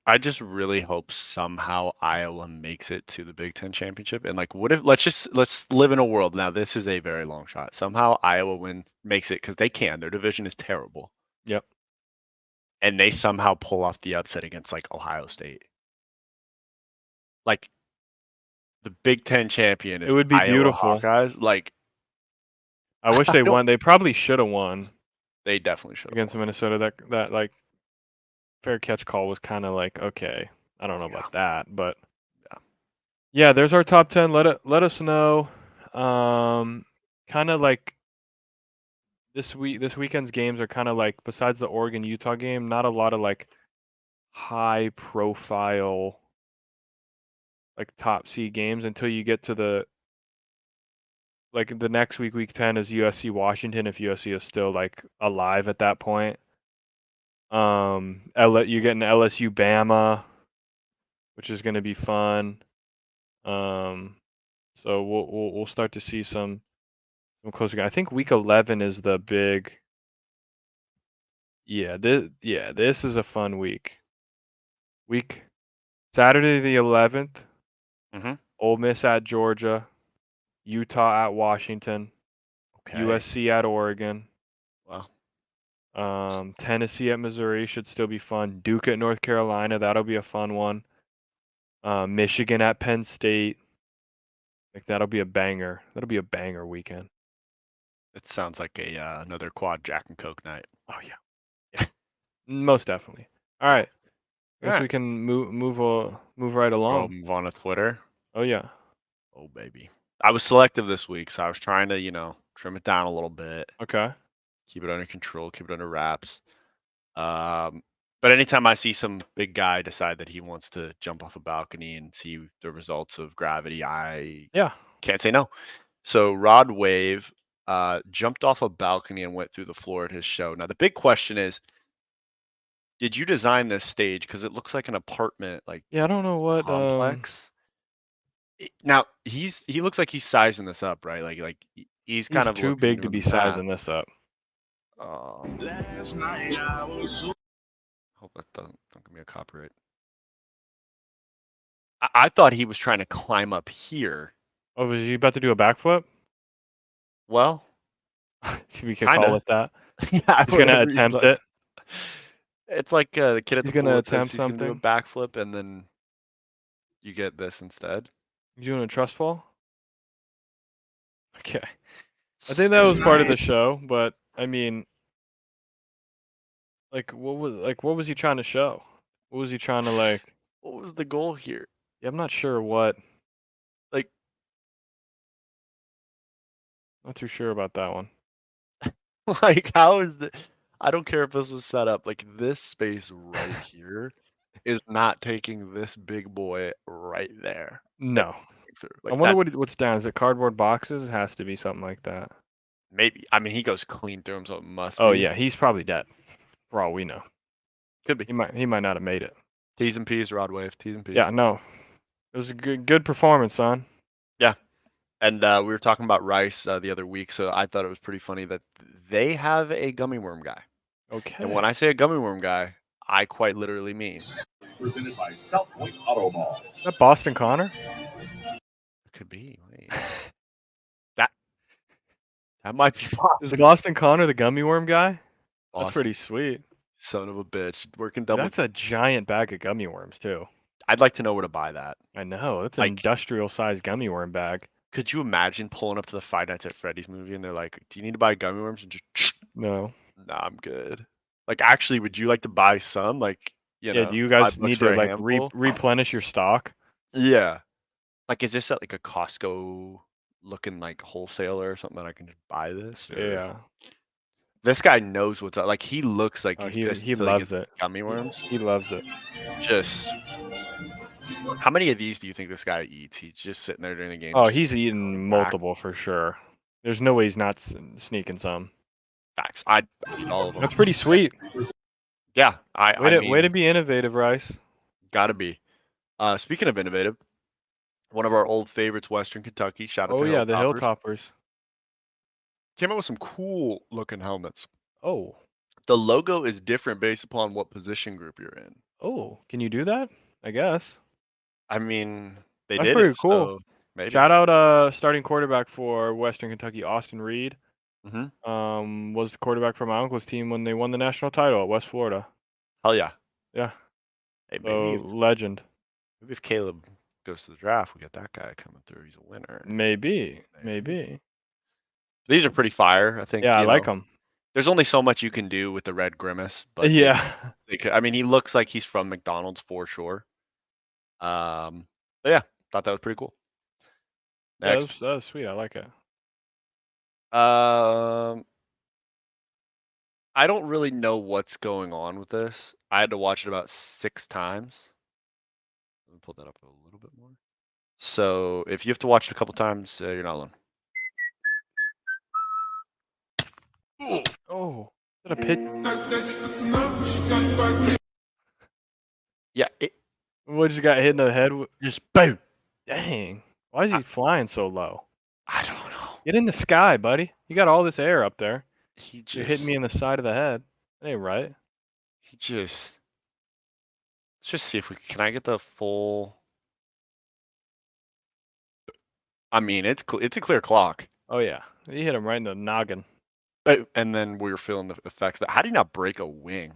Speaker 1: I just really hope somehow Iowa makes it to the Big Ten championship. And like, what if let's live in a world now. This is a very long shot. Somehow Iowa makes it because they can. Their division is terrible.
Speaker 2: Yep.
Speaker 1: And they somehow pull off the upset against like Ohio State. Like the Big Ten champion is
Speaker 2: It would be
Speaker 1: Iowa
Speaker 2: beautiful.
Speaker 1: Hawkeyes. Like
Speaker 2: I wish they won. They probably should have won.
Speaker 1: They definitely should have
Speaker 2: against Minnesota. That like fair catch call was kind of like, okay, I don't know about that, but yeah, there's our top 10. Let us know. Kind of like this weekend's games are kind of like, besides the Oregon Utah game, not a lot of like high profile like top seed games until you get to the next week 10 is USC Washington, if USC is still like alive at that point. You get an LSU Bama, which is going to be fun. So we'll start to see some closer. I think week 11 is the big. Yeah, this is a fun week. Saturday the 11th,
Speaker 1: Mm-hmm.
Speaker 2: Ole Miss at Georgia, Utah at Washington,
Speaker 1: Okay.
Speaker 2: USC at Oregon,
Speaker 1: Well,
Speaker 2: Tennessee at Missouri should still be fun. Duke at North Carolina, that'll be a fun one. Michigan at Penn State, like that'll be a banger. That'll be a banger weekend.
Speaker 1: it sounds like another quad Jack and Coke night.
Speaker 2: Oh yeah, most definitely. All right, guess
Speaker 1: Alright.
Speaker 2: we can move right
Speaker 1: Go
Speaker 2: along.
Speaker 1: move on to Twitter.
Speaker 2: Oh yeah,
Speaker 1: Oh baby. I was selective this week, so I was trying to, trim it down a little bit,
Speaker 2: okay.
Speaker 1: keep it under control, keep it under wraps. But anytime I see some big guy decide that he wants to jump off a balcony and see the results of gravity, I
Speaker 2: Yeah,
Speaker 1: can't say no. So Rod Wave jumped off a balcony and went through the floor at his show. Now the big question is, did you design this stage? Because it looks like an apartment, like
Speaker 2: yeah. I don't know what.
Speaker 1: complex. Now he looks like he's sizing this up, right? He's kind
Speaker 2: He's
Speaker 1: of
Speaker 2: too
Speaker 1: looking,
Speaker 2: big to
Speaker 1: doing
Speaker 2: be
Speaker 1: the math.
Speaker 2: sizing this up.
Speaker 3: Last night I was
Speaker 1: Hope that don't give me a copyright. I thought he was trying to climb up here.
Speaker 2: Oh, was he about to do a backflip?
Speaker 1: Well,
Speaker 2: We could
Speaker 1: Kinda.
Speaker 2: call it that.
Speaker 1: yeah,
Speaker 2: He's gonna
Speaker 1: whatever you'd
Speaker 2: attempt
Speaker 1: like.
Speaker 2: it.
Speaker 1: It's like the kid at
Speaker 2: He's
Speaker 1: the
Speaker 2: gonna
Speaker 1: pool that says
Speaker 2: attempt
Speaker 1: he's gonna do a
Speaker 2: something.
Speaker 1: backflip, and then you get this instead.
Speaker 2: You doing a trust fall? Okay. I think that was part of the show, but I mean, what was he trying to show? What was he trying to like?
Speaker 1: What was the goal here?
Speaker 2: Yeah, I'm not sure what.
Speaker 1: Like,
Speaker 2: Not too sure about that one.
Speaker 1: like how is the? I don't care if this was set up. Like this space right here is not taking this big boy right there.
Speaker 2: No.
Speaker 1: Through.
Speaker 2: I
Speaker 1: Like
Speaker 2: wonder
Speaker 1: that,
Speaker 2: what's down. Is it cardboard boxes? It has to be something like that.
Speaker 1: maybe. I mean, he goes clean through him, so it must
Speaker 2: Oh
Speaker 1: be.
Speaker 2: yeah, he's probably dead. For all we know.
Speaker 1: Could be.
Speaker 2: He might not have made it.
Speaker 1: T's and P's, Rod Wave. T's and P's.
Speaker 2: Yeah, no. It was a good performance, son.
Speaker 1: Yeah. And we were talking about Rice the other week, so I thought it was pretty funny that they have a gummy worm guy.
Speaker 2: Okay.
Speaker 1: And when I say a gummy worm guy, I quite literally mean.
Speaker 3: presented by South Point Auto Mall.
Speaker 2: Is that Boston Connor?
Speaker 1: It could be. Wait. That might be
Speaker 2: Is
Speaker 1: Boston.
Speaker 2: Boston Connor the gummy worm guy? That's
Speaker 1: Boston,
Speaker 2: pretty sweet.
Speaker 1: son of a bitch. Working double.
Speaker 2: That's a giant bag of gummy worms too.
Speaker 1: I'd like to know where to buy that.
Speaker 2: I know. That's an
Speaker 1: Like-
Speaker 2: industrial sized gummy worm bag.
Speaker 1: Could you imagine pulling up to the Five Nights at Freddy's movie and they're like, "Do you need to buy gummy worms?" And just,
Speaker 2: No.
Speaker 1: nah, I'm good. Like, actually, would you like to buy some? Like,
Speaker 2: Yeah, do you guys
Speaker 1: $5
Speaker 2: need
Speaker 1: for
Speaker 2: to
Speaker 1: a
Speaker 2: like
Speaker 1: handful?
Speaker 2: replenish your stock?
Speaker 1: Yeah. Like, is this at like a Costco looking like wholesaler or something that I can just buy this? Or-
Speaker 2: Yeah.
Speaker 1: This guy knows what's up. Like, he looks like
Speaker 2: Oh,
Speaker 1: he's
Speaker 2: he
Speaker 1: pissed
Speaker 2: he
Speaker 1: until he
Speaker 2: loves
Speaker 1: gets
Speaker 2: it.
Speaker 1: gummy worms.
Speaker 2: He loves it.
Speaker 1: Just. How many of these do you think this guy eats? He's just sitting there during the game.
Speaker 2: Oh,
Speaker 1: just
Speaker 2: he's eating multiple for sure. There's no way he's not sneaking some.
Speaker 1: facts. I'd eat all of them.
Speaker 2: That's pretty sweet.
Speaker 1: Yeah,
Speaker 2: Way to be innovative, Rice.
Speaker 1: Gotta be. Speaking of innovative, one of our old favorites, Western Kentucky. Shout out
Speaker 2: Oh
Speaker 1: to
Speaker 2: yeah, the
Speaker 1: Hilltoppers.
Speaker 2: Hilltoppers.
Speaker 1: Came out with some cool looking helmets.
Speaker 2: Oh.
Speaker 1: The logo is different based upon what position group you're in.
Speaker 2: Oh, can you do that? I guess.
Speaker 1: I mean, they
Speaker 2: That's
Speaker 1: did
Speaker 2: pretty
Speaker 1: it,
Speaker 2: cool.
Speaker 1: so maybe.
Speaker 2: Shout out starting quarterback for Western Kentucky, Austin Reed.
Speaker 1: Mhm.
Speaker 2: Was the quarterback for my uncle's team when they won the national title at West Florida.
Speaker 1: Hell yeah.
Speaker 2: Yeah.
Speaker 1: Hey,
Speaker 2: So legend.
Speaker 1: maybe if Caleb goes to the draft, we get that guy coming through. He's a winner.
Speaker 2: Maybe.
Speaker 1: These are pretty fire. I think.
Speaker 2: Yeah, I
Speaker 1: you
Speaker 2: like
Speaker 1: know,
Speaker 2: him.
Speaker 1: There's only so much you can do with the red grimace, but
Speaker 2: Yeah.
Speaker 1: I mean, he looks like he's from McDonald's for sure. But yeah, thought that was pretty cool.
Speaker 2: Yeah,
Speaker 1: Next,
Speaker 2: that was sweet. I like it.
Speaker 1: I don't really know what's going on with this. I had to watch it about 6 times. Let me pull that up a little bit more. So if you have to watch it a couple times, you're not alone.
Speaker 2: Oh, is that a pitch?
Speaker 1: Yeah, it
Speaker 2: What just got hit in the head?
Speaker 1: just boom.
Speaker 2: Dang. Why is he flying so low?
Speaker 1: I don't know.
Speaker 2: Get in the sky, buddy. You got all this air up there.
Speaker 1: He
Speaker 2: You're hitting me in the side of the head. That ain't right.
Speaker 1: Let's just see if we can. I get the full? I mean, it's a clear clock.
Speaker 2: Oh yeah, you hit him right in the noggin.
Speaker 1: And then we were feeling the effects. But how do you not break a wing?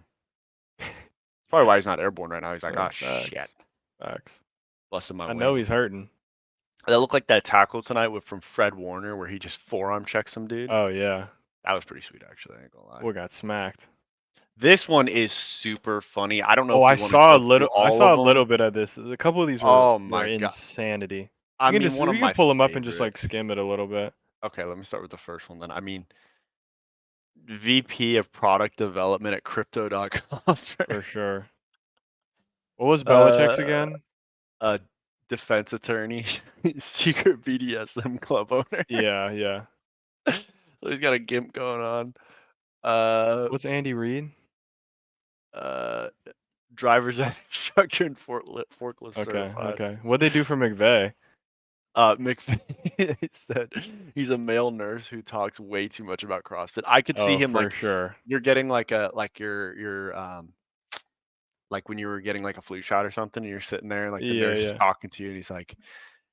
Speaker 1: Probably why he's not airborne right now. He's like,
Speaker 2: Oh,
Speaker 1: oh shit,
Speaker 2: Facts.
Speaker 1: busted my
Speaker 2: I
Speaker 1: wing.
Speaker 2: know he's hurting.
Speaker 1: That looked like that tackle tonight from Fred Warner where he just forearm checked some dude.
Speaker 2: Oh yeah.
Speaker 1: That was pretty sweet, actually. I ain't gonna lie.
Speaker 2: We got smacked.
Speaker 1: This one is super funny. I don't know.
Speaker 2: Oh,
Speaker 1: if
Speaker 2: I
Speaker 1: you wanna
Speaker 2: saw a
Speaker 1: go through
Speaker 2: little. I
Speaker 1: all
Speaker 2: saw a
Speaker 1: of 'em.
Speaker 2: little bit of this. A couple of these were,
Speaker 1: Oh
Speaker 2: were
Speaker 1: my God.
Speaker 2: insanity.
Speaker 1: I
Speaker 2: You
Speaker 1: mean,
Speaker 2: can
Speaker 1: one of
Speaker 2: you
Speaker 1: my
Speaker 2: can pull them up and just
Speaker 1: favorite.
Speaker 2: like skim it a little bit.
Speaker 1: Okay, let me start with the first one then. I mean, VP of Product Development at Crypto.com.
Speaker 2: For sure. What was Belichick's again?
Speaker 1: A defense attorney, secret BDSM club owner.
Speaker 2: Yeah, yeah.
Speaker 1: So he's got a gimp going on.
Speaker 2: What's Andy Reid?
Speaker 1: Driver's ed instructor and forklift
Speaker 2: Okay,
Speaker 1: certified.
Speaker 2: okay. What'd they do for McVay?
Speaker 1: McVay said he's a male nurse who talks way too much about CrossFit. I could see him
Speaker 2: for
Speaker 1: like
Speaker 2: sure.
Speaker 1: you're getting like your like when you were getting like a flu shot or something, and you're sitting there, and like the nurse is talking to you, and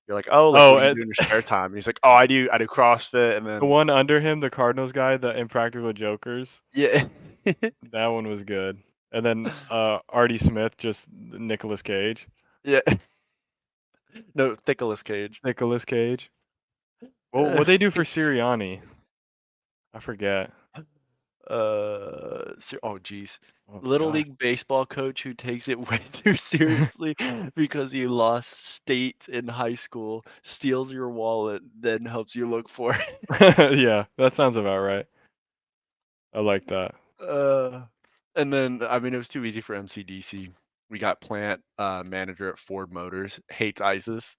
Speaker 1: you're like, oh, like, what do you do in your spare time? And he's like, oh, I do CrossFit, and
Speaker 2: The
Speaker 1: then
Speaker 2: one under him, the Cardinals guy, the Impractical Jokers.
Speaker 1: yeah,
Speaker 2: That one was good. And then Artie Smith, just Nicolas Cage.
Speaker 1: yeah, no, Nicolas Cage.
Speaker 2: Nicolas Cage. Well, what'd they do for Sirianni? I forget.
Speaker 1: Oh geez.
Speaker 2: Oh,
Speaker 1: Little
Speaker 2: God.
Speaker 1: League baseball coach who takes it way too seriously because he lost state in high school, steals your wallet, then helps you look for it.
Speaker 2: Yeah, that sounds about right. I like that.
Speaker 1: And then I mean it was too easy for MCDC. We got plant manager at Ford Motors, hates ISIS.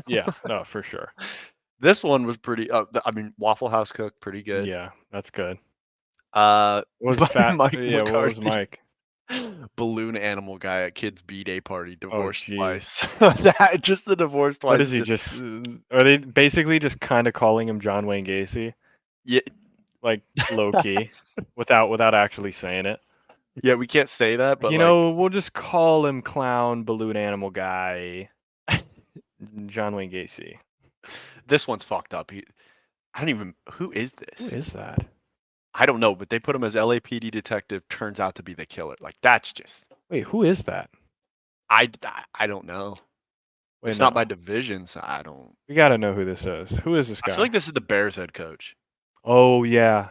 Speaker 2: Yeah, no, for sure.
Speaker 1: This one was pretty I mean Waffle House cook, pretty good.
Speaker 2: Yeah, that's good.
Speaker 1: What
Speaker 2: was fat?
Speaker 1: Mike
Speaker 2: Yeah, what was
Speaker 1: McCarthy.
Speaker 2: Mike?
Speaker 1: Balloon animal guy at kids' B-day party, divorced
Speaker 2: jeez.
Speaker 1: twice. Just the divorce twice.
Speaker 2: What is he just? Are they basically just kind of calling him John Wayne Gacy?
Speaker 1: Yeah,
Speaker 2: Like low key, without actually saying it.
Speaker 1: yeah, we can't say that, but
Speaker 2: we'll just call him clown balloon animal guy, John Wayne Gacy.
Speaker 1: This one's fucked up. I don't even. Who is this?
Speaker 2: Who is that?
Speaker 1: I don't know, but they put him as LAPD detective. Turns out to be the killer. Like that's just.
Speaker 2: Wait, who is that?
Speaker 1: I don't know.
Speaker 2: Wait,
Speaker 1: it's not my division, so I don't.
Speaker 2: We gotta know who this is. Who is this guy?
Speaker 1: I feel like this is the Bears head coach.
Speaker 2: Oh yeah.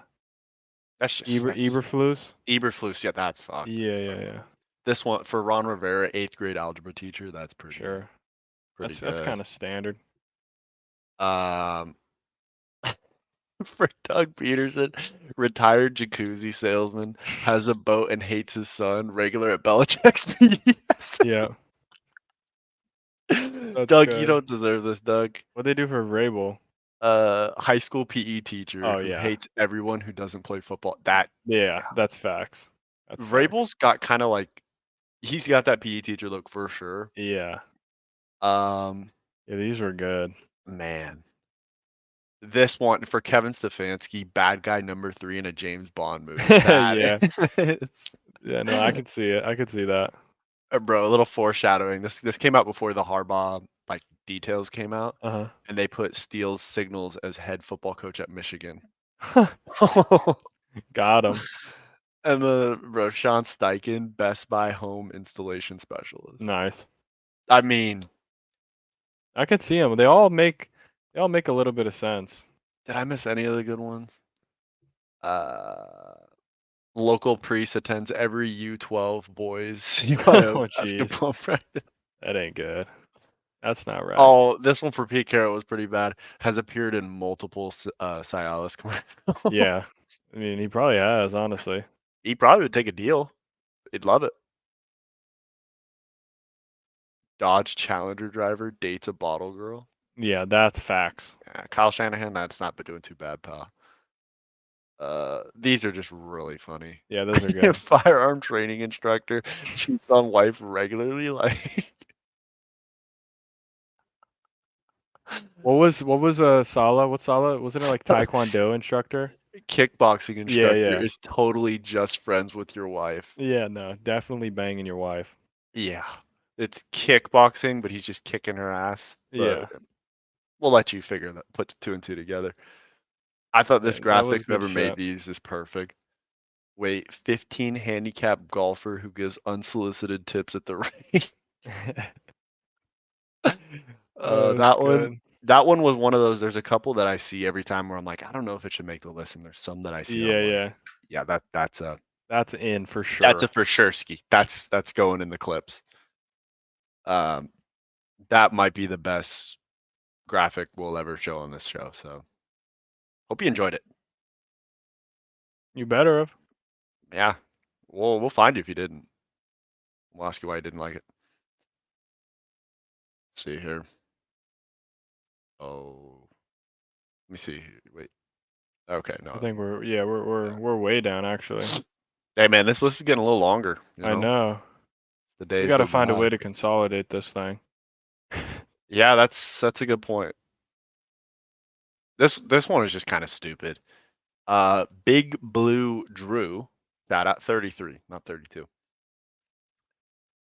Speaker 1: That's just
Speaker 2: Eberflus.
Speaker 1: Eberflus, yeah, that's fucked.
Speaker 2: Yeah.
Speaker 1: This one for Ron Rivera, 8th grade algebra teacher. That's pretty.
Speaker 2: Sure.
Speaker 1: Pretty
Speaker 2: That's kind of standard.
Speaker 1: For Doug Peterson, retired jacuzzi salesman, has a boat and hates his son. Regular at Belichick's BDS.
Speaker 2: Yeah.
Speaker 1: Doug,
Speaker 2: good.
Speaker 1: you don't deserve this, Doug.
Speaker 2: What'd they do for Vrabel?
Speaker 1: High school PE teacher who hates everyone who doesn't play football.
Speaker 2: That's facts.
Speaker 1: Vrabel's got kind of like he's got that PE teacher look for sure.
Speaker 2: Yeah.
Speaker 1: Yeah,
Speaker 2: these were good.
Speaker 1: Man. This one for Kevin Stefanski, bad guy number 3 in a James Bond movie.
Speaker 2: Yeah. Yeah, no, I can see it. I could see that.
Speaker 1: Bro, a little foreshadowing. This came out before the Harbaugh like details came out, and they put Steele's signals as head football coach at Michigan.
Speaker 2: Got him.
Speaker 1: And bro, Sean Steichen, Best Buy home installation specialist.
Speaker 2: Nice.
Speaker 1: I mean,
Speaker 2: I could see them. They all make a little bit of sense.
Speaker 1: Did I miss any of the good ones? Local priest attends every U12 boys basketball practice.
Speaker 2: That ain't good. That's not right.
Speaker 1: Oh, this one for Pete Carroll was pretty bad. Has appeared in multiple Cialis commercials.
Speaker 2: Yeah. I mean, he probably has, honestly.
Speaker 1: He probably would take a deal. He'd love it. Dodge Challenger driver dates a bottle girl.
Speaker 2: Yeah, that's facts.
Speaker 1: Yeah, Kyle Shanahan, that's not been doing too bad, pal. These are just really funny.
Speaker 2: Yeah, those are good.
Speaker 1: Firearm training instructor cheats on wife regularly, like
Speaker 2: What was Sala? What Sala? Wasn't it like Taekwondo instructor?
Speaker 1: Kickboxing instructor
Speaker 2: yeah.
Speaker 1: is totally just friends with your wife.
Speaker 2: Yeah, no, definitely banging your wife.
Speaker 1: Yeah. It's kickboxing, but he's just kicking her ass.
Speaker 2: Yeah.
Speaker 1: But we'll let you figure that, put 2 and 2 together. I thought this
Speaker 2: That
Speaker 1: graphic,
Speaker 2: was good
Speaker 1: whoever made
Speaker 2: shit.
Speaker 1: these, is perfect. Wait, 15 handicap golfer who gives unsolicited tips at the range.
Speaker 2: Oh,
Speaker 1: That
Speaker 2: that's
Speaker 1: one,
Speaker 2: good.
Speaker 1: that one was one of those. There's a couple that I see every time where I'm like, I don't know if it should make the list, and there's some that I see.
Speaker 2: Yeah,
Speaker 1: I'm like,
Speaker 2: yeah.
Speaker 1: yeah, that's a
Speaker 2: That's in for sure.
Speaker 1: for sure ski. That's going in the clips. That might be the best graphic we'll ever show on this show. So hope you enjoyed it.
Speaker 2: You better have.
Speaker 1: Yeah, we'll find you if you didn't. We'll ask you why you didn't like it. Let's see here. Oh, let me see. Wait. Okay, no.
Speaker 2: I think we're way down actually.
Speaker 1: Hey man, this list is getting a little longer. You know?
Speaker 2: I know.
Speaker 1: The
Speaker 2: We
Speaker 1: days
Speaker 2: gotta
Speaker 1: go
Speaker 2: find a
Speaker 1: by.
Speaker 2: way to consolidate this thing.
Speaker 1: Yeah, that's a good point. This one is just kind of stupid. Big Blue Drew, that at 33, not 32.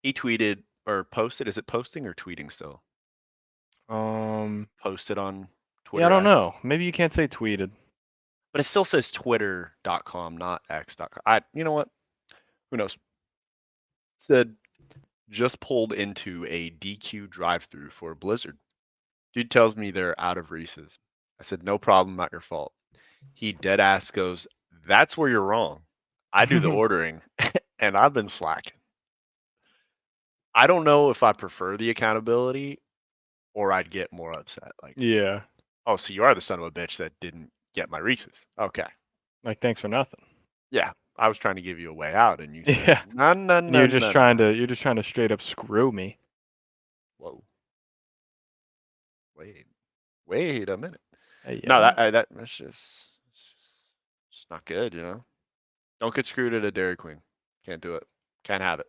Speaker 1: He tweeted or posted. Is it posting or tweeting still? Posted on Twitter.
Speaker 2: Yeah, I don't
Speaker 1: X.
Speaker 2: know. Maybe you can't say tweeted.
Speaker 1: But it still says twitter.com, not x.com. You know what? Who knows? Said just pulled into a DQ drive-through for a Blizzard. Dude tells me they're out of Reese's. I said, no problem, not your fault. He dead ass goes, that's where you're wrong. I do the ordering and I've been slacking. I don't know if I prefer the accountability or I'd get more upset. Like,
Speaker 2: Yeah.
Speaker 1: oh, so you are the son of a bitch that didn't get my Reese's. Okay.
Speaker 2: Like thanks for nothing.
Speaker 1: Yeah. I was trying to give you a way out and you said,
Speaker 2: Yeah.
Speaker 1: no, no,
Speaker 2: And
Speaker 1: no,
Speaker 2: you're just
Speaker 1: no.
Speaker 2: you're just trying to straight up screw me.
Speaker 1: Whoa. Wait a minute.
Speaker 2: Hey,
Speaker 1: No,
Speaker 2: yeah.
Speaker 1: that's just it's not good, you know. Don't get screwed at a Dairy Queen. Can't do it. Can't have it.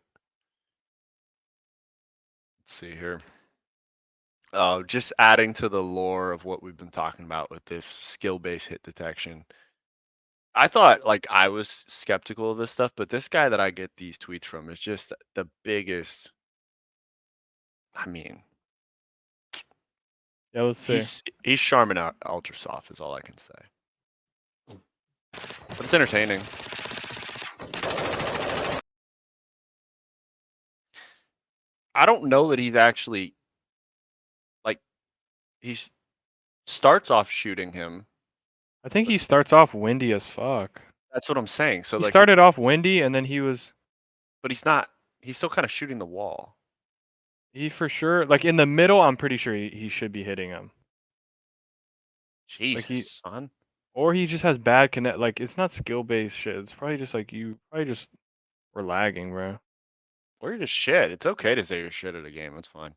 Speaker 1: Let's see here. Oh, just adding to the lore of what we've been talking about with this skill-based hit detection. I thought like I was skeptical of this stuff, but this guy that I get these tweets from is just the biggest. I mean,
Speaker 2: Yeah, let's see.
Speaker 1: he's Charmin Ultra Soft is all I can say. But it's entertaining. I don't know that he's actually like he starts off shooting him.
Speaker 2: I think he starts off windy as fuck.
Speaker 1: That's what I'm saying. So
Speaker 2: He
Speaker 1: like
Speaker 2: started off windy and then he was
Speaker 1: but he's not. He's still kind of shooting the wall.
Speaker 2: he for sure like in the middle I'm pretty sure he should be hitting him.
Speaker 1: Jesus, son.
Speaker 2: Or he just has bad connect like it's not skill based shit. It's probably just like you probably just were lagging, bro.
Speaker 1: Or you're just shit. It's okay to say you're shit at a game. That's fine.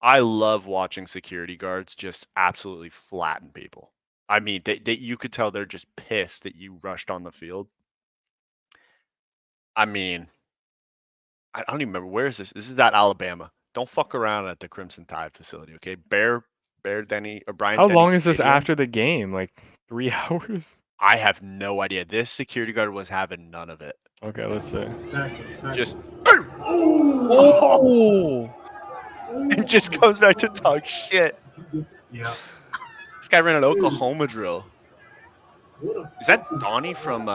Speaker 1: I love watching security guards just absolutely flatten people. I mean, you could tell they're just pissed that you rushed on the field. I mean, I don't even remember where is this. This is at Alabama. Don't fuck around at the Crimson Tide facility, okay? Bear Denny or Brian.
Speaker 2: How
Speaker 1: Denny
Speaker 2: long is this
Speaker 1: Stadium.
Speaker 2: after the game? Like 3 hours?
Speaker 1: I have no idea. This security guard was having none of it.
Speaker 2: Okay, let's see.
Speaker 1: Just
Speaker 2: Oh!
Speaker 1: and just comes back to talk shit.
Speaker 3: Yeah.
Speaker 1: This guy ran an Oklahoma drill. Is that Donnie from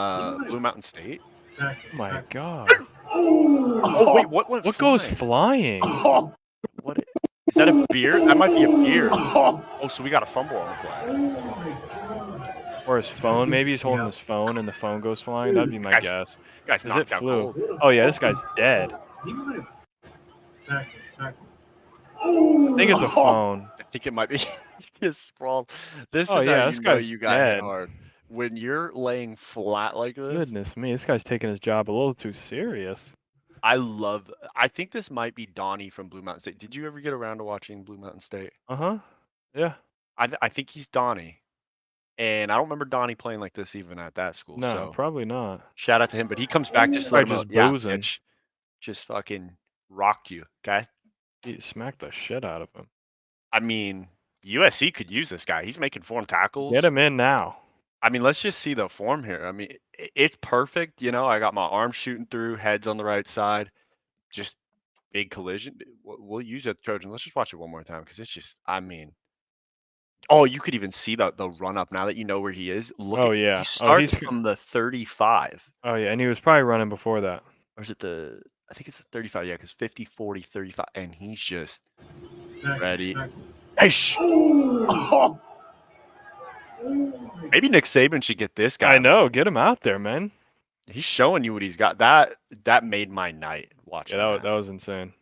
Speaker 1: Blue Mountain State?
Speaker 2: Oh my god.
Speaker 1: Oh wait, what went
Speaker 2: What
Speaker 1: flying?
Speaker 2: goes flying?
Speaker 1: What is that a beer? That might be a beer. Oh, so we got a fumble on the play.
Speaker 2: Or his phone, maybe he's holding his phone and the phone goes flying. That'd be my guess.
Speaker 1: Guys,
Speaker 2: Is
Speaker 1: knocked
Speaker 2: it
Speaker 1: out
Speaker 2: flew?
Speaker 1: cold.
Speaker 2: Oh yeah, this guy's dead. I think it's a phone.
Speaker 1: I think it might be his sprawl. This
Speaker 2: Oh
Speaker 1: is
Speaker 2: yeah,
Speaker 1: how
Speaker 2: this
Speaker 1: you know
Speaker 2: guy's
Speaker 1: you got hit
Speaker 2: dead.
Speaker 1: hard. When you're laying flat like this.
Speaker 2: Goodness me, this guy's taking his job a little too serious.
Speaker 1: I think this might be Donnie from Blue Mountain State. Did you ever get around to watching Blue Mountain State?
Speaker 2: Uh-huh. Yeah.
Speaker 1: I think he's Donnie. And I don't remember Donnie playing like this even at that school.
Speaker 2: No,
Speaker 1: So
Speaker 2: probably not.
Speaker 1: shout out to him. But he comes back just to let him
Speaker 2: Just
Speaker 1: know, yeah,
Speaker 2: boozing.
Speaker 1: bitch, just fucking rocked you, okay?
Speaker 2: He smacked the shit out of him.
Speaker 1: I mean, USC could use this guy. He's making form tackles.
Speaker 2: Get him in now.
Speaker 1: I mean, let's just see the form here. I mean, it's perfect. You know, I got my arm shooting through, heads on the right side, just big collision. We'll use it, Trojan. Let's just watch it one more time because it's just, I mean, oh, you could even see the run up now that you know where he is. Look
Speaker 2: Oh,
Speaker 1: at
Speaker 2: yeah.
Speaker 1: he starts
Speaker 2: he's
Speaker 1: from the 35.
Speaker 2: Oh, yeah, and he was probably running before that.
Speaker 1: Or is it I think it's the 35, yeah, because 50, 40, 35, and he's just ready. Eish! Oh! Maybe Nick Saban should get this guy.
Speaker 2: I know. Get him out there, man.
Speaker 1: He's showing you what he's got. That made my night watching
Speaker 2: Yeah, that was insane.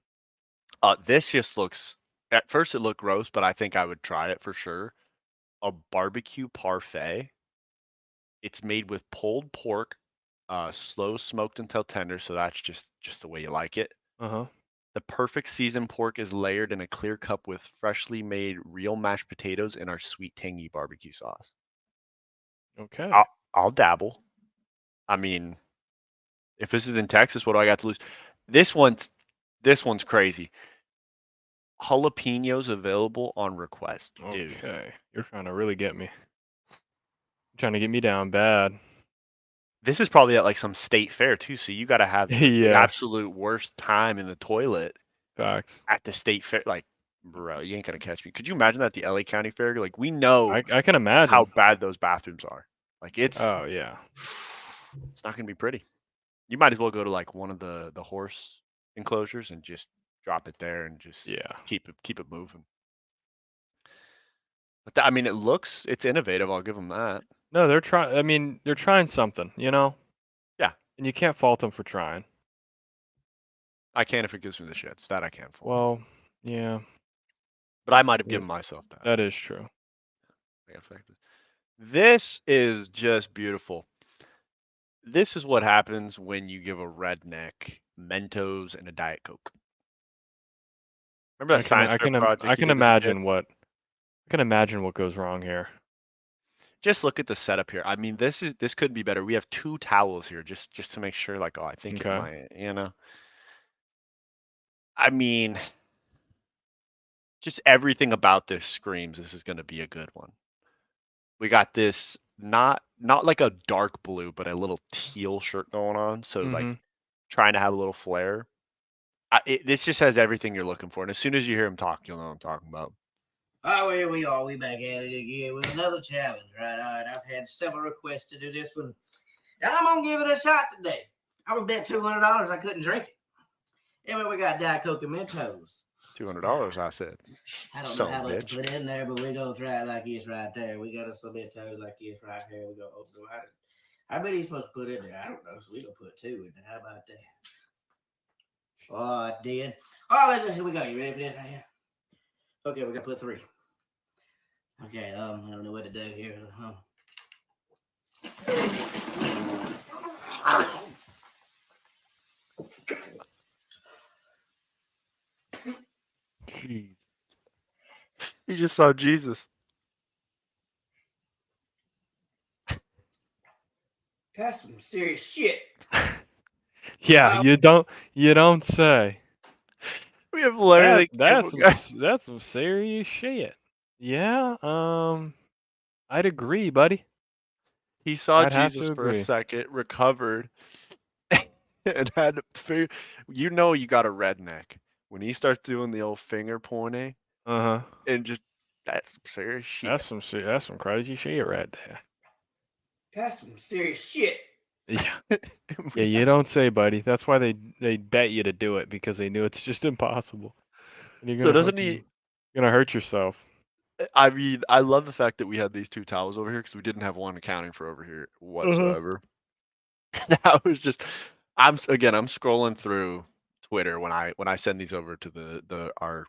Speaker 1: This just looks, at first it looked gross, but I think I would try it for sure. A barbecue parfait. It's made with pulled pork, slow smoked until tender, so that's just the way you like it.
Speaker 2: Uh-huh.
Speaker 1: The perfect seasoned pork is layered in a clear cup with freshly made real mashed potatoes and our sweet tangy barbecue sauce.
Speaker 2: Okay.
Speaker 1: I'll dabble. I mean, if this is in Texas, what do I got to lose? This one's crazy. Jalapenos available on request, dude.
Speaker 2: Okay. You're trying to really get me. You're trying to get me down bad.
Speaker 1: This is probably at like some state fair too, so you got to have the
Speaker 2: Yeah.
Speaker 1: absolute worst time in the toilet
Speaker 2: Facts.
Speaker 1: at the state fair. Like, bro, you ain't gonna catch me. Could you imagine that at the LA County Fair? Like, we know
Speaker 2: I can imagine
Speaker 1: how bad those bathrooms are. Like, it's
Speaker 2: Oh, yeah.
Speaker 1: it's not gonna be pretty. You might as well go to like one of the horse enclosures and just drop it there and just
Speaker 2: Yeah.
Speaker 1: keep it moving. But I mean, it's innovative. I'll give them that.
Speaker 2: No, they're trying. I mean, they're trying something, you know.
Speaker 1: Yeah.
Speaker 2: And you can't fault them for trying.
Speaker 1: I can if it gives me the shits. That I can't fault.
Speaker 2: Well, yeah.
Speaker 1: But I might have given myself that.
Speaker 2: That is true.
Speaker 1: This is just beautiful. This is what happens when you give a redneck Mentos and a Diet Coke. Remember that science fair project?
Speaker 2: I can imagine what goes wrong here.
Speaker 1: Just look at the setup here. I mean, this could be better. We have 2 towels here just to make sure. Like, oh, I think it might. You know. I mean, just everything about this screams this is going to be a good one. We got this not like a dark blue, but a little teal shirt going on. So like trying to have a little flair. This just has everything you're looking for. And as soon as you hear him talk, you'll know what I'm talking about.
Speaker 4: Oh, here we are. We back at it again with another challenge, right? All right, I've had several requests to do this one. I'm going to give it a shot today. I would bet $200 I couldn't drink it. Anyway, we got Diet Coke and Mentos.
Speaker 1: $200, I said.
Speaker 4: I don't know how much to put in there, but we're going to try it like this right there. We got some Mentos like this right here. We're going to open them. How many are you supposed to put in there? I don't know, so we're going to put 2 in there. How about that? Oh, I did. Oh, here we go. You ready for this right here? Okay, we're going to put 3. Okay, I don't know what to do here.
Speaker 1: You just saw Jesus.
Speaker 4: That's some serious shit.
Speaker 2: Yeah, you don't say.
Speaker 1: We have literally
Speaker 2: that's some serious shit. Yeah, I'd agree, buddy.
Speaker 1: He saw Jesus for a second, recovered, and had to figure. You know, you got a redneck when he starts doing the old finger pointing. And just that's some serious shit.
Speaker 2: That's some crazy shit right there.
Speaker 4: That's some serious shit.
Speaker 2: Yeah. Yeah, you don't say, buddy. That's why they bet you to do it, because they knew it's just impossible. And you're gonna hurt yourself.
Speaker 1: I mean, I love the fact that we had these 2 towels over here because we didn't have one accounting for over here whatsoever. That was just I'm scrolling through Twitter when I send these over to our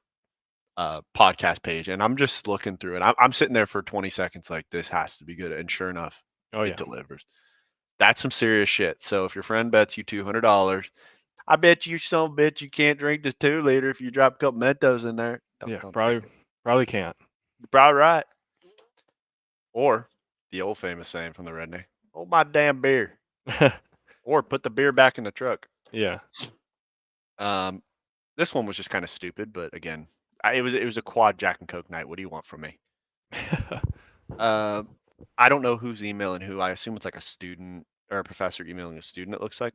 Speaker 1: podcast page, and I'm just looking through it. I'm sitting there for 20 seconds like, this has to be good, and sure enough, it delivers. That's some serious shit. So if your friend bets you $200, I bet you some bitch you can't drink this 2-liter if you drop a couple Mentos in there.
Speaker 2: Don't probably can't.
Speaker 1: You're probably right. Or the old famous saying from the redneck, "Hold my damn beer," or put the beer back in the truck.
Speaker 2: Yeah.
Speaker 1: This one was just kind of stupid, but again, It was a quad Jack and Coke night. What do you want from me? I don't know who's emailing who. I assume it's like a student or a professor emailing a student. It looks like,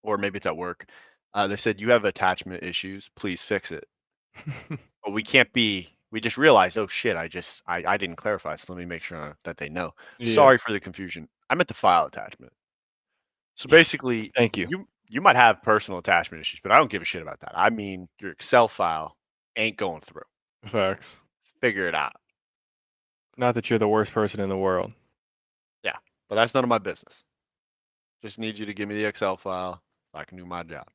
Speaker 1: or maybe it's at work. They said you have attachment issues. Please fix it. But we can't be. We just realized, oh shit! I didn't clarify. So let me make sure that they know.
Speaker 2: Yeah.
Speaker 1: Sorry for the confusion. I meant the file attachment. So basically,
Speaker 2: Thank you.
Speaker 1: You might have personal attachment issues, but I don't give a shit about that. I mean, your Excel file ain't going through.
Speaker 2: Facts.
Speaker 1: Figure it out.
Speaker 2: Not that you're the worst person in the world.
Speaker 1: Yeah, but that's none of my business. Just need you to give me the Excel file so I can do my job.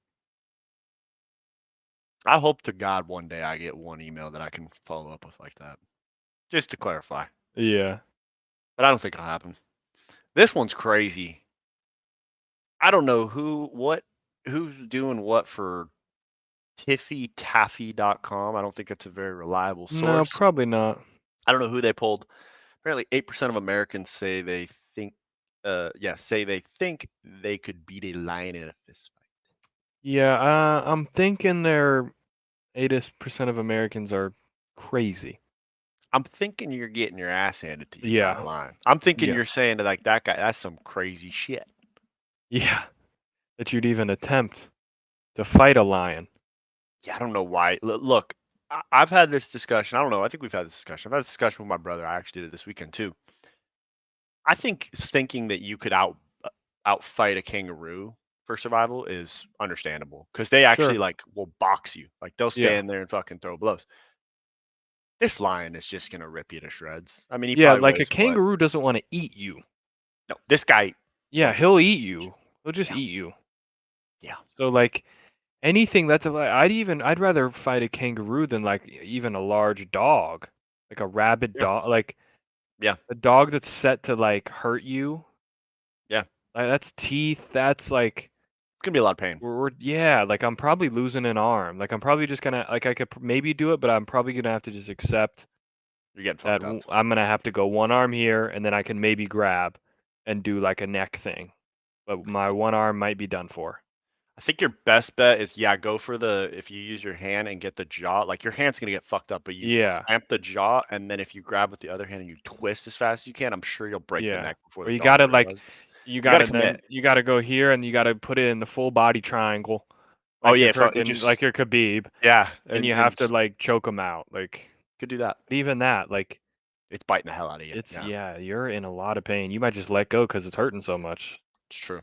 Speaker 1: I hope to God one day I get one email that I can follow up with like that. Just to clarify.
Speaker 2: Yeah.
Speaker 1: But I don't think it'll happen. This one's crazy. I don't know who's doing what for tiffytaffy.com. I don't think it's a very reliable source.
Speaker 2: No, probably not.
Speaker 1: I don't know who they pulled. Apparently 8% of Americans say they think they could beat a lion in a fist fight.
Speaker 2: Yeah, I'm thinking 80% of Americans are crazy.
Speaker 1: I'm thinking you're getting your ass handed to you
Speaker 2: Yeah.
Speaker 1: by a lion. I'm thinking
Speaker 2: Yeah.
Speaker 1: you're saying to like that guy, that's some crazy shit.
Speaker 2: Yeah. That you'd even attempt to fight a lion.
Speaker 1: Yeah, I don't know why. Look, I've had this discussion. I don't know. I think we've had this discussion. I've had this discussion with my brother. I actually did it this weekend too. I think thinking that you could outfight a kangaroo for survival is understandable because they actually
Speaker 2: Sure.
Speaker 1: will box you. Like they'll
Speaker 2: Yeah.
Speaker 1: stand there and fucking throw blows. This lion is just gonna rip you to shreds. I mean, he
Speaker 2: Yeah,
Speaker 1: probably
Speaker 2: like a
Speaker 1: weighs what?
Speaker 2: kangaroo doesn't want to eat you.
Speaker 1: No, this guy.
Speaker 2: Yeah,
Speaker 1: wants
Speaker 2: he'll
Speaker 1: to
Speaker 2: eat you. He'll just
Speaker 1: Yeah.
Speaker 2: eat you.
Speaker 1: Yeah.
Speaker 2: So like anything that's I'd rather fight a kangaroo than like even a large dog, like a rabid
Speaker 1: Yeah.
Speaker 2: dog, like
Speaker 1: Yeah.
Speaker 2: a dog that's set to like hurt you.
Speaker 1: Yeah.
Speaker 2: Like that's teeth. That's like
Speaker 1: It's gonna be a lot of pain.
Speaker 2: yeah. Like I'm probably losing an arm. Like I'm probably just gonna like I could maybe do it, but I'm probably gonna have to just accept
Speaker 1: You're getting
Speaker 2: that
Speaker 1: fucked up.
Speaker 2: I'm gonna have to go one arm here, and then I can maybe grab and do like a neck thing, but my one arm might be done for.
Speaker 1: I think your best bet is go for if you use your hand and get the jaw, like your hand's gonna get fucked up, but you
Speaker 2: Yeah.
Speaker 1: clamp the jaw, and then if you grab with the other hand and you twist as fast as you can, I'm sure you'll break the
Speaker 2: Yeah.
Speaker 1: neck before
Speaker 2: Or
Speaker 1: the
Speaker 2: you
Speaker 1: dog
Speaker 2: gotta like
Speaker 1: realizes.
Speaker 2: you
Speaker 1: gotta
Speaker 2: gotta then
Speaker 1: commit.
Speaker 2: you gotta go here and you gotta put it in the full body triangle.
Speaker 1: Oh,
Speaker 2: Like
Speaker 1: yeah,
Speaker 2: you're
Speaker 1: it
Speaker 2: freaking like you're Khabib,
Speaker 1: Yeah,
Speaker 2: and you have to like choke him out. Like
Speaker 1: could do that.
Speaker 2: even that, like
Speaker 1: It's biting the hell out of you.
Speaker 2: it's
Speaker 1: Yeah,
Speaker 2: you're in a lot of pain. You might just let go because it's hurting so much.
Speaker 1: it's true.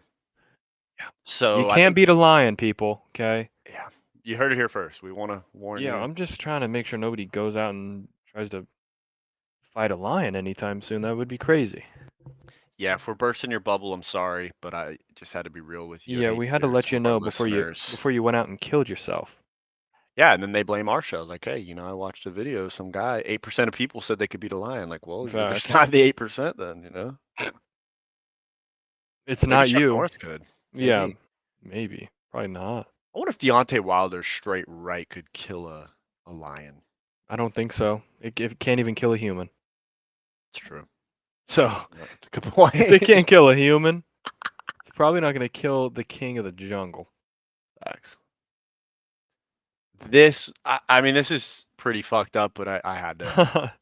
Speaker 2: Yeah.
Speaker 1: So
Speaker 2: You
Speaker 1: I
Speaker 2: can't
Speaker 1: think,
Speaker 2: beat a lion, people. Okay.
Speaker 1: yeah, you heard it here first. We want to warn
Speaker 2: Yeah,
Speaker 1: you.
Speaker 2: I'm just trying to make sure nobody goes out and tries to fight a lion anytime soon. That would be crazy.
Speaker 1: Yeah, if we're bursting your bubble, I'm sorry, but I just had to be real with you.
Speaker 2: Yeah, we had to let you know before
Speaker 1: listeners.
Speaker 2: you went out and killed yourself.
Speaker 1: Yeah, and then they blame our show. Like, hey, I watched a video. Some guy, 8% of people said they could beat a lion. Like, well, you're just
Speaker 2: Facts.
Speaker 1: not the 8%. Then
Speaker 2: It's
Speaker 1: Maybe
Speaker 2: not
Speaker 1: Chuck
Speaker 2: you.
Speaker 1: Norris could.
Speaker 2: Yeah, maybe. Probably not.
Speaker 1: I wonder if Deontay Wilder's straight right could kill a lion.
Speaker 2: I don't think so. It can't even kill a human.
Speaker 1: It's true.
Speaker 2: So
Speaker 1: That's a good point.
Speaker 2: if they can't kill a human, it's probably not going to kill the king of the jungle.
Speaker 1: Facts. This, I mean, this is pretty fucked up, but I had to.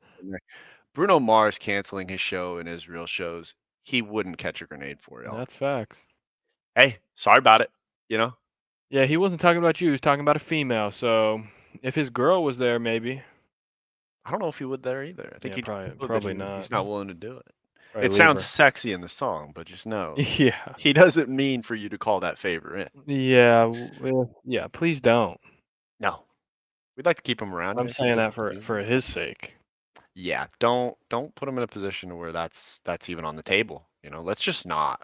Speaker 1: Bruno Mars canceling his show and Israel shows. He wouldn't catch a grenade for y'all.
Speaker 2: That's facts.
Speaker 1: Hey, sorry about it.
Speaker 2: Yeah, he wasn't talking about you. He was talking about a female. So if his girl was there, maybe.
Speaker 1: I don't know if he would there either. I think
Speaker 2: Yeah, probably not.
Speaker 1: He's not willing to do it.
Speaker 2: Probably
Speaker 1: It
Speaker 2: leave
Speaker 1: sounds
Speaker 2: her.
Speaker 1: sexy in the song, but just know
Speaker 2: Yeah.
Speaker 1: he doesn't mean for you to call that favor in.
Speaker 2: Yeah. Well, yeah. Please don't.
Speaker 1: No, we'd like to keep him around.
Speaker 2: I'm saying that for his sake.
Speaker 1: Yeah, don't put him in a position where that's even on the table. Let's just not.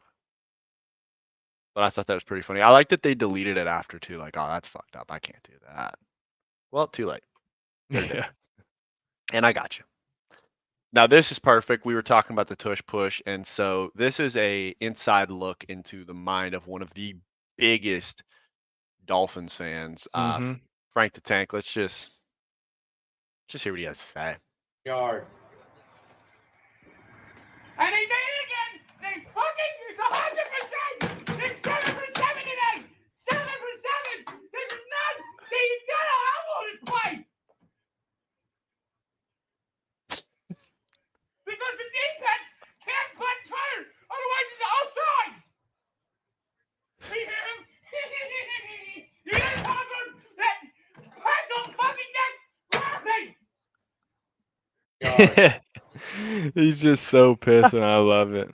Speaker 1: But I thought that was pretty funny. I like that they deleted it after too. Like, oh, that's fucked up. I can't do that. Well, too late.
Speaker 2: Yeah.
Speaker 1: And I got you. Now this is perfect. We were talking about the tush push, and so this is a inside look into the mind of one of the biggest Dolphins fans,
Speaker 2: Mhm.
Speaker 1: Frank the Tank. Let's just hear what he has to say.
Speaker 3: Yard.
Speaker 5: And they did it again! They fucking, it's 100%! It's 7 for 7 today! 7 for 7! This is not, you gotta humble this play!
Speaker 2: He's just so pissed, and I love it.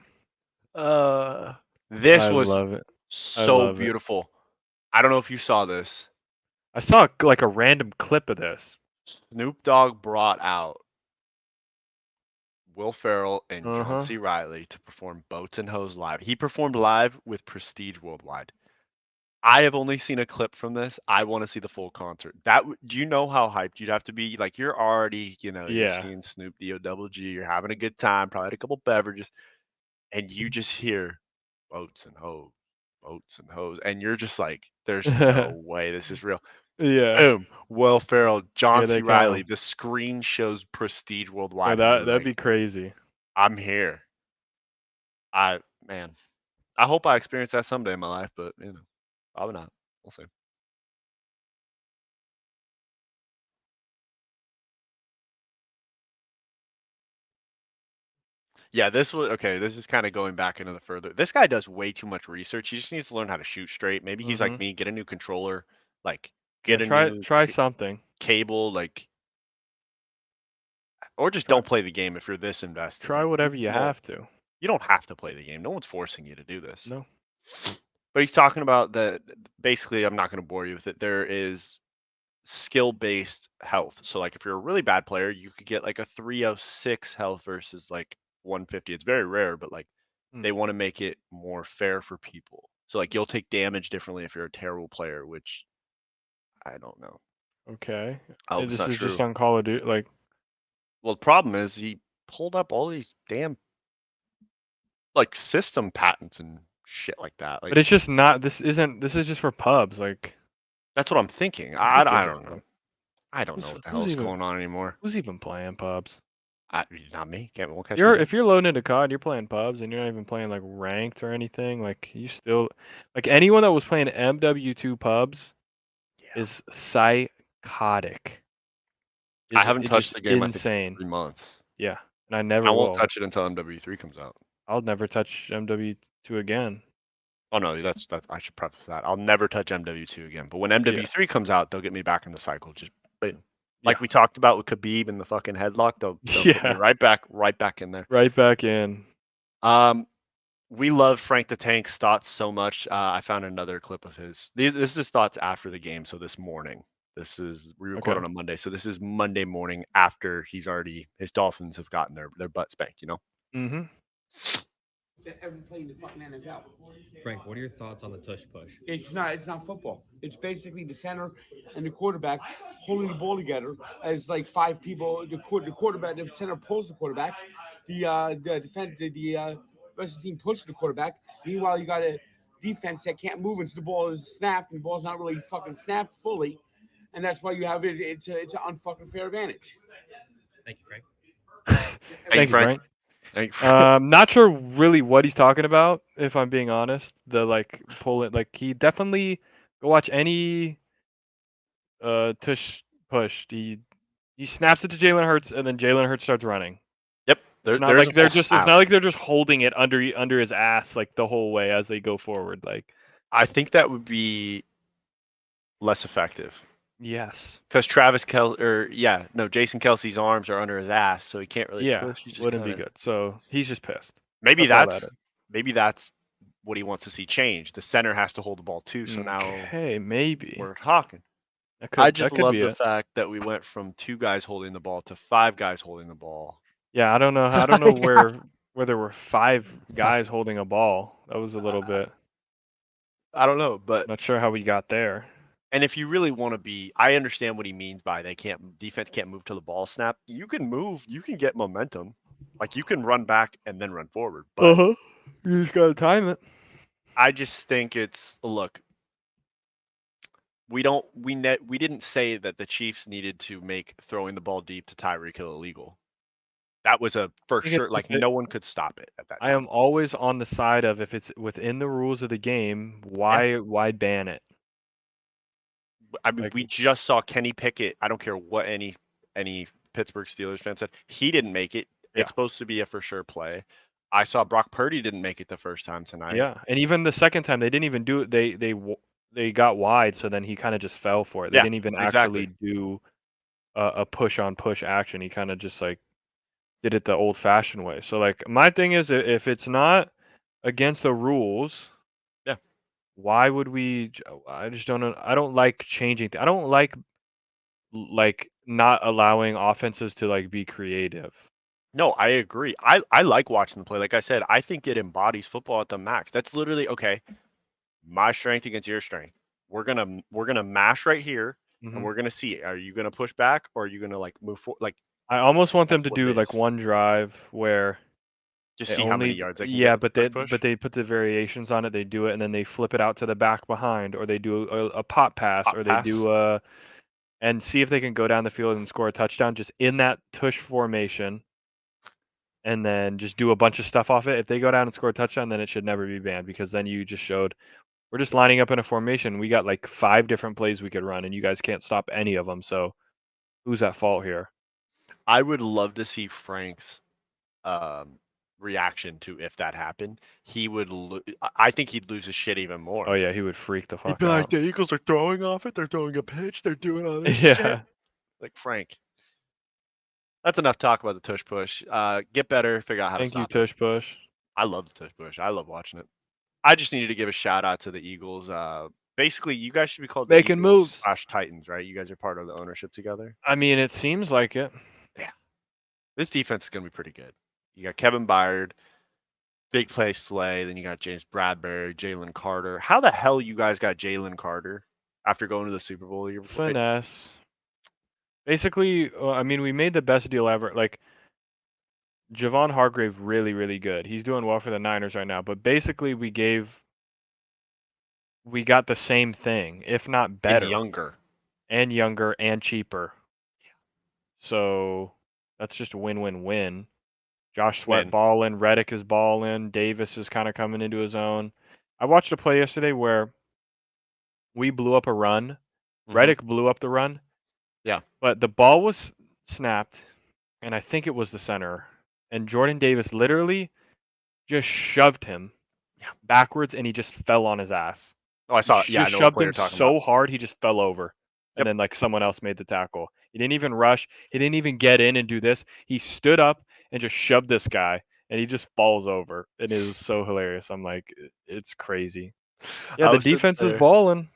Speaker 1: This
Speaker 2: I
Speaker 1: was
Speaker 2: love it.
Speaker 1: so
Speaker 2: love it.
Speaker 1: beautiful. I don't know if you saw this.
Speaker 2: I saw like a random clip of this.
Speaker 1: Snoop Dogg brought out Will Ferrell and John
Speaker 2: Uh-huh.
Speaker 1: C. Reilly to perform Boats and Hoes live. He performed live with Prestige Worldwide. I have only seen a clip from this. I want to see the full concert. Do you know how hyped you'd have to be? Like you're already, you're
Speaker 2: Yeah.
Speaker 1: seeing Snoop D-O-double-G, you're having a good time, probably had a couple beverages, and you just hear boats and hoes, and you're just like, there's no way this is real.
Speaker 2: Yeah.
Speaker 1: Boom. Will Ferrell, John
Speaker 2: Here they
Speaker 1: C. Reilly.
Speaker 2: come.
Speaker 1: The screen shows Prestige
Speaker 2: Yeah,
Speaker 1: Worldwide. and you're
Speaker 2: that'd
Speaker 1: like,
Speaker 2: be crazy.
Speaker 1: I'm here. Man, I hope I experience that someday in my life, but probably not. We'll see. Yeah, this was okay. This is kind of going back into the further. This guy does way too much research. He just needs to learn how to shoot straight. Maybe he's like me, get a new controller, like
Speaker 2: Yeah,
Speaker 1: get a new
Speaker 2: try something.
Speaker 1: cable, like, or just don't play the game if you're this invested.
Speaker 2: Try
Speaker 1: Like,
Speaker 2: whatever you
Speaker 1: well,
Speaker 2: have to.
Speaker 1: You don't have to play the game. No one's forcing you to do this.
Speaker 2: No.
Speaker 1: But he's talking about that. Basically, I'm not going to bore you with it. There is skill-based health. So, like, if you're a really bad player, you could get like a 306 health versus like 150. It's very rare, but like they want to make it more fair for people. So, like, you'll take damage differently if you're a terrible player, which I don't know.
Speaker 2: Okay.
Speaker 1: Oh,
Speaker 2: This
Speaker 1: it's not
Speaker 2: is
Speaker 1: true.
Speaker 2: just on Call of Duty, like.
Speaker 1: Well, the problem is he pulled up all these damn like system patents and shit like that. Like,
Speaker 2: But it's just not. This is just for pubs. Like.
Speaker 1: that's what I'm thinking.
Speaker 2: Who
Speaker 1: I
Speaker 2: gives a
Speaker 1: don't know.
Speaker 2: fuck?
Speaker 1: I don't know what the
Speaker 2: Who's
Speaker 1: hell is
Speaker 2: even-
Speaker 1: going on anymore.
Speaker 2: Who's even playing pubs?
Speaker 1: Not me. Won't catch me.
Speaker 2: If you're loading into COD, you're playing pubs, and you're not even playing like ranked or anything. Like you still, like anyone that was playing MW2 pubs is psychotic.
Speaker 1: I haven't touched the game.
Speaker 2: Insane.
Speaker 1: I think 3 months.
Speaker 2: Yeah, and I never
Speaker 1: I won't
Speaker 2: will.
Speaker 1: touch it until MW3 comes out.
Speaker 2: I'll never touch MW2 again.
Speaker 1: Oh no, that's I should preface that. I'll never touch MW2 again. But when MW3 comes out, they'll get me back in the cycle. Just boom. Like we talked about with Khabib and the fucking headlock, they'll get me right back in there.
Speaker 2: Right back in.
Speaker 1: We love Frank the Tank's thoughts so much. I found another clip of his. This is his thoughts after the game. So this morning, we record on a Monday. So this is Monday morning after his Dolphins have gotten their butt spanked.
Speaker 2: Mm-hmm.
Speaker 5: Ever played the fucking NFL?
Speaker 6: Frank, what are your thoughts on the tush push?
Speaker 5: It's not football. It's basically the center and the quarterback holding the ball together as like five people. The quarterback, the center pulls the quarterback. The rest of the team pushes the quarterback. Meanwhile, you got a defense that can't move until the ball is snapped, and the ball's not really fucking snapped fully, and that's why you have it. It's an unfucking fair advantage.
Speaker 6: Thank you, Frank.
Speaker 2: Thank you, Frank. Not sure really what he's talking about, if I'm being honest. The like pull it, like he definitely go watch any tush push. He snaps it to Jalen Hurts, and then Jalen Hurts starts running.
Speaker 1: Yep,
Speaker 2: it's not like they're just holding it under his ass like the whole way as they go forward. Like
Speaker 1: I think that would be less effective.
Speaker 2: Yes,
Speaker 1: because Jason Kelsey's arms are under his ass, so he can't really push. He just
Speaker 2: wouldn't be good. So he's just pissed.
Speaker 1: Maybe that's what he wants to see change. The center has to hold the ball too. So now,
Speaker 2: maybe
Speaker 1: we're talking. I just love the fact that we went from 2 guys holding the ball to 5 guys holding the ball.
Speaker 2: Yeah, I don't know where there were 5 guys holding a ball. That was a little bit.
Speaker 1: I don't know, but
Speaker 2: not sure how we got there.
Speaker 1: And if you really want to be, I understand what he means by defense can't move till the ball snap. You can move, you can get momentum, like you can run back and then run forward. But
Speaker 2: you just gotta time it.
Speaker 1: I just think look. We didn't say that the Chiefs needed to make throwing the ball deep to Tyreek Hill illegal. That was for sure. Like no one could stop it at that time.
Speaker 2: I am always on the side of if it's within the rules of the game, why ban it?
Speaker 1: I mean, we just saw Kenny Pickett. I don't care what any Pittsburgh Steelers fan said. He didn't make it. It's supposed to be a for sure play. I saw Brock Purdy didn't make it the first time tonight.
Speaker 2: Yeah, and even the second time they didn't even do it. They got wide, so then he kind of just fell for it. They didn't even actually do a push on push action. He kind of just like did it the old-fashioned way. So like my thing is if it's not against the rules,
Speaker 1: Yeah.
Speaker 2: why would we? I just don't know. I don't like changing. I don't like not allowing offenses to like be creative.
Speaker 1: No, I agree. I like watching them play. Like I said, I think it embodies football at the max. That's literally okay. My strength against your strength. We're gonna mash right here, and
Speaker 2: Mhm.
Speaker 1: we're gonna see. Are you gonna push back, or are you gonna like move forward? Like
Speaker 2: I almost want them
Speaker 1: that's
Speaker 2: to
Speaker 1: what it
Speaker 2: do like
Speaker 1: is.
Speaker 2: one drive where
Speaker 1: Just
Speaker 2: they
Speaker 1: see how many
Speaker 2: only
Speaker 1: yards they can get
Speaker 2: yeah,
Speaker 1: with the
Speaker 2: but they
Speaker 1: push.
Speaker 2: put the variations on it. They do it and then they flip it out to the back behind, or they do a pop pass,
Speaker 1: Pop
Speaker 2: or they
Speaker 1: pass.
Speaker 2: do a and see if they can go down the field and score a touchdown just in that tush formation, and then just do a bunch of stuff off it. If they go down and score a touchdown, then it should never be banned because then you just showed we're just lining up in a formation. We got like 5 different plays we could run, and you guys can't stop any of them. So who's at fault here?
Speaker 1: I would love to see Frank's um, reaction to if that happened. He would. I think he'd lose his shit even more.
Speaker 2: Oh yeah, he would freak the
Speaker 1: He'd
Speaker 2: fuck
Speaker 1: be like,
Speaker 2: out.
Speaker 1: the Eagles are throwing off it. They're throwing a pitch. They're doing all this shit.
Speaker 2: Yeah.
Speaker 1: Like Frank. That's enough talk about the tush push. Get better. Figure out how to
Speaker 2: Thank you,
Speaker 1: stop it.
Speaker 2: Tush Push.
Speaker 1: I love the tush push. I love watching it. I just needed to give a shout out to the Eagles. Basically, you guys should be called the
Speaker 2: Making
Speaker 1: Eagles
Speaker 2: moves.
Speaker 1: / Titans, right? You guys are part of the ownership together.
Speaker 2: I mean, it seems like it.
Speaker 1: Yeah. This defense is gonna be pretty good. You got Kevin Byard, big play Slay, then you got James Bradbury, Jalen Carter. How the hell you guys got Jalen Carter after going to the Super Bowl the year before?
Speaker 2: Finesse. Basically, I mean, we made the best deal ever. Like, Javon Hargrave, really, really good. He's doing well for the Niners right now. But basically, we got the same thing, if not better,
Speaker 1: And younger.
Speaker 2: and cheaper. So that's just a win-win-win. Josh Sweat
Speaker 1: Win.
Speaker 2: balling, Reddick is balling, Davis is kind of coming into his own. I watched a play yesterday where we blew up a run.
Speaker 1: Mhm.
Speaker 2: Reddick blew up the run.
Speaker 1: Yeah.
Speaker 2: But the ball was snapped, and I think it was the center. And Jordan Davis literally just shoved him backwards, and he just fell on his ass.
Speaker 1: Oh, I saw it.
Speaker 2: He
Speaker 1: Yeah, I
Speaker 2: just
Speaker 1: know what
Speaker 2: shoved
Speaker 1: player
Speaker 2: him
Speaker 1: you're talking
Speaker 2: so
Speaker 1: about.
Speaker 2: hard he just fell over. And
Speaker 1: Yep.
Speaker 2: then like someone else made the tackle. He didn't even rush. He didn't even get in and do this. He stood up and just shoved this guy, and he just falls over. And it was so hilarious. I'm like, it's crazy. Yeah,
Speaker 1: I
Speaker 2: the
Speaker 1: was sitting
Speaker 2: defense is
Speaker 1: there.
Speaker 2: balling.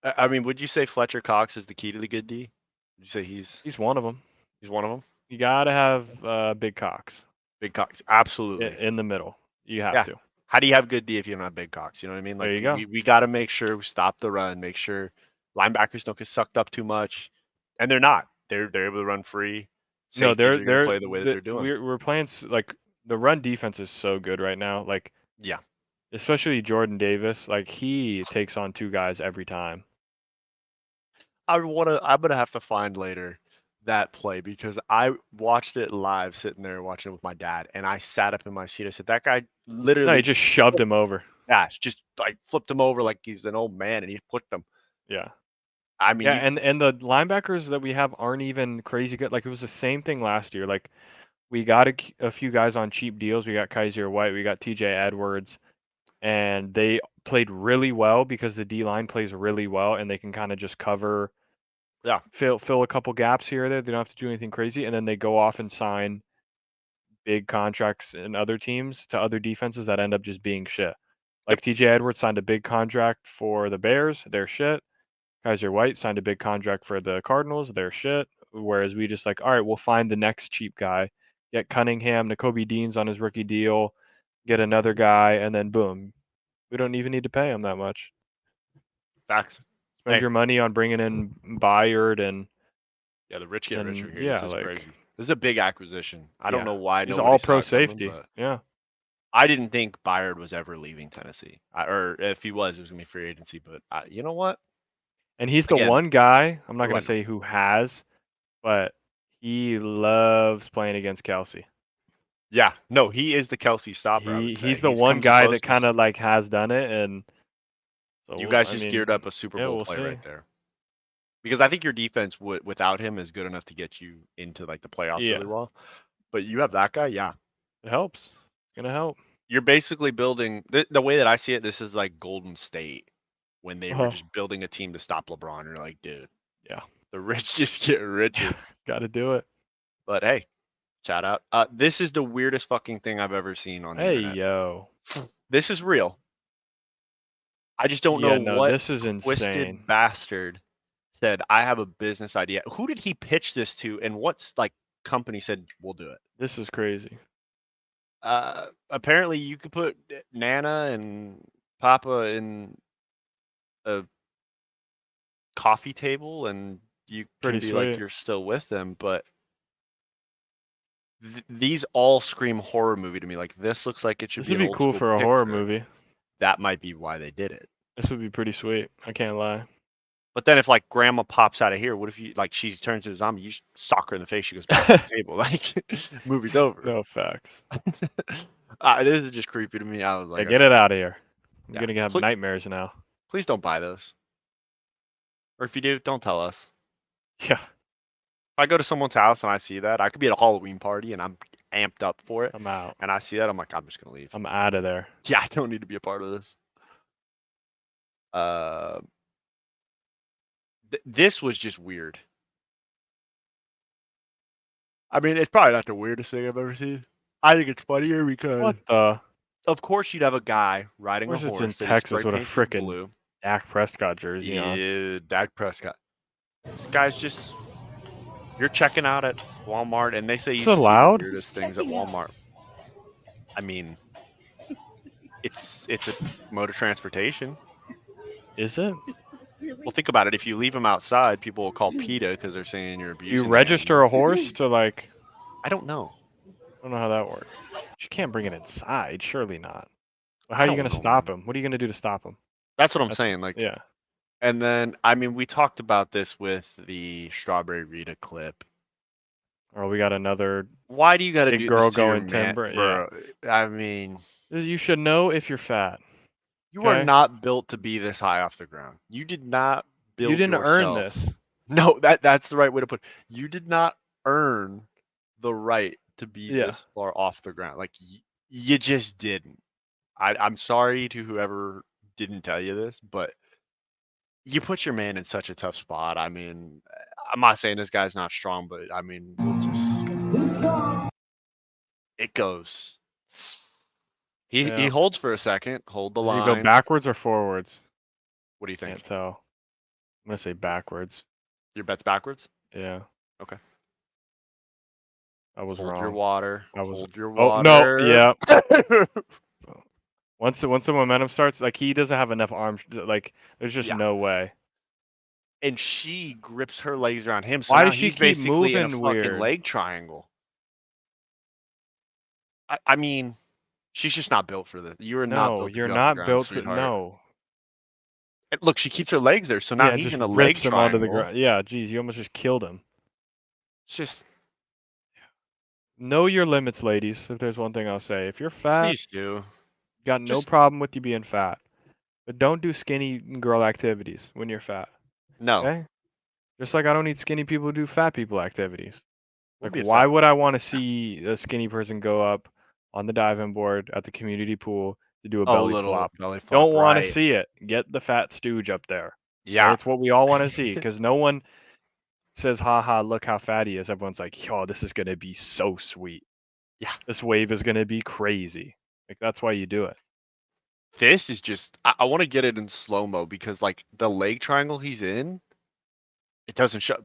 Speaker 1: I mean, would you say Fletcher Cox is the key to the good D? Would you say
Speaker 2: He's one of them.
Speaker 1: he's one of them?
Speaker 2: You gotta have big Cox
Speaker 1: Big Cox, absolutely.
Speaker 2: in the middle. You have
Speaker 1: Yeah.
Speaker 2: to.
Speaker 1: How do you have good D if you don't have big Cox? You know what I mean? Like
Speaker 2: There you go.
Speaker 1: we got to make sure we stop the run, make sure linebackers don't get sucked up too much, and they're not. They're able to run free.
Speaker 2: No,
Speaker 1: Safeties are gonna play the way that they're doing.
Speaker 2: we're playing like the run defense is so good right now. Like
Speaker 1: Yeah.
Speaker 2: especially Jordan Davis, like he takes on 2 guys every time.
Speaker 1: I'm gonna have to find later that play because I watched it live, sitting there watching it with my dad, and I sat up in my seat. I said, "That guy
Speaker 2: No,
Speaker 1: literally
Speaker 2: he just shoved him over.
Speaker 1: just like flipped him over like he's an old man, and he pushed him."
Speaker 2: Yeah.
Speaker 1: I mean,
Speaker 2: Yeah, and the linebackers that we have aren't even crazy good. Like it was the same thing last year. Like we got a few guys on cheap deals. We got Kaiser White, we got TJ Edwards, and they played really well because the D line plays really well, and they can kind of just cover, fill a couple gaps here or there. They don't have to do anything crazy, and then they go off and sign big contracts in other teams to other defenses that end up just being shit. Like TJ Edwards signed a big contract for the Bears, they're shit. Kaiser White signed a big contract for the Cardinals, they're shit. Whereas we just like, all right, we'll find the next cheap guy. Get Cunningham, Nakobe Dean's on his rookie deal, get another guy, and then boom. We don't even need to pay him that much.
Speaker 1: facts.
Speaker 2: Spend
Speaker 1: Hey.
Speaker 2: your money on bringing in Byard and
Speaker 1: Yeah, the rich get richer
Speaker 2: and
Speaker 1: here.
Speaker 2: yeah,
Speaker 1: This is
Speaker 2: like
Speaker 1: crazy. This is a big acquisition. I don't
Speaker 2: yeah.
Speaker 1: know why
Speaker 2: He's
Speaker 1: nobody
Speaker 2: all
Speaker 1: saw
Speaker 2: pro
Speaker 1: it coming,
Speaker 2: safety.
Speaker 1: but
Speaker 2: Yeah.
Speaker 1: I didn't think Byard was ever leaving Tennessee, or if he was, it was gonna be free agency. But you know what?
Speaker 2: And he's the
Speaker 1: Again,
Speaker 2: one guy, I'm not
Speaker 1: what do
Speaker 2: going
Speaker 1: I
Speaker 2: to say who has, but he loves playing against Kelsey.
Speaker 1: Yeah, no, he is the Kelsey stopper. I would say
Speaker 2: He's the
Speaker 1: He's
Speaker 2: one
Speaker 1: come
Speaker 2: guy that
Speaker 1: closest.
Speaker 2: kind of like has done it, and so
Speaker 1: You guys just
Speaker 2: I
Speaker 1: geared
Speaker 2: mean,
Speaker 1: up a Super
Speaker 2: yeah,
Speaker 1: Bowl
Speaker 2: we'll
Speaker 1: play
Speaker 2: see.
Speaker 1: right there. Because I think your defense without him is good enough to get you into like the playoffs
Speaker 2: Yeah.
Speaker 1: really well. But you have that guy, yeah.
Speaker 2: It helps. It's gonna help.
Speaker 1: You're basically building the way that I see it. This is like Golden State when they were
Speaker 2: Uh-huh.
Speaker 1: just building a team to stop LeBron. You're like, dude,
Speaker 2: Yeah.
Speaker 1: the rich just get richer.
Speaker 2: Got to do it.
Speaker 1: But hey, Shout out. This is the weirdest fucking thing I've ever seen on the
Speaker 2: Hey
Speaker 1: internet.
Speaker 2: yo.
Speaker 1: This is real. I just don't
Speaker 2: Yeah,
Speaker 1: know
Speaker 2: no,
Speaker 1: what
Speaker 2: this is
Speaker 1: twisted
Speaker 2: insane.
Speaker 1: bastard said, I have a business idea. Who did he pitch this to, and what's like company said we'll do it?
Speaker 2: This is crazy.
Speaker 1: Apparently you could put Nana and Papa in a coffee table and you can
Speaker 2: Pretty
Speaker 1: be like
Speaker 2: sweet.
Speaker 1: you're still with them, but these all scream horror movie to me. Like this looks like it should
Speaker 2: This
Speaker 1: be
Speaker 2: would
Speaker 1: an
Speaker 2: be
Speaker 1: old
Speaker 2: cool
Speaker 1: school
Speaker 2: for a horror
Speaker 1: picture.
Speaker 2: movie.
Speaker 1: That might be why they did it.
Speaker 2: This would be pretty sweet. I can't lie.
Speaker 1: But then if like grandma pops out of here, what if you like she turns into a zombie, you sock her in the face, she goes back to the table. Like movie's over.
Speaker 2: No facts.
Speaker 1: This is just creepy to me. I was like,
Speaker 2: Yeah, get it out of here. I'm
Speaker 1: Yeah.
Speaker 2: gonna have
Speaker 1: Please-
Speaker 2: nightmares now.
Speaker 1: Please don't buy those. Or if you do, don't tell us.
Speaker 2: Yeah,
Speaker 1: If I go to someone's house and I see that, I could be at a Halloween party and I'm amped up for it,
Speaker 2: I'm out.
Speaker 1: and I see that, I'm like, I'm just gonna leave.
Speaker 2: I'm out of there.
Speaker 1: Yeah, I don't need to be a part of this. This was just weird. I mean, it's probably not the weirdest thing I've ever seen. I think it's funnier because,
Speaker 2: What the?
Speaker 1: of course, you'd have a guy riding a
Speaker 2: Of course it's in
Speaker 1: horse that is
Speaker 2: Texas
Speaker 1: spray
Speaker 2: with a
Speaker 1: painted
Speaker 2: frickin'
Speaker 1: blue.
Speaker 2: Dak Prescott jersey on.
Speaker 1: Yeah, Dak Prescott. This guy's just. You're checking out at Walmart, and they say you
Speaker 2: It's
Speaker 1: see the
Speaker 2: allowed?
Speaker 1: weirdest things at Walmart. I mean, it's a mode of transportation.
Speaker 2: Is it?
Speaker 1: Well, think about it. If you leave them outside, people will call PETA because they're saying you're abusing.
Speaker 2: You
Speaker 1: the
Speaker 2: register
Speaker 1: animal.
Speaker 2: a horse to like?
Speaker 1: I don't know.
Speaker 2: I don't know how that works. You can't bring it inside. Surely not. But
Speaker 1: I
Speaker 2: how are you
Speaker 1: don't
Speaker 2: gonna
Speaker 1: know,
Speaker 2: stop
Speaker 1: man.
Speaker 2: him? What are you gonna do to stop him?
Speaker 1: That's what I'm
Speaker 2: That's-
Speaker 1: saying. Like,
Speaker 2: Yeah.
Speaker 1: and then I mean, we talked about this with the Strawberry Rita clip.
Speaker 2: Or we got another.
Speaker 1: Why do you got to
Speaker 2: Big
Speaker 1: do
Speaker 2: girl
Speaker 1: this to your
Speaker 2: going timber, yeah.
Speaker 1: bro? I mean,
Speaker 2: You should know if you're fat.
Speaker 1: you are
Speaker 2: Okay.
Speaker 1: not built to be this high off the ground. You did not build.
Speaker 2: You didn't earn
Speaker 1: yourself.
Speaker 2: this.
Speaker 1: No, that's the right way to put it. You did not earn the right to be
Speaker 2: Yeah.
Speaker 1: this far off the ground. Like you just didn't. I'm sorry to whoever didn't tell you this, but you put your man in such a tough spot. I mean, I'm not saying this guy's not strong, but I mean, we'll just it goes. He
Speaker 2: Yeah.
Speaker 1: holds for a second, hold the
Speaker 2: Does he
Speaker 1: line.
Speaker 2: go backwards or forwards?
Speaker 1: What do you think?
Speaker 2: Can't tell. I'm gonna say backwards.
Speaker 1: Your bet's backwards?
Speaker 2: Yeah.
Speaker 1: Okay.
Speaker 2: I was
Speaker 1: Hold
Speaker 2: wrong.
Speaker 1: your water.
Speaker 2: I was-
Speaker 1: Hold your
Speaker 2: Oh no!
Speaker 1: water.
Speaker 2: Yeah. Once the momentum starts, like he doesn't have enough arms. Like there's just
Speaker 1: Yeah.
Speaker 2: no way.
Speaker 1: And she grips her legs around him. So
Speaker 2: Why
Speaker 1: now
Speaker 2: does she
Speaker 1: he's
Speaker 2: keep
Speaker 1: basically in a
Speaker 2: moving
Speaker 1: fucking
Speaker 2: weird?
Speaker 1: leg triangle. I mean, she's just not built for this. You are not
Speaker 2: No,
Speaker 1: built to
Speaker 2: you're
Speaker 1: be off the
Speaker 2: not
Speaker 1: ground,
Speaker 2: built to.
Speaker 1: sweetheart.
Speaker 2: No.
Speaker 1: And look, she keeps her legs there, so now
Speaker 2: Yeah,
Speaker 1: he's
Speaker 2: just
Speaker 1: in a leg
Speaker 2: rips him
Speaker 1: triangle.
Speaker 2: onto the ground. Yeah, geez, you almost just killed him.
Speaker 1: It's just,
Speaker 2: Know your limits, ladies. If there's one thing I'll say, if you're fat,
Speaker 1: please do.
Speaker 2: got no
Speaker 1: just-
Speaker 2: problem with you being fat, but don't do skinny girl activities when you're fat.
Speaker 1: No.
Speaker 2: Okay? Just like I don't need skinny people to do fat people activities.
Speaker 1: Would
Speaker 2: Like,
Speaker 1: be a
Speaker 2: why
Speaker 1: fat-
Speaker 2: would I want to see a skinny person go up on the diving board at the community pool to do a belly
Speaker 1: little
Speaker 2: flop?
Speaker 1: belly flop,
Speaker 2: Don't want
Speaker 1: right.
Speaker 2: to see it. Get the fat stooge up there.
Speaker 1: Yeah.
Speaker 2: That's what we all want to see because no one says, haha, look how fat he is. Everyone's like, yo, this is going to be so sweet.
Speaker 1: Yeah.
Speaker 2: This wave is going to be crazy. Like, that's why you do it.
Speaker 1: This is just, I want to get it in slow-mo because, like, the leg triangle he's in, it doesn't show.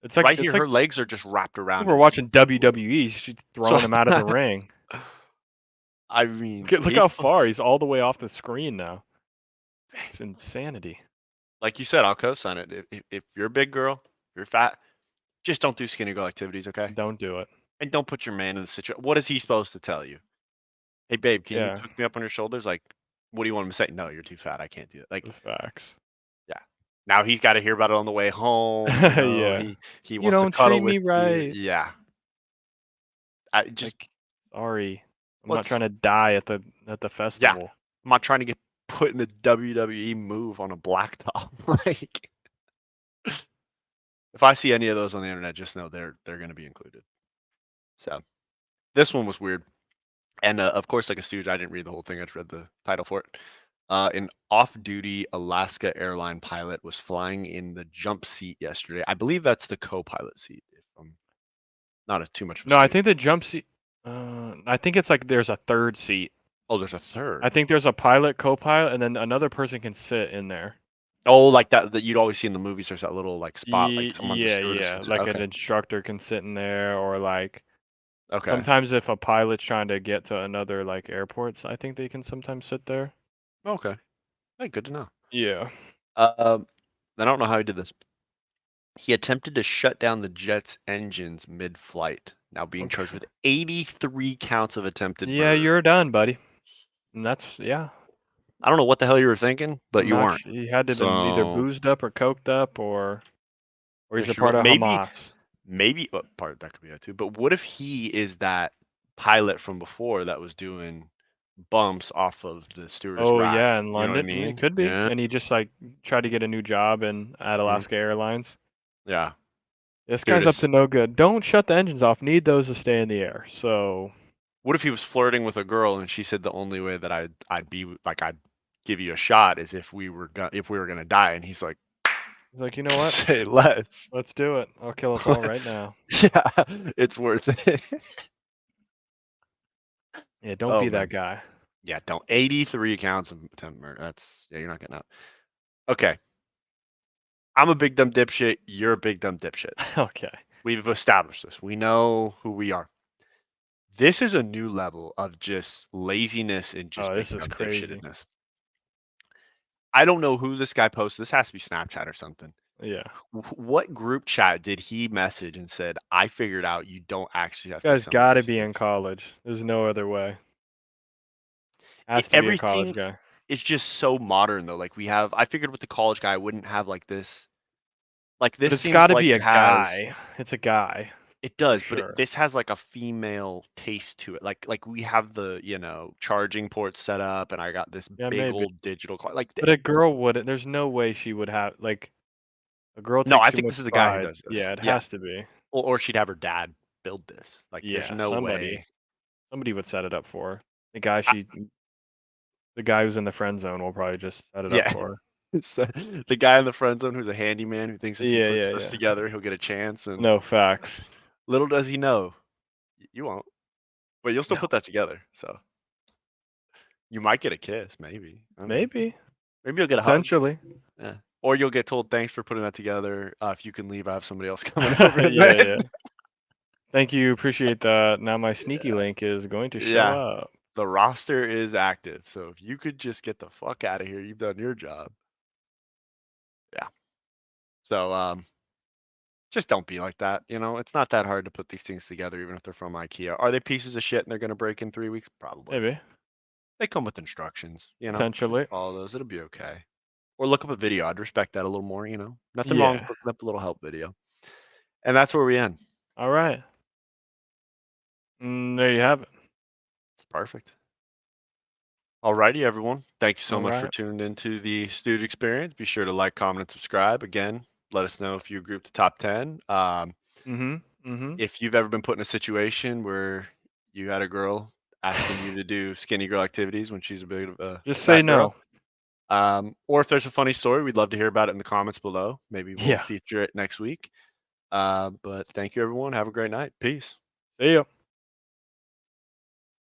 Speaker 2: It's like,
Speaker 1: Right
Speaker 2: it's
Speaker 1: here,
Speaker 2: like
Speaker 1: her legs are just wrapped around.
Speaker 2: we're
Speaker 1: his-
Speaker 2: watching WWE. She's throwing him out of the ring.
Speaker 1: I mean,
Speaker 2: Look
Speaker 1: he
Speaker 2: how
Speaker 1: fu-
Speaker 2: far. He's all the way off the screen now. It's insanity.
Speaker 1: Like you said, I'll co-sign it. If you're a big girl, if you're fat, just don't do skinny girl activities, okay?
Speaker 2: Don't do it.
Speaker 1: And don't put your man in the situation. What is he supposed to tell you? Hey, babe, can
Speaker 2: Yeah.
Speaker 1: you pick me up on your shoulders? Like, what do you want him to say? No, you're too fat. I can't do it. Like,
Speaker 2: The facts.
Speaker 1: now he's got to hear about it on the way home. You know,
Speaker 2: Yeah.
Speaker 1: He
Speaker 2: You
Speaker 1: wants
Speaker 2: don't
Speaker 1: to cuddle
Speaker 2: treat me
Speaker 1: with you.
Speaker 2: right.
Speaker 1: Yeah. I just,
Speaker 2: Like, sorry. I'm not
Speaker 1: Let's-
Speaker 2: trying to die at the festival.
Speaker 1: I'm not trying to get put in a WWE move on a blacktop. Like, if I see any of those on the internet, just know they're going to be included. So, this one was weird, and of course, like a stooge, I didn't read the whole thing. I just read the title for it. An off-duty Alaska airline pilot was flying in the jump seat yesterday. I believe that's the co-pilot seat, if I'm not a too much of a
Speaker 2: No, I
Speaker 1: seat.
Speaker 2: think the jump seat. I think it's like there's a third seat.
Speaker 1: Oh, there's a third.
Speaker 2: I think there's a pilot, co-pilot, and then another person can sit in there.
Speaker 1: Oh, like that you'd always see in the movies. There's that little like spot, like someone the
Speaker 2: Yeah,
Speaker 1: stewardess
Speaker 2: yeah.
Speaker 1: can sit.
Speaker 2: Like
Speaker 1: Okay.
Speaker 2: an instructor can sit in there, or like
Speaker 1: Okay.
Speaker 2: sometimes if a pilot's trying to get to another like airports, I think they can sometimes sit there.
Speaker 1: Okay. Hey, good to know.
Speaker 2: Yeah.
Speaker 1: I don't know how he did this. He attempted to shut down the jet's engines mid-flight, now being charged with 83 counts of attempted
Speaker 2: Yeah,
Speaker 1: murder.
Speaker 2: you're done, buddy. And that's yeah.
Speaker 1: I don't know what the hell you were thinking, but
Speaker 2: I'm
Speaker 1: you
Speaker 2: not
Speaker 1: weren't.
Speaker 2: He had to been either
Speaker 1: So
Speaker 2: boozed up or coked up, or he's
Speaker 1: if
Speaker 2: a
Speaker 1: you're
Speaker 2: part of
Speaker 1: maybe
Speaker 2: Hamas.
Speaker 1: well, part of that could be that too. But what if he is that pilot from before that was doing bumps off of the stewardess
Speaker 2: Oh
Speaker 1: rack?
Speaker 2: yeah, in
Speaker 1: You know what I
Speaker 2: London.
Speaker 1: mean?
Speaker 2: It could be.
Speaker 1: Yeah.
Speaker 2: And he just like tried to get a new job at Alaska Airlines.
Speaker 1: Yeah.
Speaker 2: This
Speaker 1: Dude,
Speaker 2: guy's up
Speaker 1: it's-
Speaker 2: to no good. Don't shut the engines off. Need those to stay in the air. So
Speaker 1: What if he was flirting with a girl and she said the only way that I'd be like I'd give you a shot is if we were gonna die, and he's like,
Speaker 2: he's like, you know what?
Speaker 1: say less.
Speaker 2: Let's do it. I'll kill us all right now.
Speaker 1: Yeah, it's worth it.
Speaker 2: Yeah, don't
Speaker 1: Oh,
Speaker 2: be
Speaker 1: man.
Speaker 2: that guy.
Speaker 1: Yeah, don't. 83 counts of attempted murder. That's you're not getting out. Okay. I'm a big dumb dipshit. You're a big dumb dipshit.
Speaker 2: Okay.
Speaker 1: We've established this. We know who we are. This is a new level of just laziness and just
Speaker 2: Oh,
Speaker 1: big
Speaker 2: this is
Speaker 1: dumb
Speaker 2: crazy.
Speaker 1: dipshitness. I don't know who this guy posted. This has to be Snapchat or something.
Speaker 2: Yeah.
Speaker 1: What group chat did he message and said, "I figured out you don't actually have
Speaker 2: This
Speaker 1: to."
Speaker 2: guy's got to be in college. There's no other way. Has to be a college
Speaker 1: Everything
Speaker 2: guy.
Speaker 1: is just so modern though. Like I figured with the college guy, I wouldn't have like this. Like this
Speaker 2: But it's
Speaker 1: seems
Speaker 2: got to
Speaker 1: like
Speaker 2: be a
Speaker 1: it has.
Speaker 2: guy. It's a guy.
Speaker 1: It does,
Speaker 2: for
Speaker 1: but
Speaker 2: sure.
Speaker 1: this has like a female taste to it. Like we have the charging ports set up, and I got this
Speaker 2: Yeah,
Speaker 1: big
Speaker 2: maybe.
Speaker 1: old digital clock. Like
Speaker 2: But a girl wouldn't. There's no way she would have like a girl
Speaker 1: no,
Speaker 2: takes
Speaker 1: I
Speaker 2: too
Speaker 1: think
Speaker 2: much
Speaker 1: this is the guy who
Speaker 2: pride.
Speaker 1: does this.
Speaker 2: Yeah, it has to be.
Speaker 1: Or she'd have her dad build this. Like there's
Speaker 2: Yeah,
Speaker 1: no
Speaker 2: somebody.
Speaker 1: way.
Speaker 2: Somebody would set it up for her. The guy who's in the friend zone will probably just set it
Speaker 1: Yeah.
Speaker 2: up for her.
Speaker 1: It's the guy in the friend zone who's a handyman who thinks if he puts
Speaker 2: Yeah,
Speaker 1: this
Speaker 2: yeah.
Speaker 1: together, he'll get a chance. And
Speaker 2: No facts.
Speaker 1: little does he know, you won't. But you'll still
Speaker 2: No.
Speaker 1: put that together. So you might get a kiss, maybe. I don't know.
Speaker 2: Maybe.
Speaker 1: Maybe you'll get a hug.
Speaker 2: Potentially.
Speaker 1: Yeah. Or you'll get told, "Thanks for putting that together. If you can leave, I have somebody else coming over."
Speaker 2: Yeah,
Speaker 1: then."
Speaker 2: yeah. Thank you. Appreciate that. Now my sneaky link is going to show
Speaker 1: Yeah.
Speaker 2: up.
Speaker 1: The roster is active. So if you could just get the fuck out of here, you've done your job. Yeah. So just don't be like that. It's not that hard to put these things together, even if they're from IKEA. Are they pieces of shit and they're gonna break in 3 weeks? Probably.
Speaker 2: Maybe.
Speaker 1: They come with instructions, just
Speaker 2: Potentially.
Speaker 1: follow those. It'll be okay. Or look up a video. I'd respect that a little more. Nothing wrong with
Speaker 2: Yeah.
Speaker 1: looking up a little help video. And that's where we end.
Speaker 2: All right. There you have it.
Speaker 1: It's perfect. Alrighty, everyone. Thank you so much for
Speaker 2: Alright.
Speaker 1: tuning into the Student Experience. Be sure to like, comment, and subscribe. Again, let us know if you grouped the top 10. If you've ever been put in a situation where you had a girl asking you to do skinny girl activities when she's a bit of a
Speaker 2: Just say
Speaker 1: fat girl.
Speaker 2: no.
Speaker 1: Or if there's a funny story, we'd love to hear about it in the comments below. Maybe we'll
Speaker 2: Yeah.
Speaker 1: feature it next week. But thank you, everyone. Have a great night. Peace.
Speaker 2: See ya.